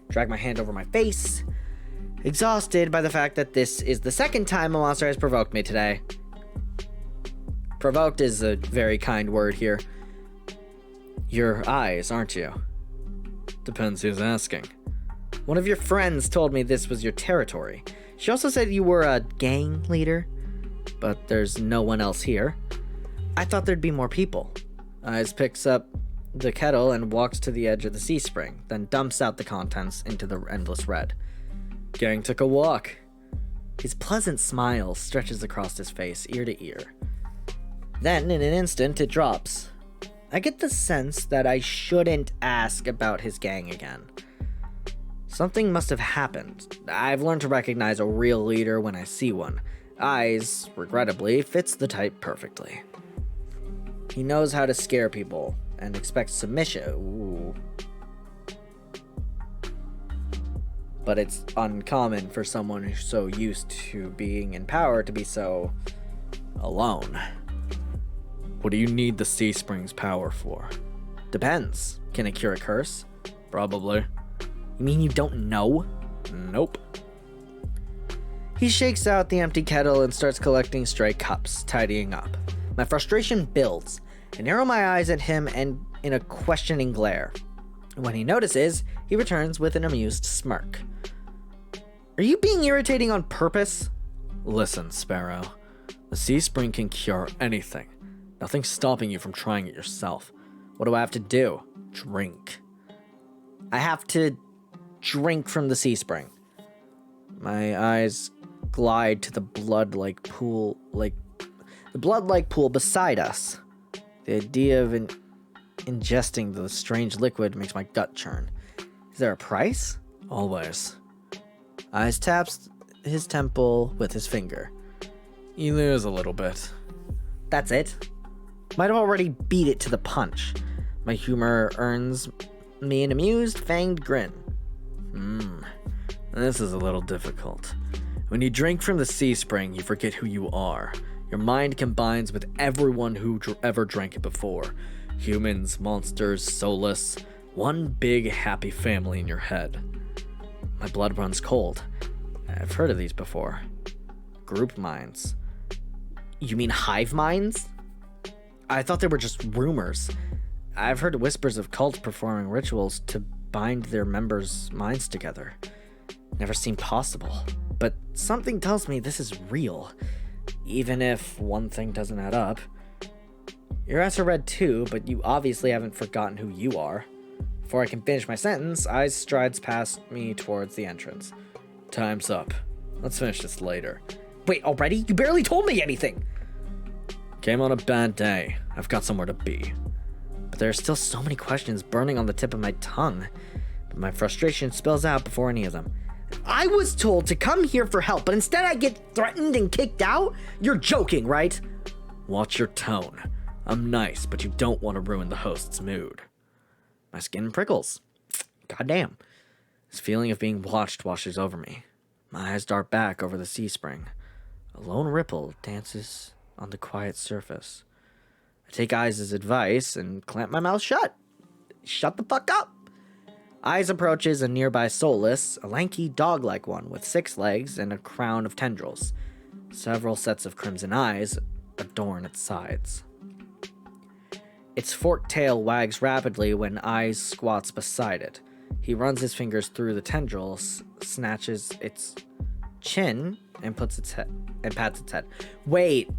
Drag my hand over my face, exhausted by the fact that this is the second time a monster has provoked me today. Provoked is a very kind word here. Your eyes, aren't you? Depends who's asking. One of your friends told me this was your territory. She also said you were a gang leader, but there's no one else here. I thought there'd be more people. Eyes picks up the kettle and walks to the edge of the sea spring, then dumps out the contents into the endless red. Gang took a walk. His pleasant smile stretches across his face, ear to ear. Then, in an instant, it drops. I get the sense that I shouldn't ask about his gang again. Something must have happened. I've learned to recognize a real leader when I see one. Eyes, regrettably, fits the type perfectly. He knows how to scare people and expects submission. Ooh. But it's uncommon for someone who's so used to being in power to be so alone. What do you need the sea spring's power for? Depends. Can it cure a curse? Probably. You mean you don't know? Nope. He shakes out the empty kettle and starts collecting stray cups, tidying up. My frustration builds. I narrow my eyes at him and in a questioning glare. When he notices, he returns with an amused smirk. Are you being irritating on purpose? Listen, Sparrow. The sea spring can cure anything. Nothing's stopping you from trying it yourself. What do I have to do? Drink. I have to drink from the sea spring. My eyes glide to the blood-like pool beside us. The idea of ingesting the strange liquid makes my gut churn. Is there a price? Always. Eyes taps his temple with his finger. You lose a little bit. That's it? Might have already beat it to the punch. My humor earns me an amused, fanged grin. This is a little difficult. When you drink from the sea spring, you forget who you are. Your mind combines with everyone who ever drank it before. Humans, monsters, soulless. One big happy family in your head. My blood runs cold. I've heard of these before. Group minds. You mean hive minds? I thought they were just rumors. I've heard whispers of cults performing rituals to bind their members' minds together. Never seemed possible. But something tells me this is real. Even if one thing doesn't add up. Your eyes are red too, but you obviously haven't forgotten who you are. Before I can finish my sentence, Eyes strides past me towards the entrance. Time's up. Let's finish this later. Wait, already? You barely told me anything! Came on a bad day. I've got somewhere to be. But there are still so many questions burning on the tip of my tongue. But my frustration spills out before any of them. I was told to come here for help, but instead I get threatened and kicked out? You're joking, right? Watch your tone. I'm nice, but you don't want to ruin the host's mood. My skin prickles. Goddamn. This feeling of being watched washes over me. My eyes dart back over the sea spring. A lone ripple dances on the quiet surface. I take Eyes' advice and clamp my mouth shut. Shut the fuck up. Eyes approaches a nearby soulless, a lanky dog-like one with 6 legs and a crown of tendrils. Several sets of crimson eyes adorn its sides. Its forked tail wags rapidly when Eyes squats beside it. He runs his fingers through the tendrils, snatches its chin, and pats its head. Wait.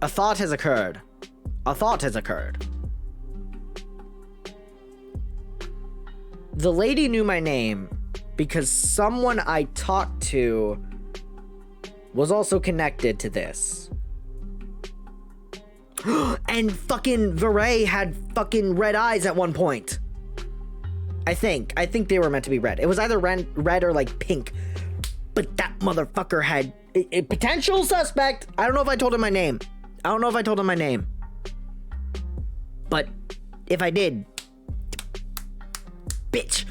A thought has occurred. The lady knew my name because someone I talked to was also connected to this. And fucking Viray had fucking red eyes at one point. I think they were meant to be red. It was either red or like pink. But that motherfucker had a potential suspect. I don't know if I told him my name. But if I did, bitch.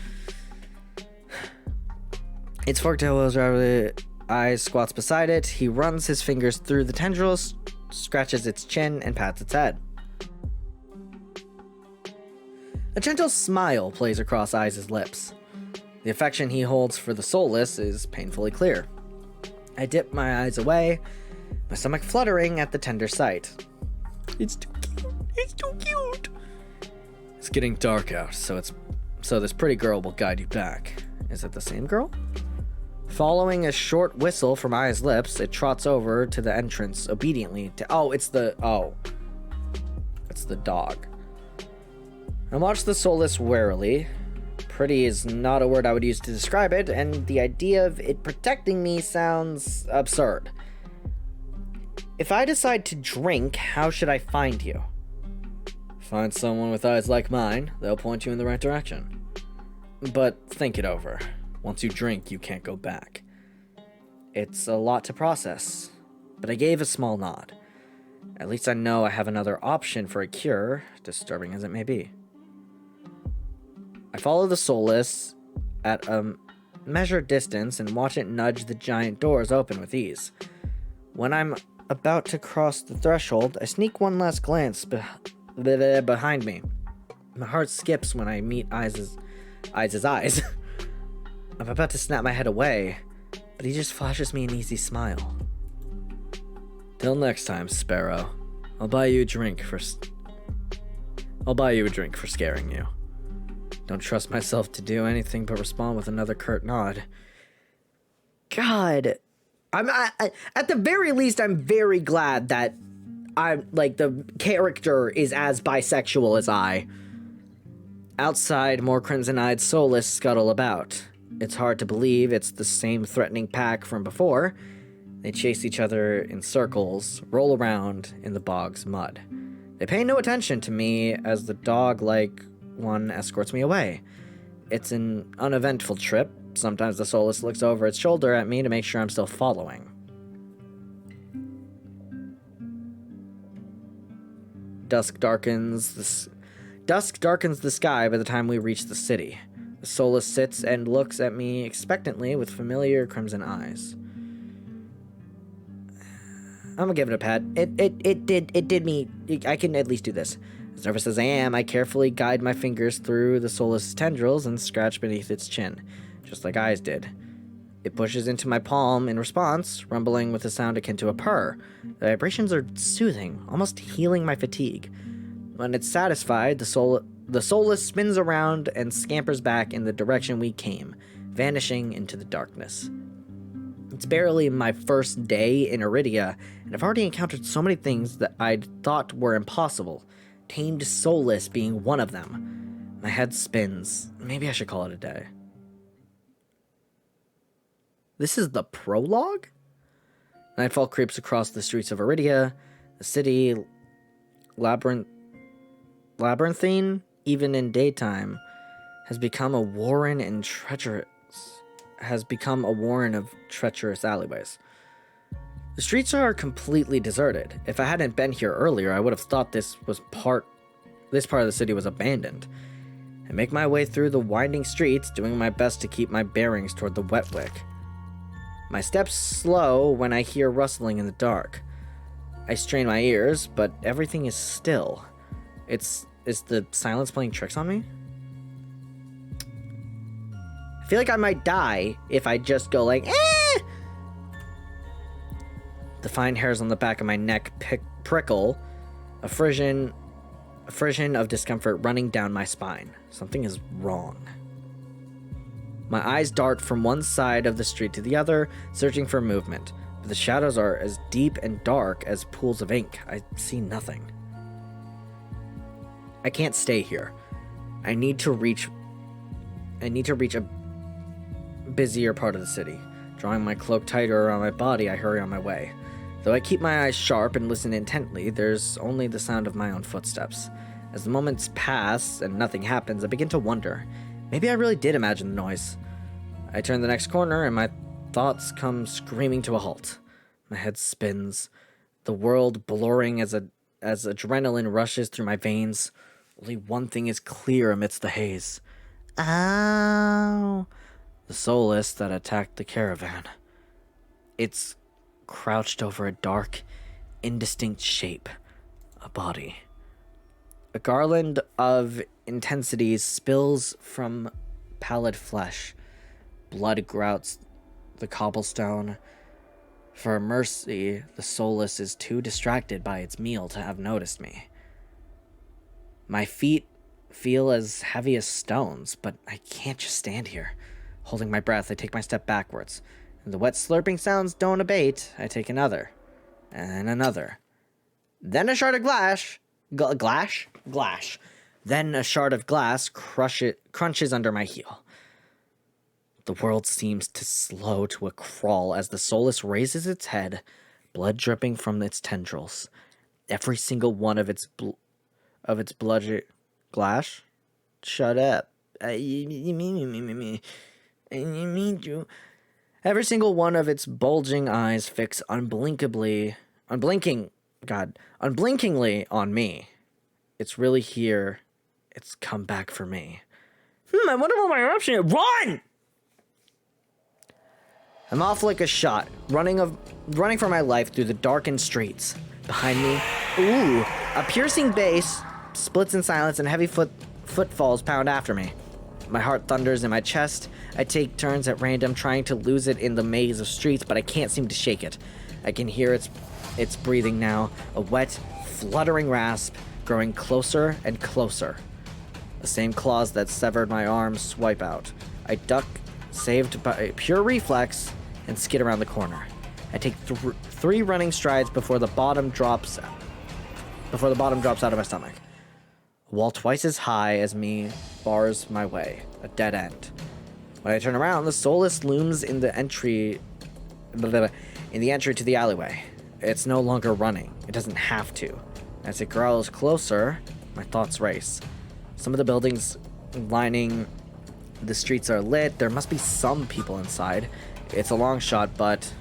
Its forked tail was rather Eyes squats beside it. He runs his fingers through the tendrils, scratches its chin, and pats its head. A gentle smile plays across Eyes' lips. The affection he holds for the soulless is painfully clear. I dip my eyes away, my stomach fluttering at the tender sight. It's too cute. It's getting dark out, so it's So this pretty girl will guide you back. Is it the same girl? Following a short whistle from Aya's lips, it trots over to the entrance obediently to... It's the dog. I watch the soulless warily. Pretty is not a word I would use to describe it, and the idea of it protecting me sounds absurd. If I decide to drink, how should I find you? Find someone with eyes like mine. They'll point you in the right direction. But think it over. Once you drink, you can't go back. It's a lot to process, but I gave a small nod. At least I know I have another option for a cure, disturbing as it may be. I follow the soulless at a measured distance and watch it nudge the giant doors open with ease. When I'm about to cross the threshold, I sneak one last glance behind me. My heart skips when I meet Eyes' eyes. I'm about to snap my head away, but he just flashes me an easy smile. Till next time, Sparrow. I'll buy you a drink for scaring you. Don't trust myself to do anything but respond with another curt nod. God, at the very least, I'm very glad that the character is as bisexual as I. Outside, more crimson-eyed soulless scuttle about. It's hard to believe it's the same threatening pack from before. They chase each other in circles, roll around in the bog's mud. They pay no attention to me as the dog-like one escorts me away. It's an uneventful trip. Sometimes the soulless looks over its shoulder at me to make sure I'm still following. Dusk darkens the sky by the time we reach the city. The soulless sits and looks at me expectantly with familiar crimson eyes. I'm gonna give it a pat. It did me. I can at least do this. As nervous as I am, I carefully guide my fingers through the soulless tendrils and scratch beneath its chin, just like Eyes did. It pushes into my palm in response, rumbling with a sound akin to a purr. The vibrations are soothing, almost healing my fatigue. When it's satisfied, the soulless spins around and scampers back in the direction we came, vanishing into the darkness. It's barely my first day in Iridia, and I've already encountered so many things that I'd thought were impossible, tamed soulless being one of them. My head spins. Maybe I should call it a day. This is the prologue? Nightfall creeps across the streets of Iridia. The city, labyrinthine, even in daytime, has become a warren of treacherous alleyways. The streets are completely deserted. If I hadn't been here earlier, I would have thought this part of the city was abandoned. I make my way through the winding streets, doing my best to keep my bearings toward the Wetwick. My steps slow when I hear rustling in the dark. I strain my ears, but everything is still. Is the silence playing tricks on me? I feel like I might die if I just go like, eh! The fine hairs on the back of my neck prickle, a frisson of discomfort running down my spine. Something is wrong. My eyes dart from one side of the street to the other, searching for movement, but the shadows are as deep and dark as pools of ink. I see nothing. I can't stay here. I need to reach a busier part of the city. Drawing my cloak tighter around my body, I hurry on my way. Though I keep my eyes sharp and listen intently, there's only the sound of my own footsteps. As the moments pass and nothing happens, I begin to wonder. Maybe I really did imagine the noise. I turn the next corner and my thoughts come screaming to a halt. My head spins, the world blurring as adrenaline rushes through my veins. Only one thing is clear amidst the haze. Ow! The soulless that attacked the caravan. It's crouched over a dark, indistinct shape. A body. A garland of intensities spills from pallid flesh. Blood grouts the cobblestone. For mercy, the soulless is too distracted by its meal to have noticed me. My feet feel as heavy as stones, but I can't just stand here. Holding my breath, I take my step backwards. And the wet slurping sounds don't abate. I take another. And another. Then a shard of glass. Glass. Then a shard of glass crunches under my heel. The world seems to slow to a crawl as the Soulless raises its head, blood dripping from its tendrils. Every single one of its blood... Glass? Shut up. Every single one of its bulging eyes fix unblinkingly on me. It's really here. It's come back for me. I wonder what my option is. Run! I'm off like a shot, running for my life through the darkened streets. Behind me, a piercing bass splits in silence and heavy footfalls pound after me. My heart thunders in my chest. I take turns at random trying to lose it in the maze of streets, but I can't seem to shake it. I can hear its breathing now, a wet, fluttering rasp growing closer and closer. The same claws that severed my arms swipe out. I duck, saved by pure reflex, and skid around the corner. I take three running strides before the bottom drops out of my stomach. A wall twice as high as me bars my way, a dead end. When I turn around, the Soulless looms in the entry to the alleyway. It's no longer running. It doesn't have to. As it growls closer, my thoughts race. Some of the buildings lining the streets are lit. There must be some people inside. It's a long shot, but...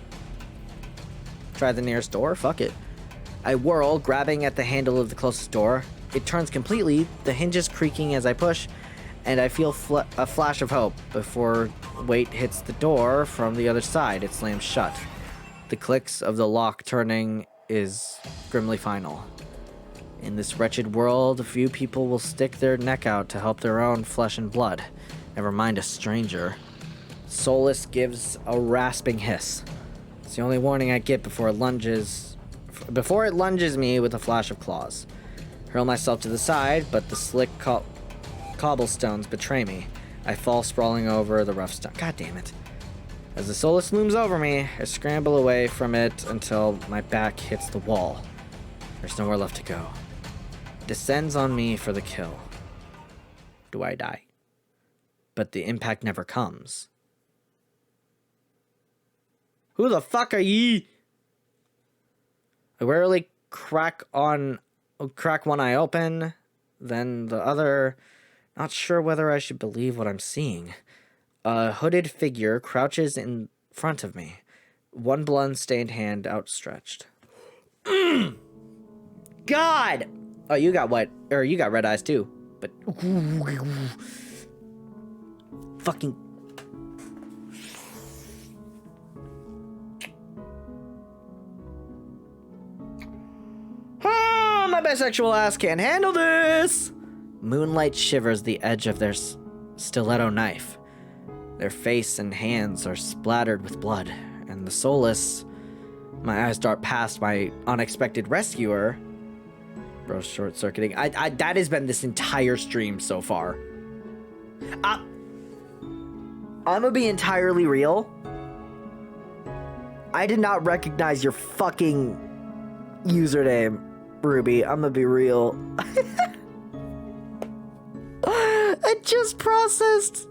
Try the nearest door? Fuck it. I whirl, grabbing at the handle of the closest door. It turns completely, the hinges creaking as I push, and I feel a flash of hope before weight hits the door from the other side. It slams shut. The clicks of the lock turning is grimly final. In this wretched world, a few people will stick their neck out to help their own flesh and blood. Never mind a stranger. Soulless gives a rasping hiss. It's the only warning I get before it lunges me with a flash of claws. Hurl myself to the side, but the slick cobblestones betray me. I fall sprawling over the rough stone. God damn it. As the Soulless looms over me, I scramble away from it until my back hits the wall. There's nowhere left to go. It descends on me for the kill. Do I die? But the impact never comes. Who the fuck are ye? I warily crack one eye open, then the other, not sure whether I should believe what I'm seeing. A hooded figure crouches in front of me, one blood-stained hand outstretched. God! Oh, you got red eyes too, but... Fucking... My bisexual ass can't handle this! Moonlight shivers the edge of their stiletto knife. Their face and hands are splattered with blood, and the Soulless... My eyes dart past my unexpected rescuer. Bro, short-circuiting. That has been this entire stream so far. I'm gonna be entirely real. I did not recognize your fucking username, Ruby. I'm gonna be real. I just processed.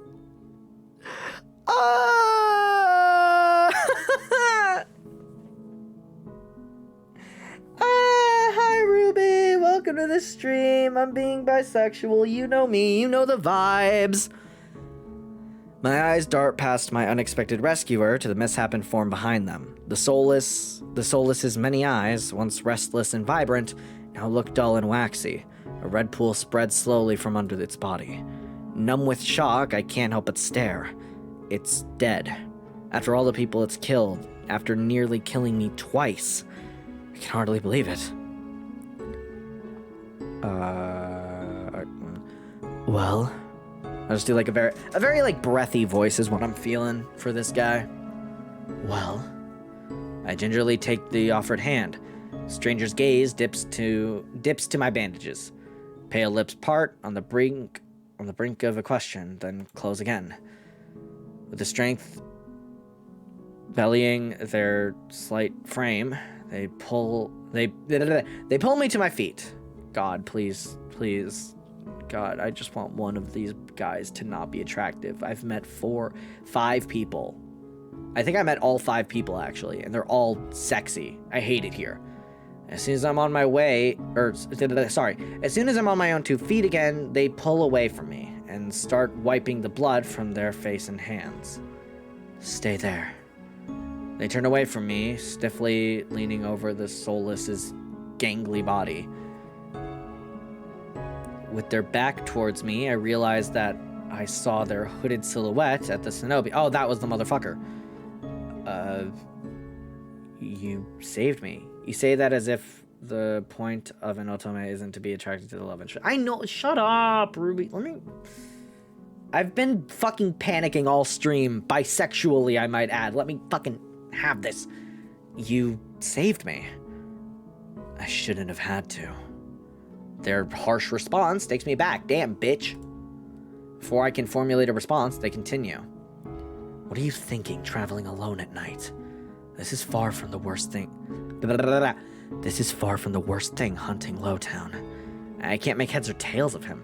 Hi, Ruby. Welcome to the stream. I'm being bisexual. You know me. You know the vibes. My eyes dart past my unexpected rescuer to the misshapen form behind them. The Soulless's many eyes, once restless and vibrant, now look dull and waxy. A red pool spreads slowly from under its body. Numb with shock, I can't help but stare. It's dead. After all the people it's killed, after nearly killing me twice. I can hardly believe it. Well... I'll just do like a very like breathy voice is what I'm feeling for this guy. Well, I gingerly take the offered hand. Stranger's gaze dips to my bandages. Pale lips part on the brink of a question, then close again. With the strength bellying their slight frame, they pull me to my feet. God, please, please. God, I just want one of these guys to not be attractive. I've met 5 people. I think I met all 5 people, actually, and they're all sexy. I hate it here. As soon as I'm on my way, as soon as I'm on my own 2 feet again, they pull away from me and start wiping the blood from their face and hands. Stay there. They turn away from me, stiffly leaning over the soulless's gangly body. With their back towards me, I realized that I saw their hooded silhouette at the cenobi. Oh, that was the motherfucker. You saved me. You say that as if the point of an otome isn't to be attracted to the love interest. I know. Shut up, Ruby. I've been fucking panicking all stream, bisexually, I might add. Let me fucking have this. You saved me. I shouldn't have had to. Their harsh response takes me back. Damn, bitch. Before I can formulate a response, they continue. What are you thinking, traveling alone at night? This is far from the worst thing. This is far from the worst thing hunting Lowtown. I can't make heads or tails of him.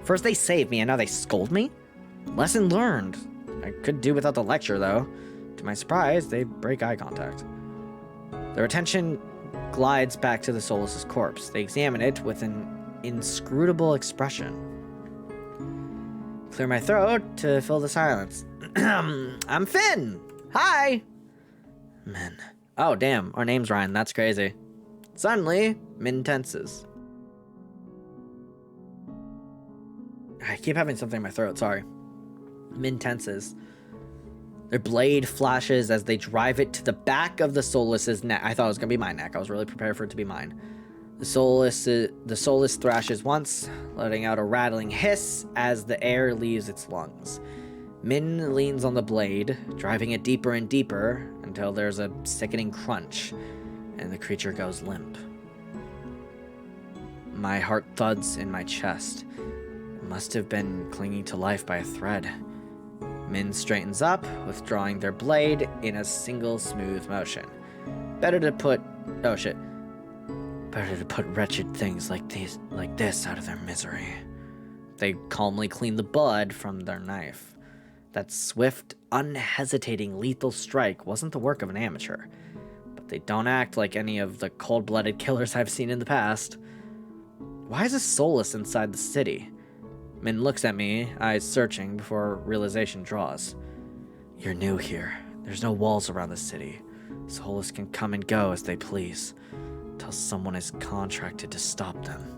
First they save me, and now they scold me? Lesson learned. I could do without the lecture, though. To my surprise, they break eye contact. Their attention glides back to the Soulless's corpse. They examine it with an inscrutable expression. Clear my throat to fill the silence. I'm Finn. Hi. Min. Oh, damn. Our name's Ryan. That's crazy. Suddenly, Min tenses. I keep having something in my throat. Sorry. Min tenses. Their blade flashes as they drive it to the back of the Soulless's neck. I thought it was going to be my neck. I was really prepared for it to be mine. The Soulless thrashes once, letting out a rattling hiss as the air leaves its lungs. Min leans on the blade, driving it deeper and deeper until there's a sickening crunch, and the creature goes limp. My heart thuds in my chest. It must have been clinging to life by a thread. Min straightens up, withdrawing their blade in a single smooth motion. Better to put wretched things like this out of their misery. They calmly clean the blood from their knife. That swift, unhesitating, lethal strike wasn't the work of an amateur. But they don't act like any of the cold-blooded killers I've seen in the past. Why is a Soulless inside the city? Min looks at me, eyes searching before realization draws. You're new here. There's no walls around the city. Soulless can come and go as they please, until someone is contracted to stop them.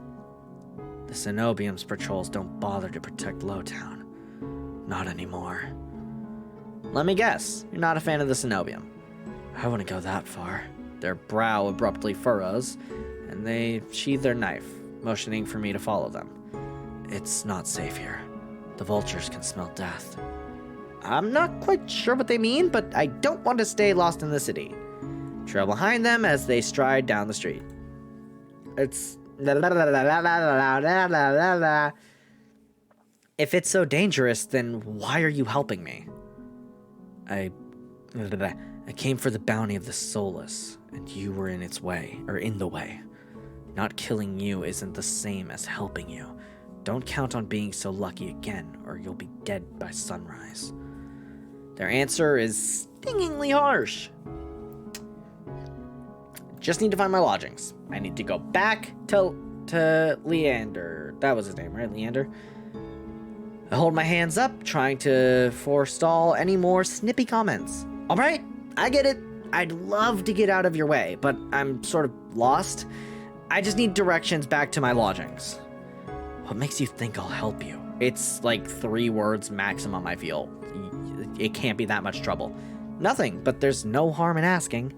The Cenobium's patrols don't bother to protect Lowtown. Not anymore. Let me guess, you're not a fan of the Cenobium. I wouldn't go that far. Their brow abruptly furrows, and they sheathe their knife, motioning for me to follow them. It's not safe here. The vultures can smell death. I'm not quite sure what they mean, but I don't want to stay lost in the city. Trail behind them as they stride down the street. It's... If it's so dangerous, then why are you helping me? I came for the bounty of the Soulless, and you were in the way. Not killing you isn't the same as helping you. Don't count on being so lucky again, or you'll be dead by sunrise. Their answer is stingingly harsh. Just need to find my lodgings. I need to go back to Leander. That was his name, right? Leander? I hold my hands up, trying to forestall any more snippy comments. All right, I get it. I'd love to get out of your way, but I'm sort of lost. I just need directions back to my lodgings. What makes you think I'll help you? It's like 3 words maximum, I feel. It can't be that much trouble. Nothing, but there's no harm in asking.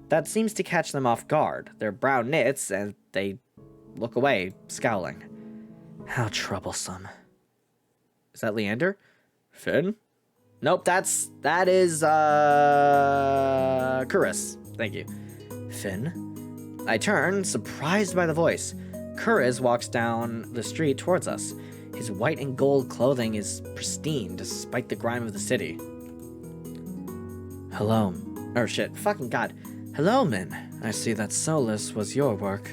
That seems to catch them off guard. Their brow knits, and they look away, scowling. How troublesome. Is that Leander? Finn? Nope, that is, Chris. Thank you. Finn? I turn, surprised by the voice. Kuriz walks down the street towards us. His white and gold clothing is pristine despite the grime of the city. Hello. Or shit, fucking god. Hello, Min. I see that Solus was your work.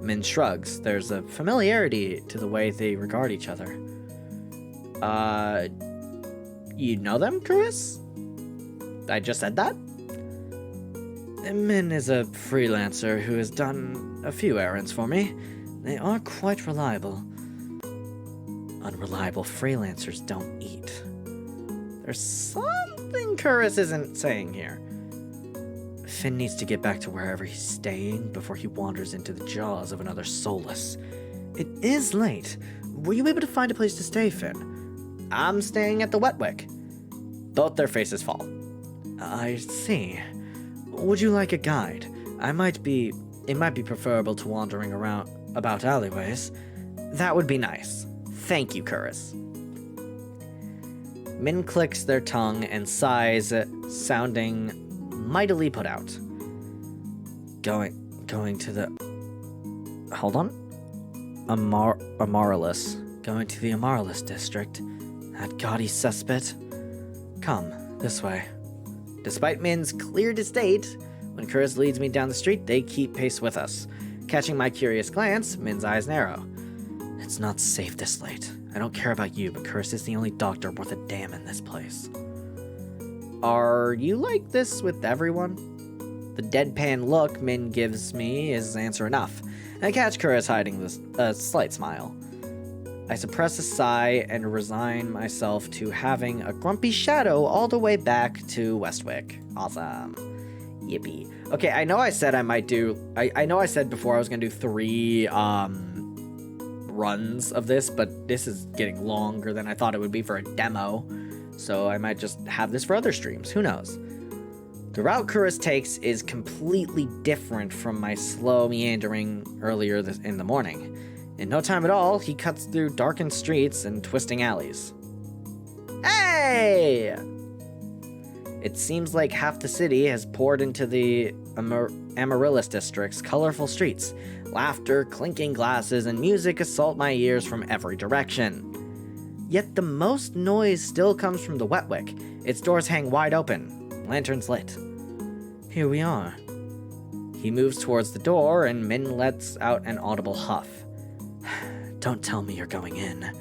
Min shrugs. There's a familiarity to the way they regard each other. You know them, Kuriz? I just said that? Min is a freelancer who has done a few errands for me. They are quite reliable. Unreliable freelancers don't eat. There's something Kuriz isn't saying here. Finn needs to get back to wherever he's staying before he wanders into the jaws of another Solus. It is late. Were you able to find a place to stay, Finn? I'm staying at the Wetwick. Both their faces fall. I see. Would you like a guide? It might be preferable to wandering around about alleyways. That would be nice. Thank you, Kuriz. Min clicks their tongue and sighs, sounding mightily put out. Going to the... Hold on. Amaryllis. Going to the Amaryllis district. That gaudy cesspit. Come, this way. Despite Min's clear disdain, when Kuriz leads me down the street, they keep pace with us. Catching my curious glance, Min's eyes narrow. It's not safe this late. I don't care about you, but Kuriz is the only doctor worth a damn in this place. Are you like this with everyone? The deadpan look Min gives me is answer enough. I catch Kuriz hiding a slight smile. I suppress a sigh and resign myself to having a grumpy shadow all the way back to Westwick. Awesome. Yippee. Okay, I know I said I might do... I know I said before I was going to do 3 runs of this, but this is getting longer than I thought it would be for a demo. So I might just have this for other streams. Who knows? The route Kuriz takes is completely different from my slow meandering earlier in the morning. In no time at all, he cuts through darkened streets and twisting alleys. Hey! It seems like half the city has poured into the Amaryllis district's colorful streets. Laughter, clinking glasses, and music assault my ears from every direction. Yet the most noise still comes from the Wetwick. Its doors hang wide open, lanterns lit. Here we are. He moves towards the door, and Min lets out an audible huff. Don't tell me you're going in.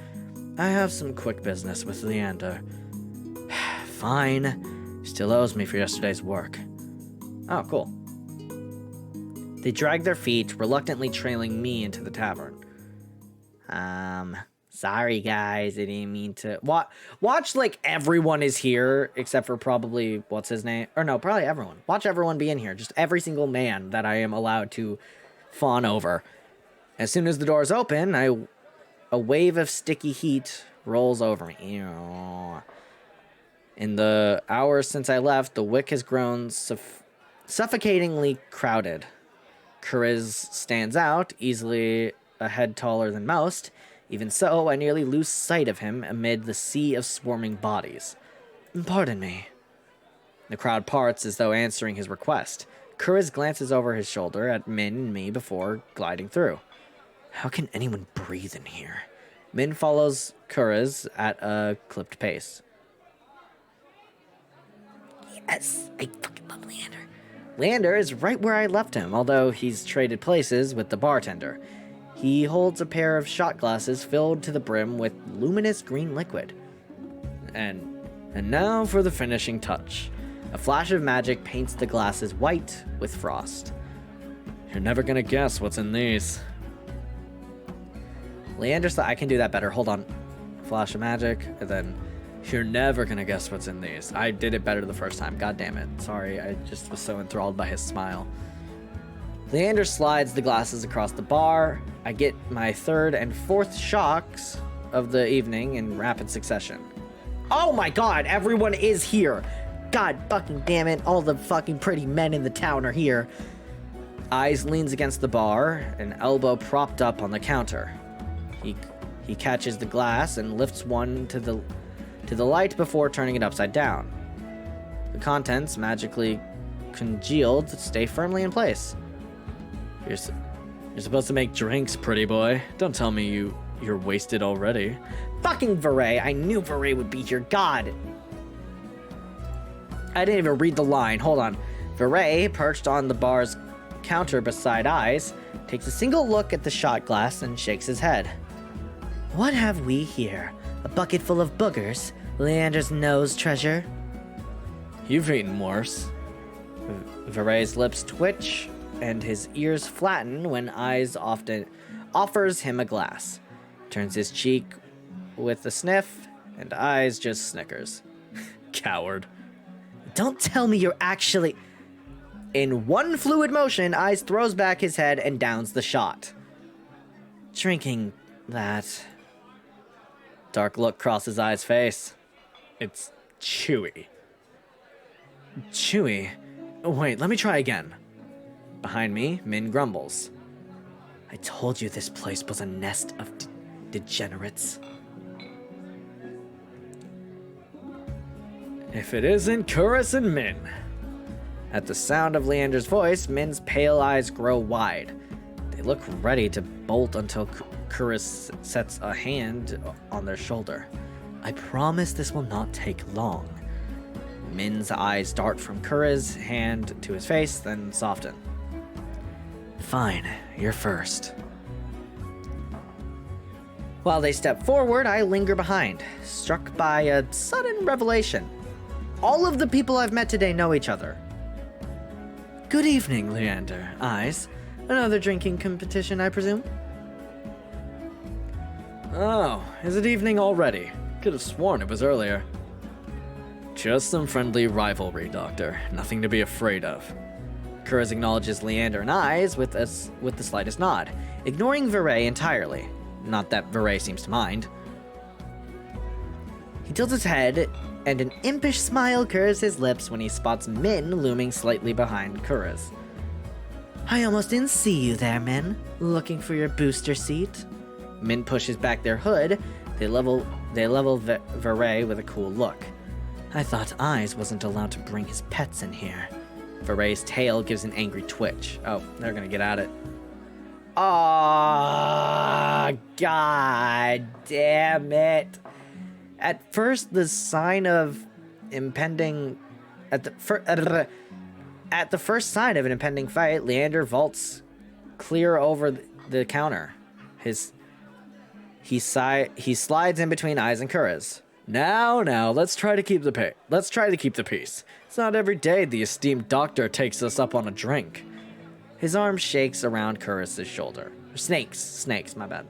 I have some quick business with Leander. Fine. Still owes me for yesterday's work. Oh, cool. They drag their feet, reluctantly trailing me into the tavern. Sorry guys, I didn't mean to... Watch like everyone is here, except for probably, what's his name? Or no, probably everyone. Watch everyone be in here. Just every single man that I am allowed to fawn over. As soon as the doors open, a wave of sticky heat rolls over me. Ew. In the hours since I left, the wick has grown suffocatingly crowded. Kuriz stands out, easily a head taller than most. Even so, I nearly lose sight of him amid the sea of swarming bodies. Pardon me. The crowd parts as though answering his request. Kuriz glances over his shoulder at Min and me before gliding through. How can anyone breathe in here? Min follows Kuriz at a clipped pace. Yes, I fucking love Leander. Leander is right where I left him, although he's traded places with the bartender. He holds a pair of shot glasses filled to the brim with luminous green liquid. And now for the finishing touch. A flash of magic paints the glasses white with frost. You're never gonna guess what's in these. Leander said I can do that better. Hold on. Flash of magic, and then... You're never gonna guess what's in these. I did it better the first time. God damn it. Sorry, I just was so enthralled by his smile. Leander slides the glasses across the bar. I get my third and fourth shocks of the evening in rapid succession. Oh my god, everyone is here. God fucking damn it, all the fucking pretty men in the town are here. Eyes leans against the bar, an elbow propped up on the counter. He catches the glass and lifts one to the light before turning it upside down. The contents, magically congealed, stay firmly in place. You're supposed to make drinks, pretty boy. Don't tell me you're wasted already. Fucking Veray. I knew Veray would be here. God. I didn't even read the line. Hold on. Veray, perched on the bar's counter beside Eyes, takes a single look at the shot glass and shakes his head. What have we here? A bucket full of boogers? Leander's nose treasure? You've eaten worse. Veray's lips twitch and his ears flatten when Eyes often offers him a glass. Turns his cheek with a sniff, and Eyes just snickers. Coward. Don't tell me you're actually... In one fluid motion, Eyes throws back his head and downs the shot. Drinking that... Dark look crosses Eyes' face. It's chewy. Chewy. Wait, let me try again. Behind me, Min grumbles. I told you this place was a nest of degenerates. If it isn't Curris and Min. At the sound of Leander's voice, Min's pale eyes grow wide. They look ready to bolt until Curris sets a hand on their shoulder. I promise this will not take long. Min's eyes dart from Curris' hand to his face, then soften. Fine, you're first. While they step forward, I linger behind, struck by a sudden revelation. All of the people I've met today know each other. Good evening, Leander. Eyes. Another drinking competition, I presume? Oh, is it evening already? Could have sworn it was earlier. Just some friendly rivalry, Doctor. Nothing to be afraid of. Curris acknowledges Leander and Eyes with the slightest nod, ignoring Veray entirely. Not that Veray seems to mind. He tilts his head, and an impish smile curves his lips when he spots Min looming slightly behind Curris. I almost didn't see you there, Min. Looking for your booster seat? Min pushes back their hood. They level Veray with a cool look. I thought Eyes wasn't allowed to bring his pets in here. Veray's tail gives an angry twitch. Oh, they're gonna get at it. Ah, god damn it. At first, the sign of impending... At the first sign of an impending fight, Leander vaults clear over the counter. He slides in between Eyes and Curris. Now, let's try to keep the peace. It's not every day the esteemed doctor takes us up on a drink. His arm shakes around Curris's shoulder. Snakes, my bad.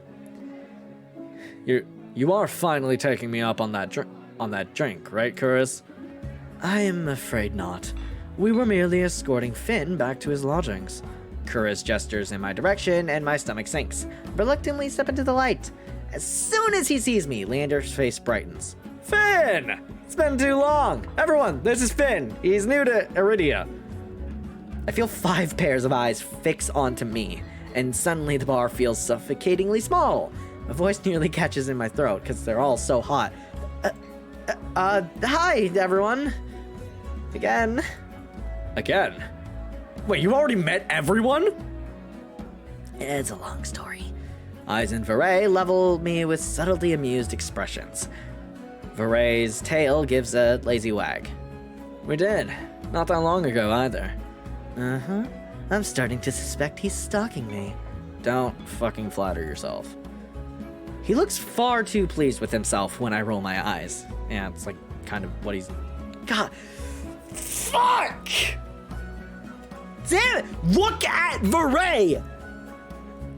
You are finally taking me up on that drink, right, Curris? I am afraid not. We were merely escorting Finn back to his lodgings. Curris gestures in my direction, and my stomach sinks. Reluctantly step into the light. As soon as he sees me, Leander's face brightens. Finn! It's been too long! Everyone, this is Finn. He's new to Iridia. I feel 5 pairs of eyes fix onto me, and suddenly the bar feels suffocatingly small. My voice nearly catches in my throat because they're all so hot. Hi, everyone. Again. Wait, you already met everyone? It's a long story. Eyes and Veray level me with subtly amused expressions. Veray's tail gives a lazy wag. We did. Not that long ago, either. Uh-huh. I'm starting to suspect he's stalking me. Don't fucking flatter yourself. He looks far too pleased with himself when I roll my eyes. Yeah, it's like kind of what he's... God. Fuck! Damn it! Look at Veray!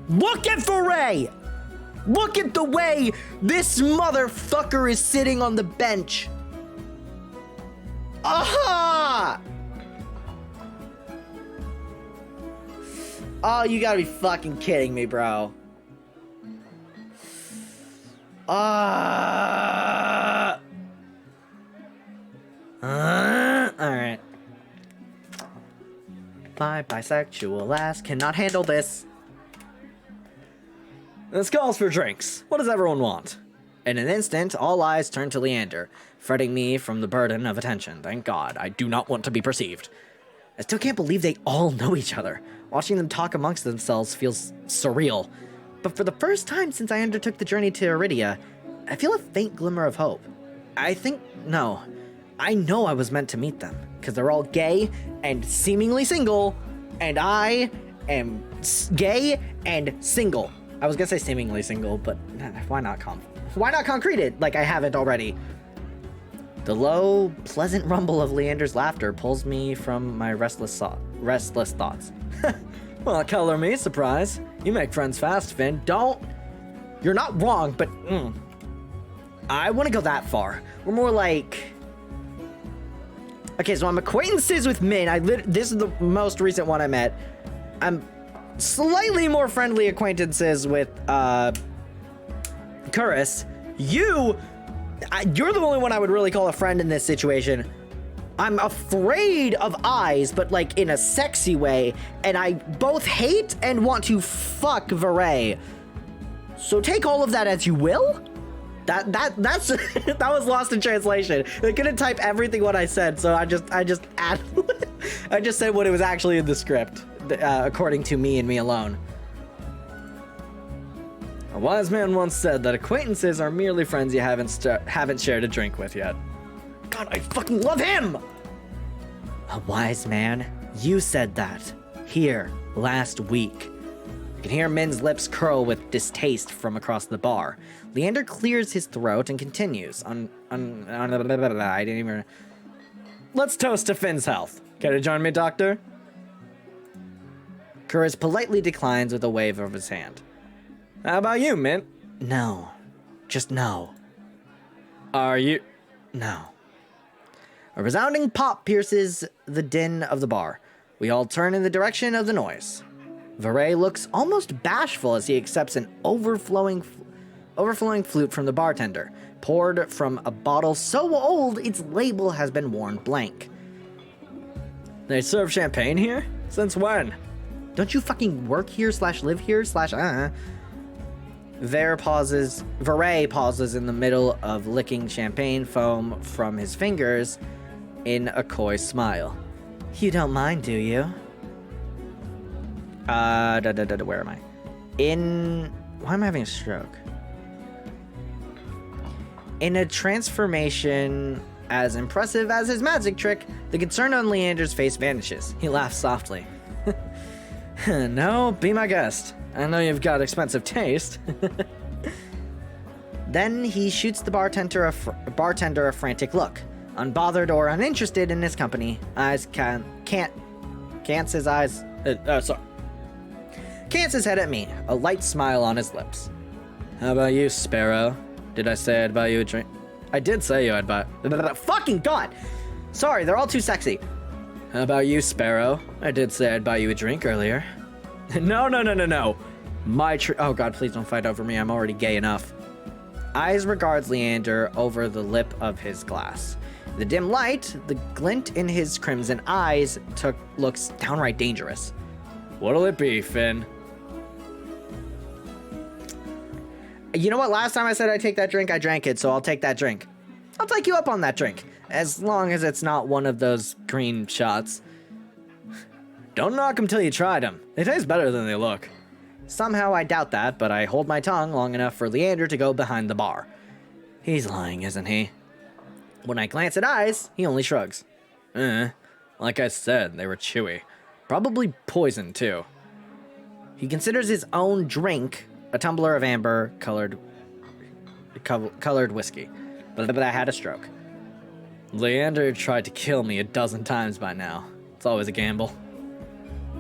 Look at Veray! Look at the way this motherfucker is sitting on the bench. Aha! Oh, you gotta be fucking kidding me, bro. Alright. My bisexual ass cannot handle this. This calls for drinks. What does everyone want? In an instant, all eyes turn to Leander, fretting me from the burden of attention. Thank God, I do not want to be perceived. I still can't believe they all know each other. Watching them talk amongst themselves feels surreal. But for the first time since I undertook the journey to Iridia, I feel a faint glimmer of hope. I know I was meant to meet them, because they're all gay and seemingly single, and I am gay and single. I was gonna say seemingly single, but why not concrete it like I haven't already? The low, pleasant rumble of Leander's laughter pulls me from my restless thoughts. Well, color me surprise. You make friends fast, Finn. You're not wrong, but I wouldn't go that far. We're more like... Okay, so I'm acquaintances with Min. This is the most recent one I met. I'm slightly more friendly acquaintances with Curris. You're the only one I would really call a friend in this situation. I'm afraid of eyes, but like in a sexy way, and I both hate and want to fuck Varay. So take all of that as you will. That's that was lost in translation. They couldn't type everything what I said, so I just add I just said what it was actually in the script, according to me and me alone. A wise man once said that acquaintances are merely friends you haven't shared a drink with yet. God, I fucking love him! A wise man? You said that. Here, last week. You can hear Min's lips curl with distaste from across the bar. Leander clears his throat and continues. I didn't even... Let's toast to Finn's health. Care to join me, Doctor? Curris politely declines with a wave of his hand. How about you, Mint? No. Just no. Are you... No. A resounding pop pierces the din of the bar. We all turn in the direction of the noise. Varay looks almost bashful as he accepts an overflowing flute from the bartender, poured from a bottle so old its label has been worn blank. They serve champagne here? Since when? Don't you fucking work here / live here / Varay pauses in the middle of licking champagne foam from his fingers in a coy smile. You don't mind, do you? Where am I? Why am I having a stroke? In a transformation as impressive as his magic trick, the concern on Leander's face vanishes. He laughs softly. No, be my guest. I know you've got expensive taste. Then he shoots the bartender a frantic look. Unbothered or uninterested in his company, cants his head at me, a light smile on his lips. How about you, Sparrow? Did I say I'd buy you a drink? I did say I'd buy... Fucking God! Sorry, they're all too sexy. How about you, Sparrow? I did say I'd buy you a drink earlier. No. Oh God, please don't fight over me. I'm already gay enough. Eyes regards Leander over the lip of his glass. The dim light, the glint in his crimson eyes, looks downright dangerous. What'll it be, Finn? You know what? Last time I said I'd take that drink, I drank it, so I'll take that drink. I'll take you up on that drink, as long as it's not one of those green shots. Don't knock them till you tried them. They taste better than they look. Somehow I doubt that, but I hold my tongue long enough for Leander to go behind the bar. He's lying, isn't he? When I glance at eyes, he only shrugs. Like I said, they were chewy. Probably poison, too. He considers his own drink a tumbler of amber-colored whiskey. But I had a stroke. Leander tried to kill me 12 times by now. It's always a gamble.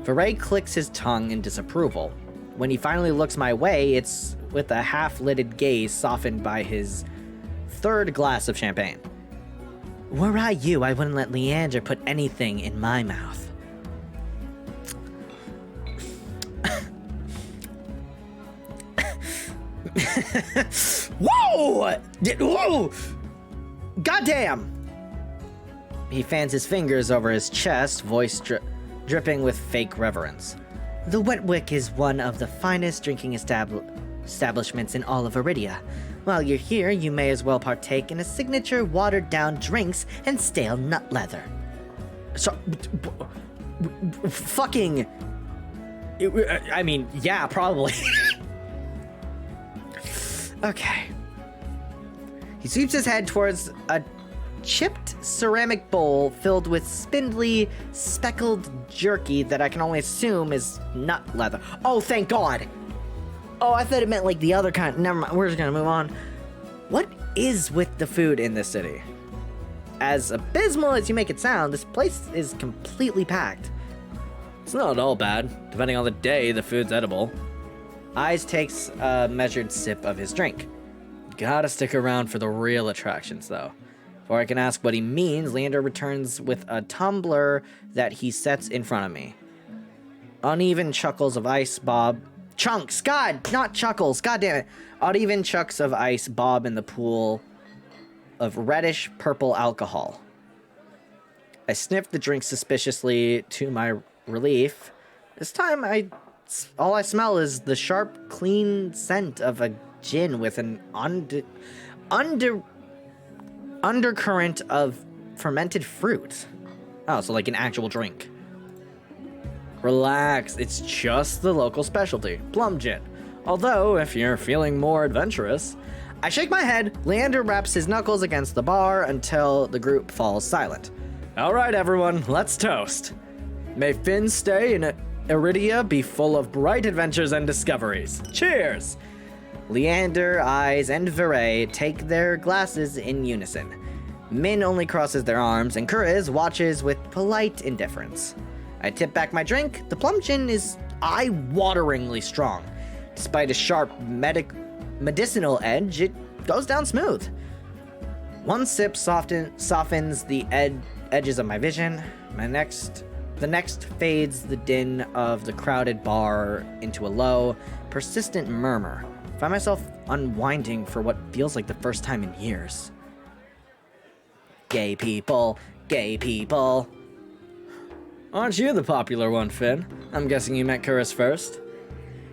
Varay clicks his tongue in disapproval. When he finally looks my way, it's with a half-lidded gaze softened by his third glass of champagne. Were I you, I wouldn't let Leander put anything in my mouth. Whoa! Whoa! Goddamn! He fans his fingers over his chest, voice dripping with fake reverence. The Wetwick is one of the finest drinking establishments in all of Iridia. While you're here, you may as well partake in a signature watered-down drinks and stale nut leather. So, Fucking... I mean, yeah, probably. Okay. He sweeps his head towards a chipped ceramic bowl filled with spindly, speckled jerky that I can only assume is nut leather. Oh, thank God. Oh, I thought it meant like the other kind. Never mind. We're just gonna move on. What is with the food in this city? As abysmal as you make it sound, this place is completely packed. It's not all bad. Depending on the day, the food's edible. Eyes takes a measured sip of his drink. Gotta stick around for the real attractions, though. Before I can ask what he means, Leander returns with a tumbler that he sets in front of me. Uneven chuckles of ice bob... Chunks! God! Not chuckles! God damn it! Uneven chunks of ice bob in the pool of reddish purple alcohol. I sniffed the drink suspiciously to my relief. This time all I smell is the sharp, clean scent of a gin with an undercurrent of fermented fruit. Oh, so like an actual drink. Relax, it's just the local specialty, plum gin. Although, if you're feeling more adventurous... I shake my head. Leander wraps his knuckles against the bar until the group falls silent. All right, everyone, let's toast. May Finn's stay in Iridia be full of bright adventures and discoveries. Cheers! Leander, Eyes, and Viray take their glasses in unison. Min only crosses their arms, and Kuriz watches with polite indifference. I tip back my drink. The plum gin is eye-wateringly strong. Despite a sharp medicinal edge, it goes down smooth. One sip softens the edges of my vision. The next fades the din of the crowded bar into a low, persistent murmur. I find myself unwinding for what feels like the first time in years. Gay people, gay people. Aren't you the popular one, Finn? I'm guessing you met Kuriz first.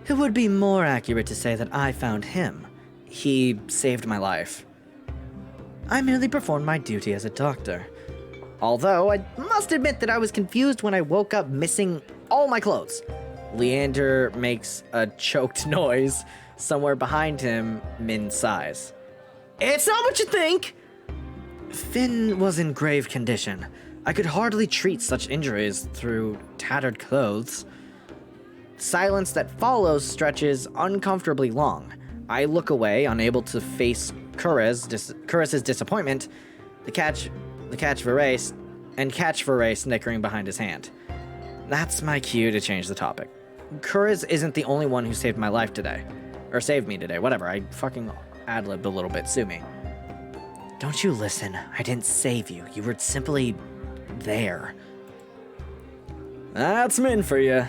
It would be more accurate to say that I found him. He saved my life. I merely performed my duty as a doctor. Although, I must admit that I was confused when I woke up missing all my clothes. Leander makes a choked noise. Somewhere behind him, Min sighs. It's not what you think! Finn was in grave condition. I could hardly treat such injuries through tattered clothes. Silence that follows stretches uncomfortably long. I look away, unable to face Kuriz's disappointment. Catch Viray snickering behind his hand. That's my cue to change the topic. Kuriz isn't the only one who saved my life today. Or saved me today, whatever. I fucking ad-libbed a little bit, sue me. Don't you listen. I didn't save you. You were simply there. That's Min for you.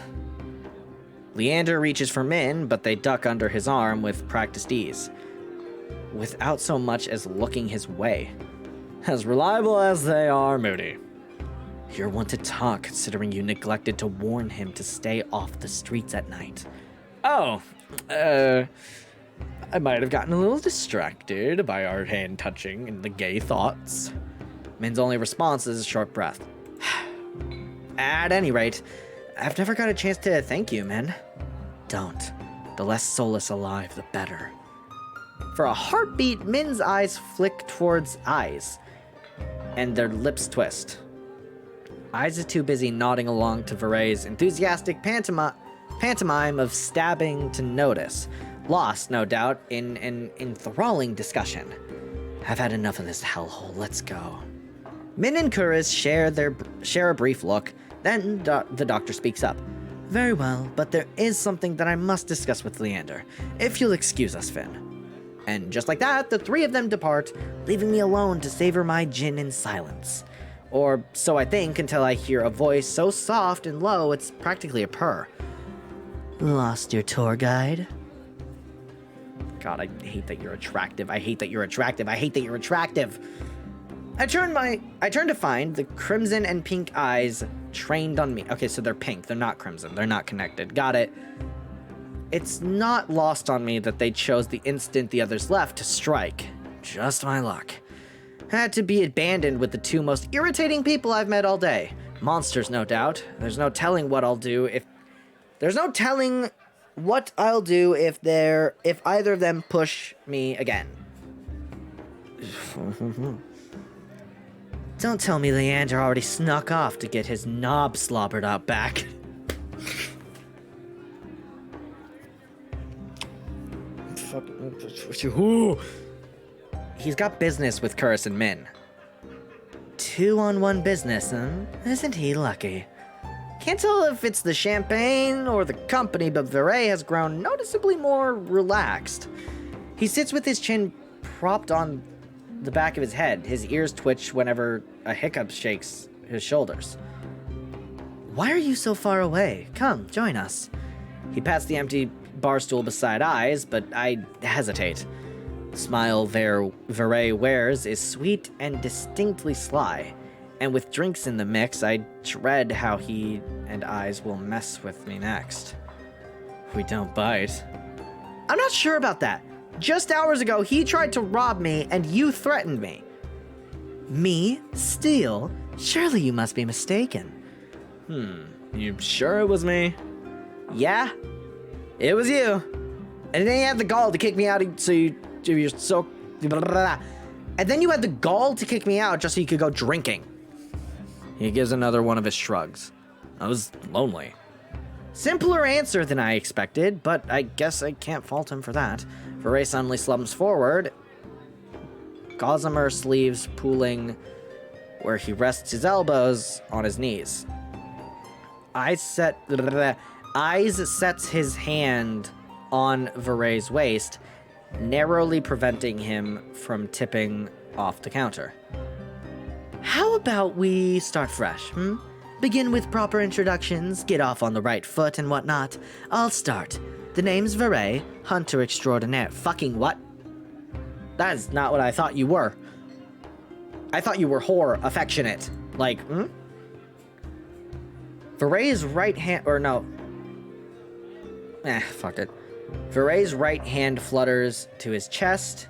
Leander reaches for Min, but they duck under his arm with practiced ease, without so much as looking his way. As reliable as they are moody. You're one to talk, considering you neglected to warn him to stay off the streets at night. Oh, I might have gotten a little distracted by our hand touching and the gay thoughts. Min's only response is a short breath. At any rate, I've never got a chance to thank you, Min. Don't. The less solace alive, the better. For a heartbeat, Min's eyes flick towards Eyes, and their lips twist. Eyes is too busy nodding along to Viray's enthusiastic pantomime of stabbing to notice, lost, no doubt, in an enthralling discussion. I've had enough of this hellhole, let's go. Min and Kuriz share a brief look, then the doctor speaks up. Very well, but there is something that I must discuss with Leander, if you'll excuse us, Finn. And just like that, the three of them depart, leaving me alone to savor my gin in silence. Or so I think, until I hear a voice so soft and low it's practically a purr. Lost your tour guide? God, I hate that you're attractive. I hate that you're attractive. I hate that you're attractive. I turn to find the crimson and pink eyes trained on me. Okay, so they're pink. They're not crimson. They're not connected. Got it. It's not lost on me that they chose the instant the others left to strike. Just my luck. Had to be abandoned with the two most irritating people I've met all day. Monsters, no doubt. There's no telling what I'll do if... There's no telling what I'll do if either of them push me again. Don't tell me Leander already snuck off to get his knob slobbered out back. He's got business with Curris and Min. 2-on-1 business, huh? Isn't he lucky? Can't tell if it's the champagne or the company, but Viray has grown noticeably more relaxed. He sits with his chin propped on the back of his head. His ears twitch whenever a hiccup shakes his shoulders. Why are you so far away? Come, join us. He pats the empty bar stool beside Eyes, but I hesitate. The smile Viray wears is sweet and distinctly sly, and with drinks in the mix, I dread how he and Eyes will mess with me next. We don't bite. I'm not sure about that. Just hours ago, he tried to rob me, and you threatened me. Me? Steal? Surely you must be mistaken. You sure it was me? Yeah, it was you. And then you had the gall to kick me out, so you're so... Blah, blah, blah. And then you had the gall to kick me out just so you could go drinking. He gives another one of his shrugs. I was lonely. Simpler answer than I expected, but I guess I can't fault him for that. Viray suddenly slumps forward, gossamer sleeves pooling where he rests his elbows on his knees. Eyes sets his hand on Viray's waist, narrowly preventing him from tipping off the counter. How about we start fresh, Begin with proper introductions, get off on the right foot and whatnot. I'll start. The name's Viray, hunter extraordinaire. Fucking what? That is not what I thought you were. I thought you were whore affectionate. Like, Viray's right hand, or no. Fuck it. Viray's right hand flutters to his chest,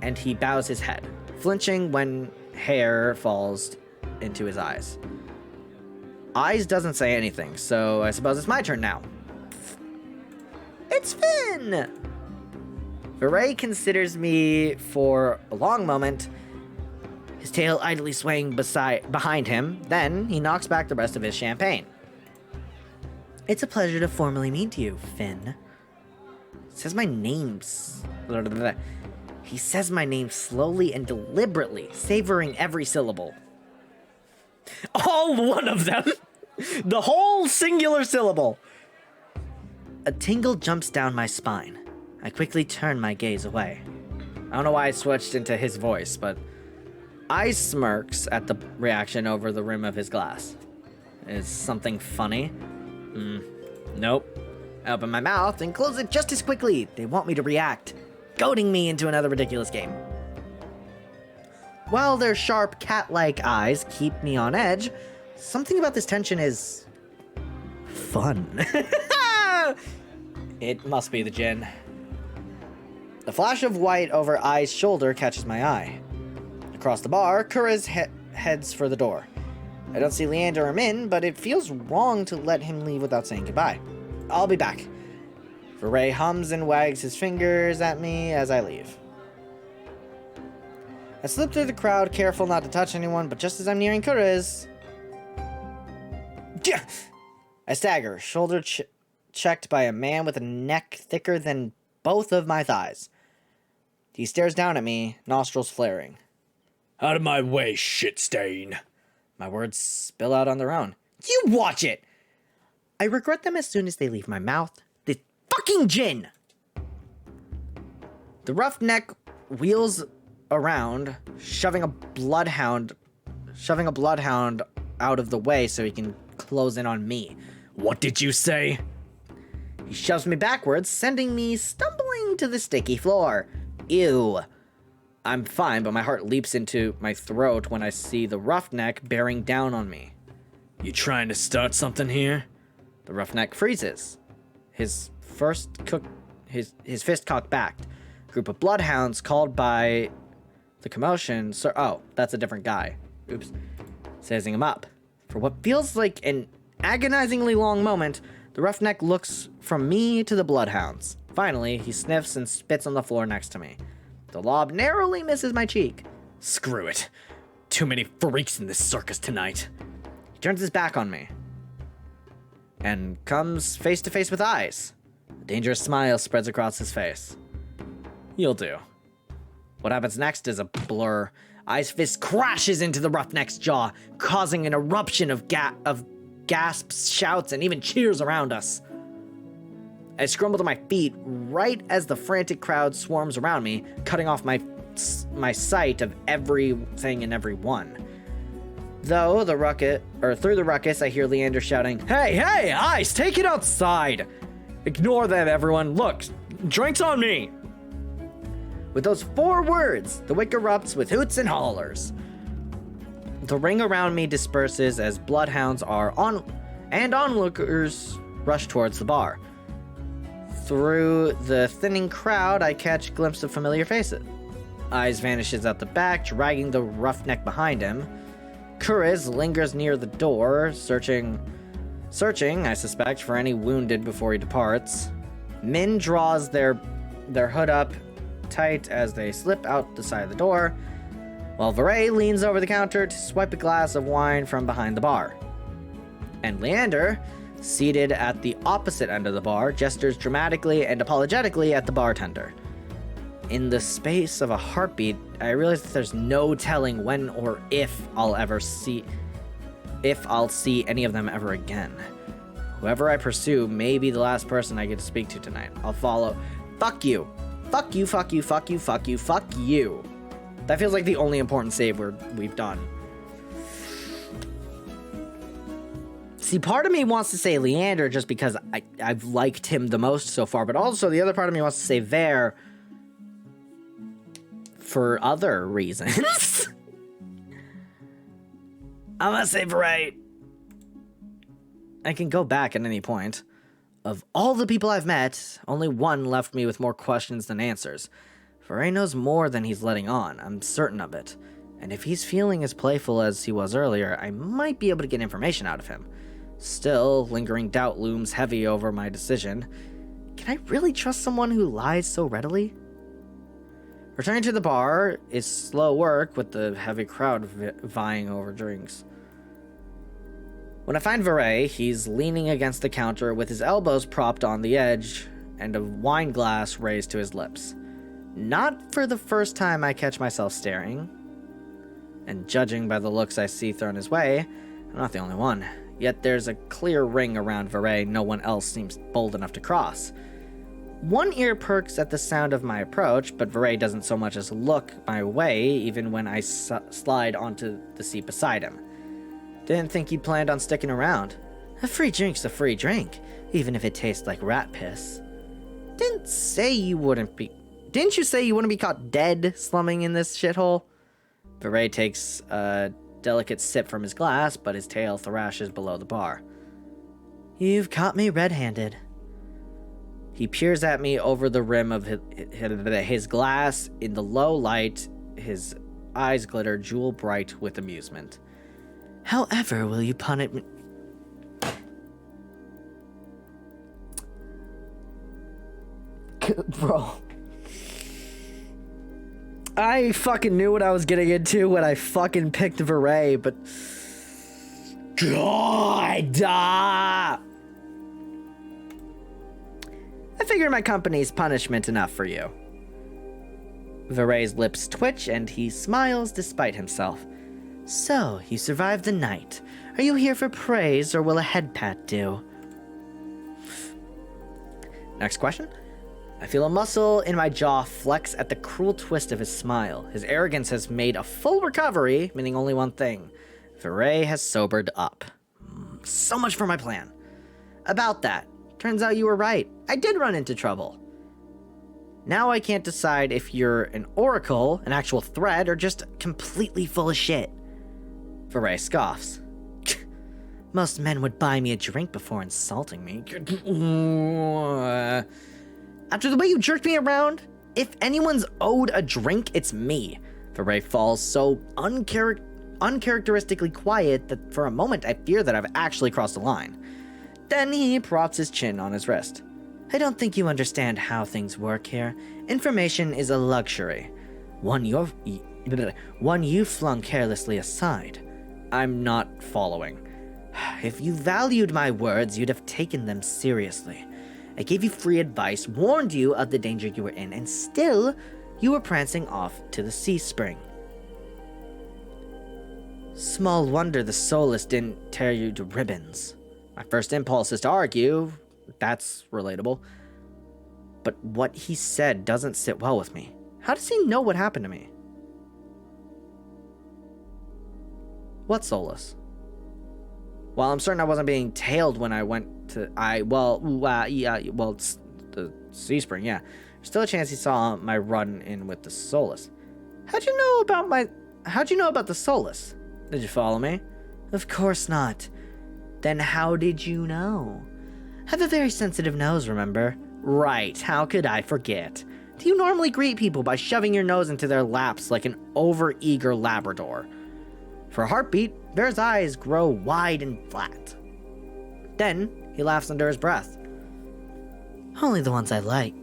and he bows his head, flinching when hair falls into his eyes. Eyes doesn't say anything, so I suppose it's my turn now. It's Finn! Viray considers me for a long moment, his tail idly swaying behind him. Then he knocks back the rest of his champagne. It's a pleasure to formally meet you, Finn. Says my name. He says my name slowly and deliberately, savoring every syllable. All one of them! The whole singular syllable! A tingle jumps down my spine. I quickly turn my gaze away. I don't know why I switched into his voice, but Eyes smirks at the reaction over the rim of his glass. Is something funny? Nope. I open my mouth and close it just as quickly. They want me to react, goading me into another ridiculous game. While their sharp cat-like eyes keep me on edge, something about this tension is fun. It must be the gin. The flash of white over Eye's shoulder catches my eye. Across the bar, Curris heads for the door. I don't see Leander or Min, but it feels wrong to let him leave without saying goodbye. I'll be back. Viray hums and wags his fingers at me as I leave. I slip through the crowd, careful not to touch anyone, but just as I'm nearing Curris, I stagger, shoulder checked by a man with a neck thicker than both of my thighs. He stares down at me, nostrils flaring. Out of my way, shit stain. My words spill out on their own. You watch it! I regret them as soon as they leave my mouth. This fucking gin! The roughneck wheels around, shoving a bloodhound out of the way so he can close in on me. What did you say? He shoves me backwards, sending me stumbling to the sticky floor. Ew. I'm fine, but my heart leaps into my throat when I see the roughneck bearing down on me. You trying to start something here? The roughneck freezes. His fist cocked back. A group of bloodhounds called by the commotion. Oh, that's a different guy. Oops. Sizing him up. For what feels like an agonizingly long moment, the roughneck looks from me to the bloodhounds. Finally, he sniffs and spits on the floor next to me. The lob narrowly misses my cheek. Screw it. Too many freaks in this circus tonight. He turns his back on me and comes face to face with Eyes. A dangerous smile spreads across his face. You'll do. What happens next is a blur. Eyes' fist crashes into the roughneck's jaw, causing an eruption of gasps, shouts, and even cheers around us. I scramble to my feet right as the frantic crowd swarms around me, cutting off my sight of everything and everyone. Through the ruckus, I hear Leander shouting, Hey, Ice, take it outside! Ignore them, everyone. Look, drinks on me! With those 4 words, the wick erupts with hoots and hollers. The ring around me disperses as bloodhounds and onlookers rush towards the bar. Through the thinning crowd, I catch a glimpse of familiar faces. Eyes vanishes out the back, dragging the roughneck behind him. Kuriz lingers near the door, searching, I suspect, for any wounded before he departs. Min draws their hood up tight as they slip out the side of the door, while Varay leans over the counter to swipe a glass of wine from behind the bar. And Leander, seated at the opposite end of the bar, gestures dramatically and apologetically at the bartender. In the space of a heartbeat, I realize that there's no telling when or if I'll see any of them ever again. Whoever I pursue may be the last person I get to speak to tonight. I'll follow. Fuck you. Fuck you, fuck you, fuck you, fuck you, fuck you. That feels like the only important save we've done. See, part of me wants to say Leander just because I've liked him the most so far, but also the other part of me wants to say Ver for other reasons. I'm gonna say Varay. I can go back at any point. Of all the people I've met, only one left me with more questions than answers. Varay knows more than he's letting on, I'm certain of it. And if he's feeling as playful as he was earlier, I might be able to get information out of him. Still, lingering doubt looms heavy over my decision. Can I really trust someone who lies so readily? Returning to the bar is slow work with the heavy crowd vying over drinks. When I find Varay, he's leaning against the counter with his elbows propped on the edge and a wine glass raised to his lips. Not for the first time I catch myself staring. And judging by the looks I see thrown his way, I'm not the only one. Yet there's a clear ring around Varay no one else seems bold enough to cross. One ear perks at the sound of my approach, but Varay doesn't so much as look my way even when I slide onto the seat beside him. Didn't think he planned on sticking around. A free drink's a free drink, even if it tastes like rat piss. Didn't you say you wouldn't be caught dead slumming in this shithole? Varay takes a delicate sip from his glass, but his tail thrashes below the bar. You've caught me red-handed. He peers at me over the rim of his glass. In the low light, his eyes glitter jewel bright with amusement. However will you punish me? Bro. I fucking knew what I was getting into when I fucking picked Varay, but... God! I figured my company's punishment enough for you. Varay's lips twitch and he smiles despite himself. So, you survived the night. Are you here for praise, or will a head pat do? Next question. I feel a muscle in my jaw flex at the cruel twist of his smile. His arrogance has made a full recovery, meaning only one thing. Varay has sobered up. So much for my plan. About that, turns out you were right. I did run into trouble. Now I can't decide if you're an oracle, an actual threat, or just completely full of shit. Varay scoffs. Most men would buy me a drink before insulting me. After the way you jerked me around, if anyone's owed a drink, it's me. Varay falls so uncharacteristically quiet that for a moment I fear that I've actually crossed the line. Then he props his chin on his wrist. I don't think you understand how things work here. Information is a luxury. One you flung carelessly aside. I'm not following. If you valued my words, you'd have taken them seriously. I gave you free advice, warned you of the danger you were in, and still, you were prancing off to the sea spring. Small wonder the Soulless didn't tear you to ribbons. My first impulse is to argue. That's relatable. But what he said doesn't sit well with me. How does he know what happened to me? What Soulless? Well, I'm certain I wasn't being tailed when I went to it's the sea spring, yeah. There's still a chance he saw my run in with the Soulless. How'd you know about the Soulless? Did you follow me? Of course not. Then how did you know? I have a very sensitive nose, remember? Right, how could I forget? Do you normally greet people by shoving your nose into their laps like an overeager Labrador? For a heartbeat, Vera's eyes grow wide and flat. Then, he laughs under his breath. Only the ones I like.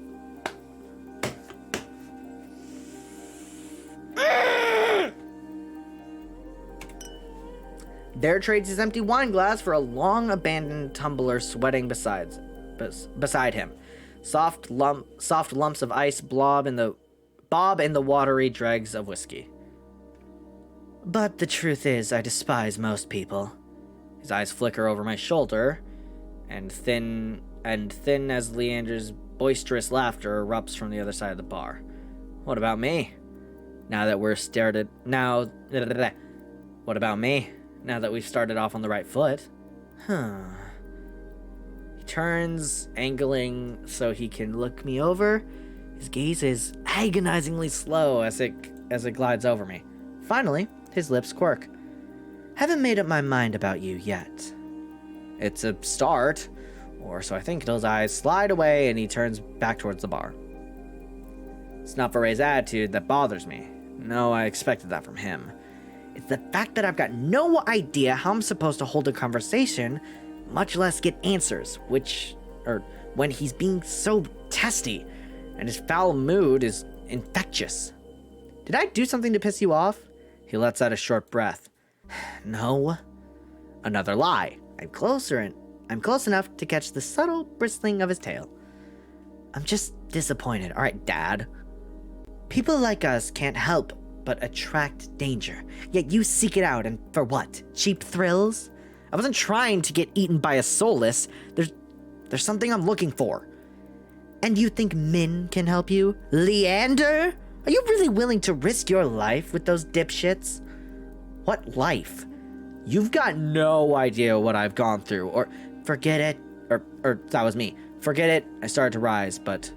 There trades his empty wine glass for a long-abandoned tumbler sweating beside him. Soft lumps of ice bob in the watery dregs of whiskey. But the truth is, I despise most people. His eyes flicker over my shoulder, and thin as Leander's boisterous laughter erupts from the other side of the bar. What about me? What about me? Now that we've started off on the right foot. He turns, angling so he can look me over. His gaze is agonizingly slow as it glides over me. Finally, his lips quirk. Haven't made up my mind about you yet. It's a start, or so I think, until his eyes slide away and he turns back towards the bar. It's not Varay's attitude that bothers me. No, I expected that from him. It's the fact that I've got no idea how I'm supposed to hold a conversation, much less get answers, when he's being so testy, and his foul mood is infectious. Did I do something to piss you off? He lets out a short breath. No. Another lie. I'm close enough to catch the subtle bristling of his tail. I'm just disappointed. All right, Dad. People like us can't help but attract danger. Yet you seek it out, and for what? Cheap thrills? I wasn't trying to get eaten by a Soulless. There's something I'm looking for. And you think Min can help you? Leander? Are you really willing to risk your life with those dipshits? What life? You've got no idea what I've gone through, or forget it. Or that was me. Forget it. I started to rise, but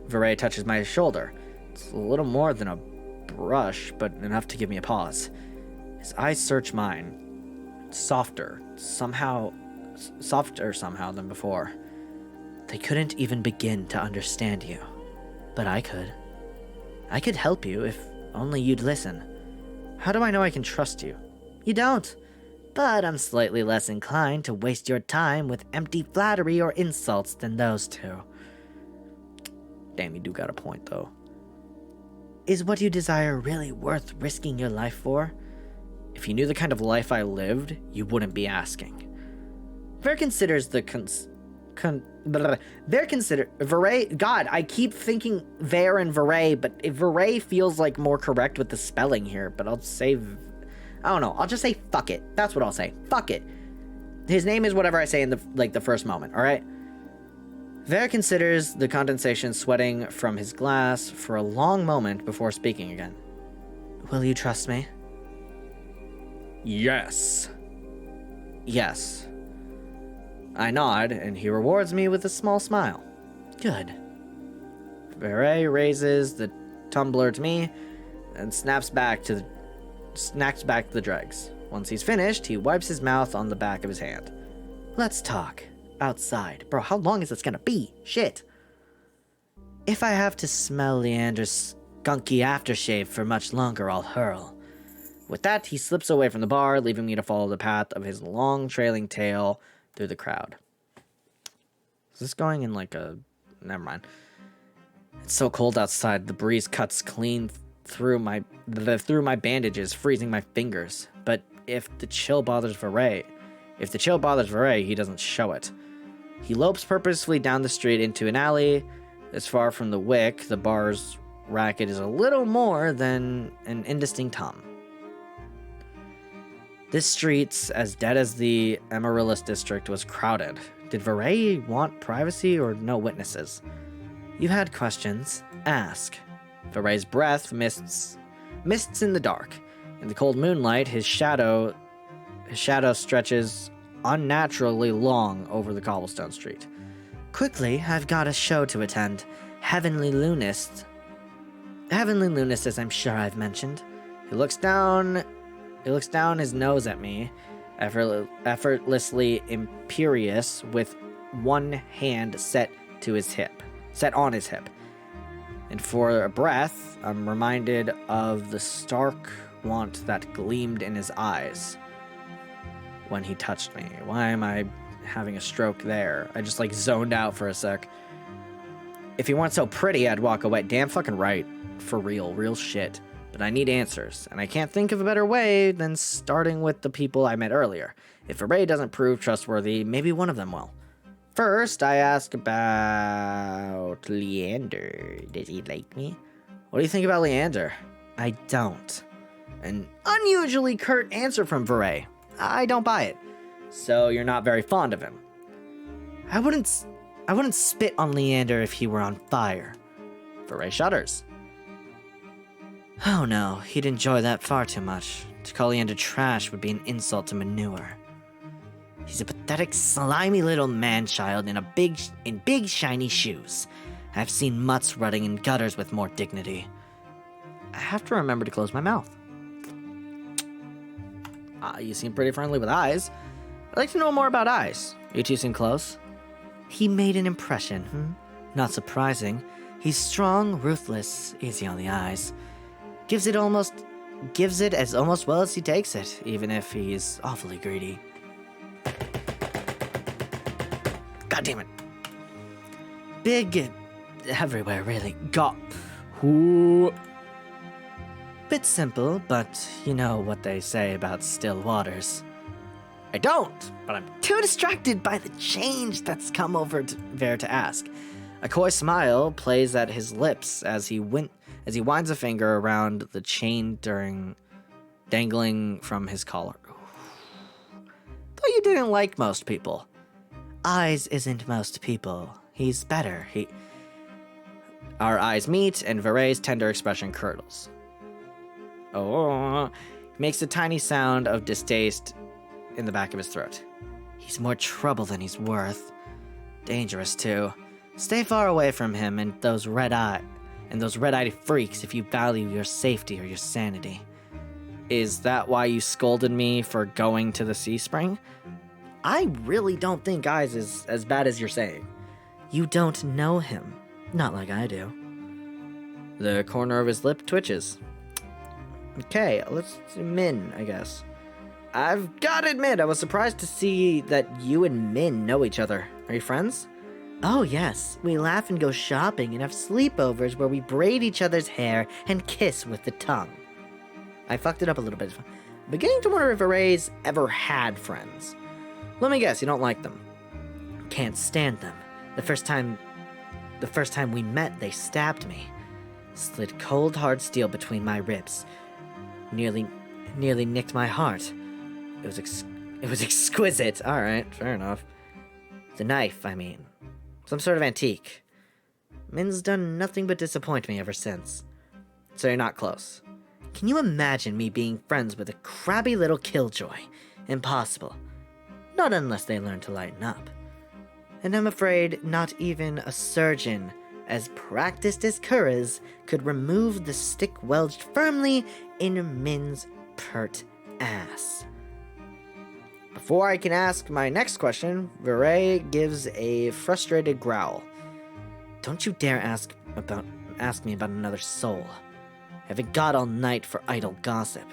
Varay touches my shoulder. It's a little more than a brush, but enough to give me a pause. His eyes search mine. Softer somehow than before. They couldn't even begin to understand you. But I could. I could help you if only you'd listen. How do I know I can trust you? You don't. But I'm slightly less inclined to waste your time with empty flattery or insults than those two. Damn, you do got a point, though. Is what you desire really worth risking your life for? If you knew the kind of life I lived, you wouldn't be asking. Ver considers the Varay. God, I keep thinking Ver and Varay, but Varay feels like more correct with the spelling here. But I'll say, I don't know. I'll just say fuck it. That's what I'll say. Fuck it. His name is whatever I say in the first moment. All right. Ver considers the condensation sweating from his glass for a long moment before speaking again. Will you trust me? Yes. Yes. I nod, and he rewards me with a small smile. Good. Varay raises the tumbler to me and snaps back the dregs. Once he's finished, he wipes his mouth on the back of his hand. Let's talk. Outside. Bro, how long is this gonna be? Shit. If I have to smell Leander's skunky aftershave for much longer, I'll hurl. With that, he slips away from the bar, leaving me to follow the path of his long trailing tail through the crowd. Is this going in like a... Never mind. It's so cold outside, the breeze cuts clean through my bandages, freezing my fingers. But if the chill bothers Veray, he doesn't show it. He lopes purposefully down the street into an alley. As far from the wick, the bar's racket is a little more than an indistinct hum. This street's as dead as the Amaryllis district was crowded. Did Veray want privacy or no witnesses? You had questions. Ask. Veray's breath mists in the dark. In the cold moonlight, his shadow stretches unnaturally long over the cobblestone street. Quickly, I've got a show to attend. Heavenly Lunist, as I'm sure I've mentioned. He looks down his nose at me, effortlessly imperious, with one hand set on his hip. And for a breath, I'm reminded of the stark want that gleamed in his eyes when he touched me. Why am I having a stroke there? I just zoned out for a sec. If he weren't so pretty, I'd walk away. Damn fucking right. For real shit. But I need answers, and I can't think of a better way than starting with the people I met earlier. If Veray doesn't prove trustworthy, maybe one of them will. First, I ask about Leander. Did he like me? What do you think about Leander? I don't. An unusually curt answer from Veray. I don't buy it. So you're not very fond of him. I wouldn't spit on Leander if he were on fire. Veray shudders. Oh no, he'd enjoy that far too much. To call Leander trash would be an insult to manure. He's a pathetic, slimy little man-child in big shiny shoes. I've seen mutts rutting in gutters with more dignity. I have to remember to close my mouth. You seem pretty friendly with eyes. I'd like to know more about eyes. You two seem close. He made an impression, Not surprising. He's strong, ruthless, easy on the eyes. Gives it as almost well as he takes it, even if he's awfully greedy. God damn it. Big everywhere, really. Bit simple, but you know what they say about still waters. I don't, but I'm too distracted by the change that's come over there to ask. A coy smile plays at his lips as he winds a finger around the chain dangling from his collar. Thought you didn't like most people. Eyes isn't most people. He's better. Our eyes meet, and Veray's tender expression curdles. Oh, makes a tiny sound of distaste in the back of his throat. He's more trouble than he's worth. Dangerous, too. Stay far away from him and those red-eyed freaks if you value your safety or your sanity. Is that why you scolded me for going to the sea spring? I really don't think Eyes is as bad as you're saying. You don't know him. Not like I do. The corner of his lip twitches. Okay, let's do Min, I guess. I've got to admit, I was surprised to see that you and Min know each other. Are you friends? Oh yes, we laugh and go shopping and have sleepovers where we braid each other's hair and kiss with the tongue. I fucked it up a little bit. I'm beginning to wonder if Veray's ever had friends. Let me guess, you don't like them. Can't stand them. The first time we met, they stabbed me. Slid cold hard steel between my ribs. Nearly nicked my heart. It was exquisite. Alright, fair enough. The knife, I mean. Some sort of antique. Min's done nothing but disappoint me ever since. So you're not close. Can you imagine me being friends with a crabby little killjoy? Impossible. Not unless they learn to lighten up. And I'm afraid not even a surgeon, as practiced as Kura's, could remove the stick wedged firmly in Min's pert ass. Before I can ask my next question, Veray gives a frustrated growl. Don't you dare ask me about another soul. I haven't got all night for idle gossip.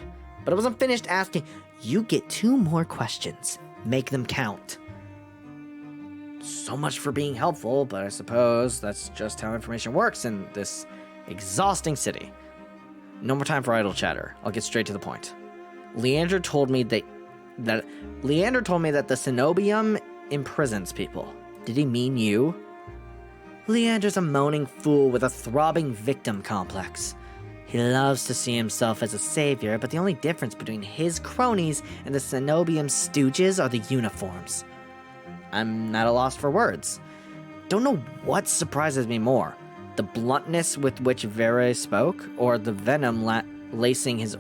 but I wasn't finished asking. You get 2 more questions. Make them count. So much for being helpful, but I suppose that's just how information works in this exhausting city. No more time for idle chatter. I'll get straight to the point. Leander told me that the Cenobium imprisons people. Did he mean you? Leander's a moaning fool with a throbbing victim complex. He loves to see himself as a savior, but the only difference between his cronies and the Cenobium stooges are the uniforms. I'm at a loss for words. Don't know what surprises me more, the bluntness with which Vere spoke, or the venom lacing his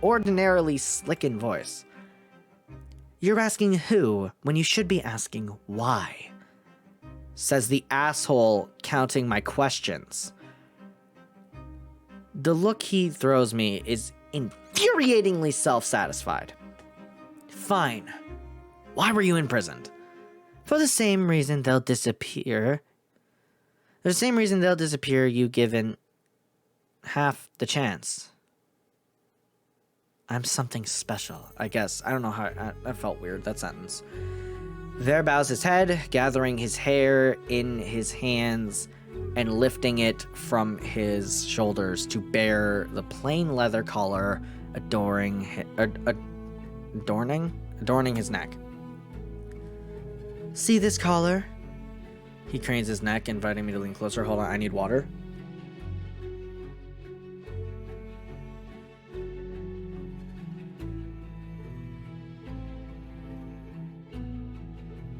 ordinarily slickened voice. You're asking who when you should be asking why, says the asshole counting my questions. The look he throws me is infuriatingly self-satisfied. Fine. Why were you imprisoned? For the same reason they'll disappear. The same reason they'll disappear you given half the chance. I'm something special, I guess. I don't know how... that felt weird, that sentence. Ver bows his head, gathering his hair in his hands and lifting it from his shoulders to bear the plain leather collar adorning his neck. See this collar? He cranes his neck, inviting me to lean closer. Hold on, I need water.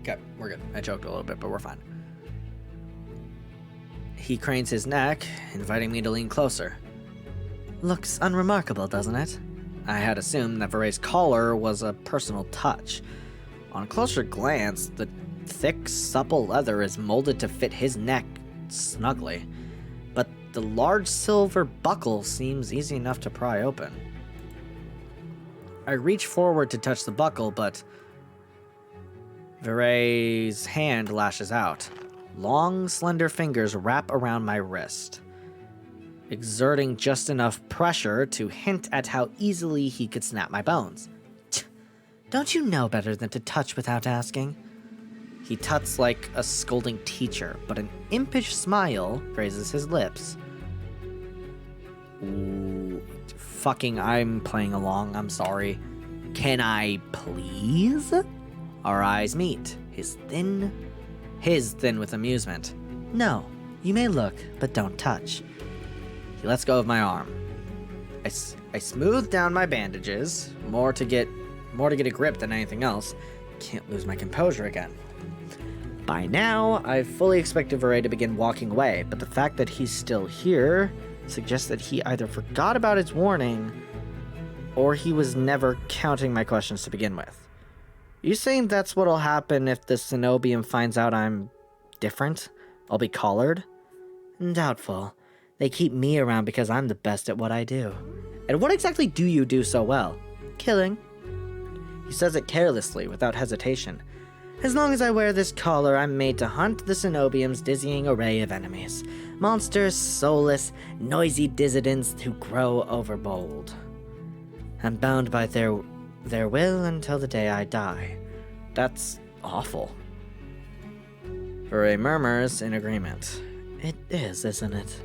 Okay, we're good. I choked a little bit, but we're fine. He cranes his neck, inviting me to lean closer. Looks unremarkable, doesn't it? I had assumed that Vere's collar was a personal touch. On a closer glance, the thick, supple leather is molded to fit his neck snugly, but the large silver buckle seems easy enough to pry open. I reach forward to touch the buckle, but Vere's hand lashes out. Long, slender fingers wrap around my wrist, exerting just enough pressure to hint at how easily he could snap my bones. Don't you know better than to touch without asking? He tuts like a scolding teacher, but an impish smile raises his lips. Ooh, fucking, I'm playing along, I'm sorry. Can I please? Our eyes meet, his thin with amusement. No, you may look, but don't touch. He lets go of my arm. I smooth down my bandages, more to get a grip than anything else. Can't lose my composure again. By now, I fully expected Vere to begin walking away, but the fact that he's still here suggests that he either forgot about his warning, or he was never counting my questions to begin with. You saying that's what'll happen if the Cenobium finds out I'm different? I'll be collared? Doubtful. They keep me around because I'm the best at what I do. And what exactly do you do so well? Killing. He says it carelessly, without hesitation. As long as I wear this collar, I'm made to hunt the Cenobium's dizzying array of enemies. Monsters, soulless, noisy dissidents who grow overbold. I'm bound by their will until the day I die. That's awful. Vere murmurs in agreement. It is, isn't it?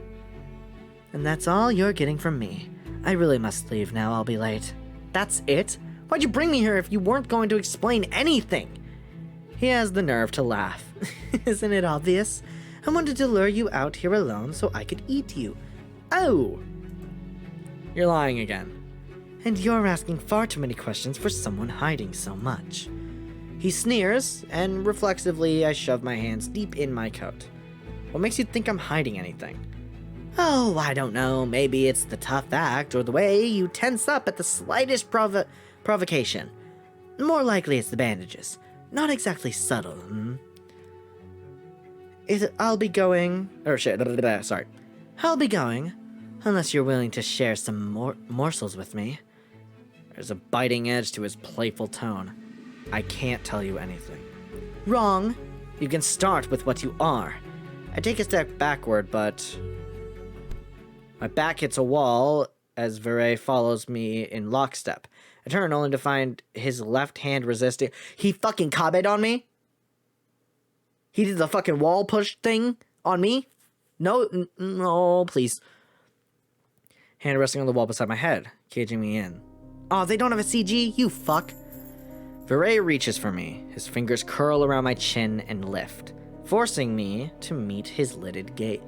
And that's all you're getting from me. I really must leave now, I'll be late. That's it? Why'd you bring me here if you weren't going to explain anything? He has the nerve to laugh. Isn't it obvious? I wanted to lure you out here alone so I could eat you. Oh! You're lying again. And you're asking far too many questions for someone hiding so much. He sneers, and reflexively I shove my hands deep in my coat. What makes you think I'm hiding anything? Oh, I don't know. Maybe it's the tough act or the way you tense up at the slightest provocation. More likely it's the bandages. Not exactly subtle, I'll be going... I'll be going, unless you're willing to share some morsels with me. There's a biting edge to his playful tone. I can't tell you anything. Wrong. You can start with what you are. I take a step backward, but... my back hits a wall as Viray follows me in lockstep. I turn only to find his left hand resisting. He fucking kabe'd on me? He did the fucking wall push thing on me? No, please. Hand resting on the wall beside my head, caging me in. Oh, they don't have a CG? You fuck. Viray reaches for me. His fingers curl around my chin and lift, forcing me to meet his lidded gaze.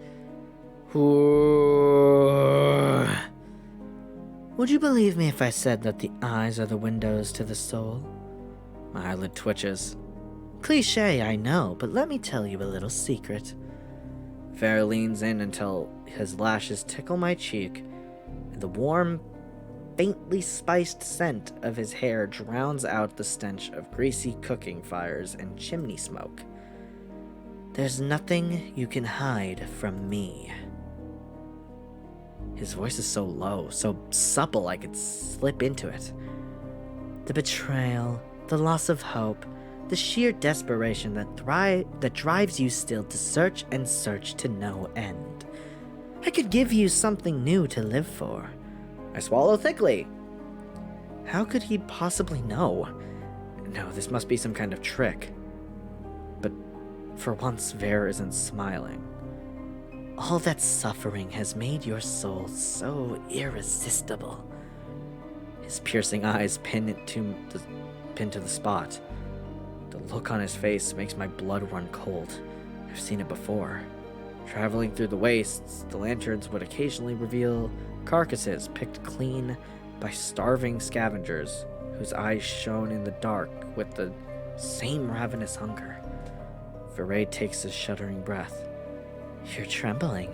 Would you believe me if I said that the eyes are the windows to the soul? My eyelid twitches. Cliché, I know, but let me tell you a little secret. Fair leans in until his lashes tickle my cheek, and the warm, faintly spiced scent of his hair drowns out the stench of greasy cooking fires and chimney smoke. There's nothing you can hide from me. His voice is so low, so supple I could slip into it. The betrayal, the loss of hope, the sheer desperation that drives you still to search and search to no end. I could give you something new to live for. I swallow thickly. How could he possibly know? No, this must be some kind of trick. But for once, Ver isn't smiling. All that suffering has made your soul so irresistible. His piercing eyes pin to the spot. The look on his face makes my blood run cold. I've seen it before. Traveling through the wastes, the lanterns would occasionally reveal carcasses picked clean by starving scavengers whose eyes shone in the dark with the same ravenous hunger. Viray takes a shuddering breath. You're trembling.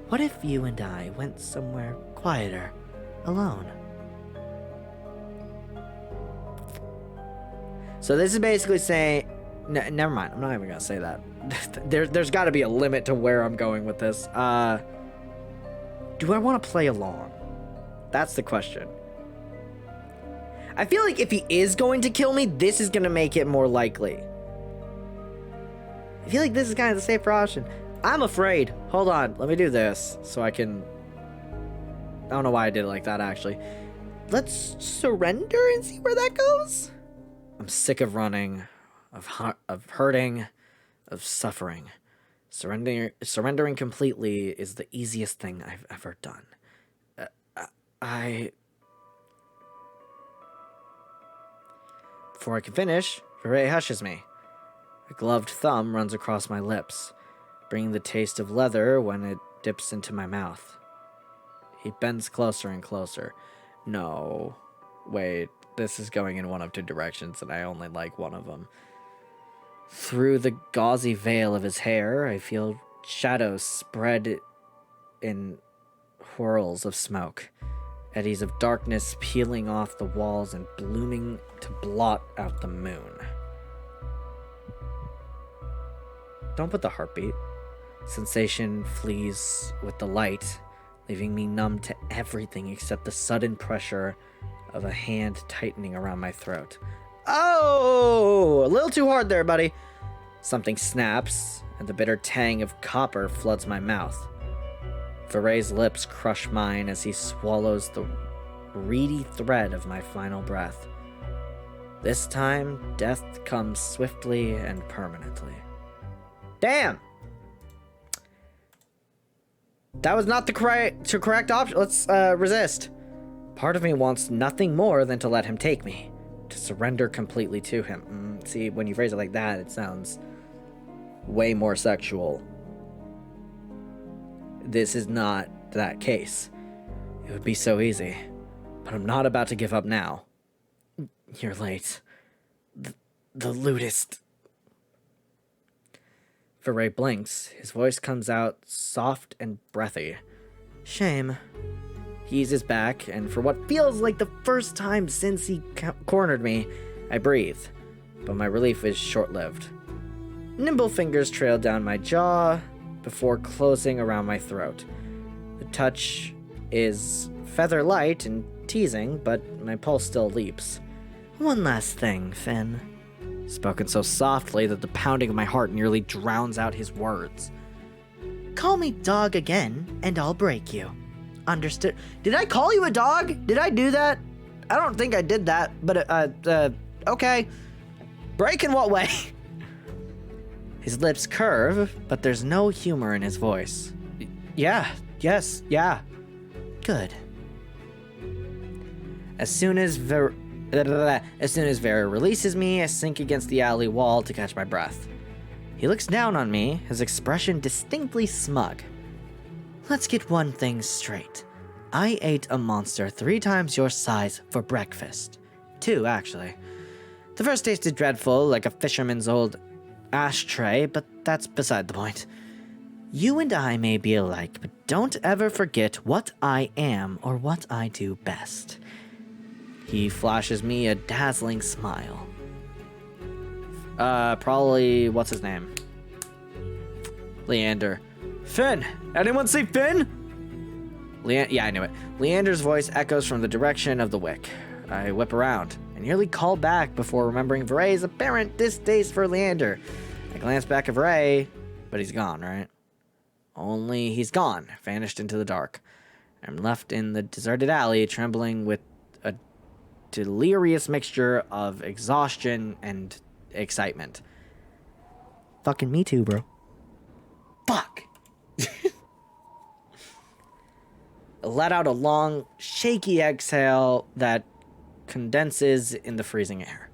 What if you and I went somewhere quieter, alone? So this is basically saying... never mind, I'm not even going to say that. There's got to be a limit to where I'm going with this. Do I want to play along? That's the question. I feel like if he is going to kill me, this is going to make it more likely. I feel like this is kind of the safer option. I'm afraid. Hold on, let me do this so I can... I don't know why I did it like that, actually. Let's surrender and see where that goes. I'm sick of running, of hurting, of suffering. Surrendering completely is the easiest thing I've ever done. Before I can finish, Viray hushes me. A gloved thumb runs across my lips, bringing the taste of leather when it dips into my mouth. He bends closer and closer. No, wait, this is going in one of two directions, and I only like one of them. Through the gauzy veil of his hair, I feel shadows spread in whirls of smoke, eddies of darkness peeling off the walls and blooming to blot out the moon. Don't put the heartbeat. Sensation flees with the light, leaving me numb to everything except the sudden pressure of a hand tightening around my throat. Oh, a little too hard there, buddy. Something snaps, and the bitter tang of copper floods my mouth. Viray's lips crush mine as he swallows the reedy thread of my final breath. This time, death comes swiftly and permanently. Damn! That was not the correct option. Let's resist. Part of me wants nothing more than to let him take me, to surrender completely to him. See, when you phrase it like that, it sounds way more sexual. This is not that case. It would be so easy, but I'm not about to give up now. You're late. The ludist. Viray blinks. His voice comes out soft and breathy. Shame. He eases back, and for what feels like the first time since he cornered me, I breathe, but my relief is short-lived. Nimble fingers trail down my jaw before closing around my throat. The touch is feather light and teasing, but my pulse still leaps. One last thing, Finn. Spoken so softly that the pounding of my heart nearly drowns out his words. Call me dog again, and I'll break you. Understood. Did I call you a dog? Did I do that? I don't think I did that, but, okay. Break in what way? His lips curve, but there's no humor in his voice. Yeah, yes, yeah. Good. As soon as Vera releases me, I sink against the alley wall to catch my breath. He looks down on me, his expression distinctly smug. Let's get one thing straight. I ate a monster 3 times your size for breakfast. 2, actually. The first tasted dreadful, like a fisherman's old ashtray, but that's beside the point. You and I may be alike, but don't ever forget what I am or what I do best. He flashes me a dazzling smile. Probably, what's his name? Leander. Finn! Anyone see Finn? Yeah, I knew it. Leander's voice echoes from the direction of the wick. I whip around. I nearly call back before remembering Veray's apparent distaste for Leander. I glance back at Veray, but he's gone, right? Only he's gone, vanished into the dark. I'm left in the deserted alley, trembling with a delirious mixture of exhaustion and excitement. Fucking me too, bro. Fuck! I let out a long, shaky exhale that condenses in the freezing air.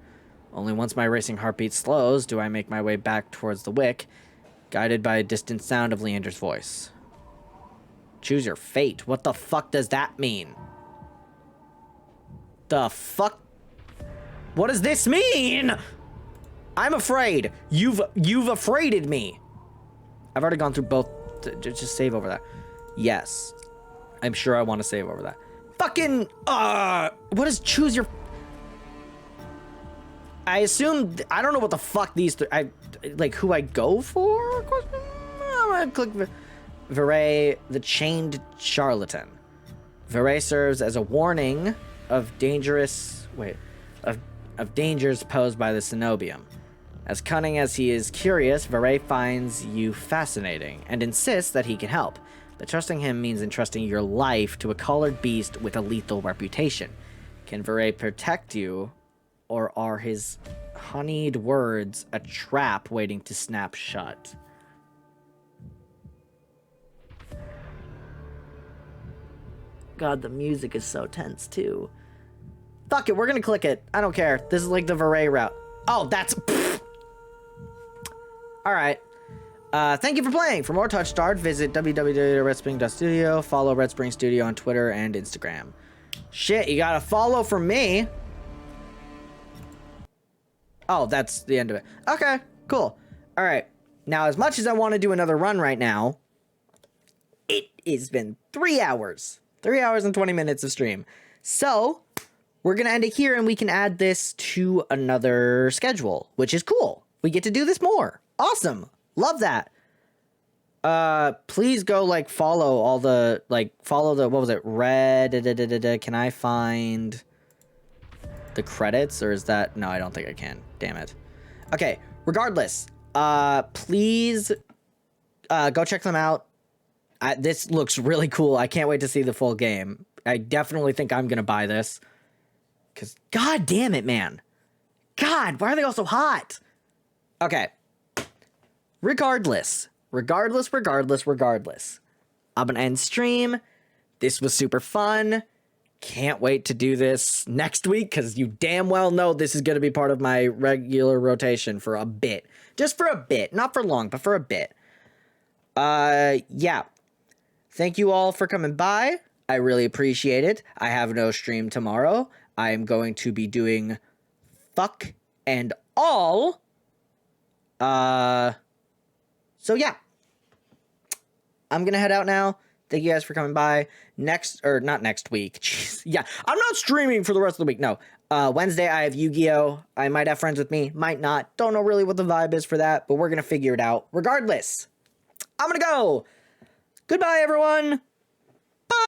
Only once my racing heartbeat slows do I make my way back towards the wick, guided by a distant sound of Leander's voice. Choose your fate. What the fuck does that mean? The fuck? What does this mean? I'm afraid. You've afraided me. I've already gone through both. Just save over that. Yes. I'm sure I want to save over that. Fucking, what is choose your... I assume, I don't know what the fuck these like who I go for? I'm gonna click Veray, the chained charlatan. Veray serves as a warning of dangers posed by the cenobium. As cunning as he is curious, Veray finds you fascinating and insists that he can help. But trusting him means entrusting your life to a collared beast with a lethal reputation. Can Veray protect you, or are his honeyed words a trap waiting to snap shut? God, the music is so tense, too. Fuck it, we're gonna click it. I don't care. This is like the Veray route. Oh, that's... Alright. Thank you for playing. For more Touchstarved, visit www.redspring.studio. Follow Red Spring Studio on Twitter and Instagram. Shit, you got a follow from me. Oh, that's the end of it. Okay, cool. All right. Now, as much as I want to do another run right now, it has been 3 hours. 3 hours and 20 minutes of stream. So, we're going to end it here, and we can add this to another schedule, which is cool. We get to do this more. Awesome. Love that. Please go, like, follow all the, follow the, what was it? Can I find the credits, or is that, no, I don't think I can. Damn it. Okay, regardless, please, go check them out. This looks really cool. I can't wait to see the full game. I definitely think I'm gonna buy this. Because, god damn it, man. God, why are they all so hot? Okay. Regardless. I'm gonna end stream. This was super fun. Can't wait to do this next week, because you damn well know this is gonna be part of my regular rotation for a bit. Just for a bit. Not for long, but for a bit. Yeah. Thank you all for coming by. I really appreciate it. I have no stream tomorrow. I am going to be doing fuck and all. So yeah. I'm gonna head out now. Thank you guys for coming by. Not next week. Jeez. Yeah, I'm not streaming for the rest of the week. No. Wednesday, I have Yu-Gi-Oh! I might have friends with me. Might not. Don't know really what the vibe is for that, but we're gonna figure it out. Regardless, I'm gonna go. Goodbye, everyone.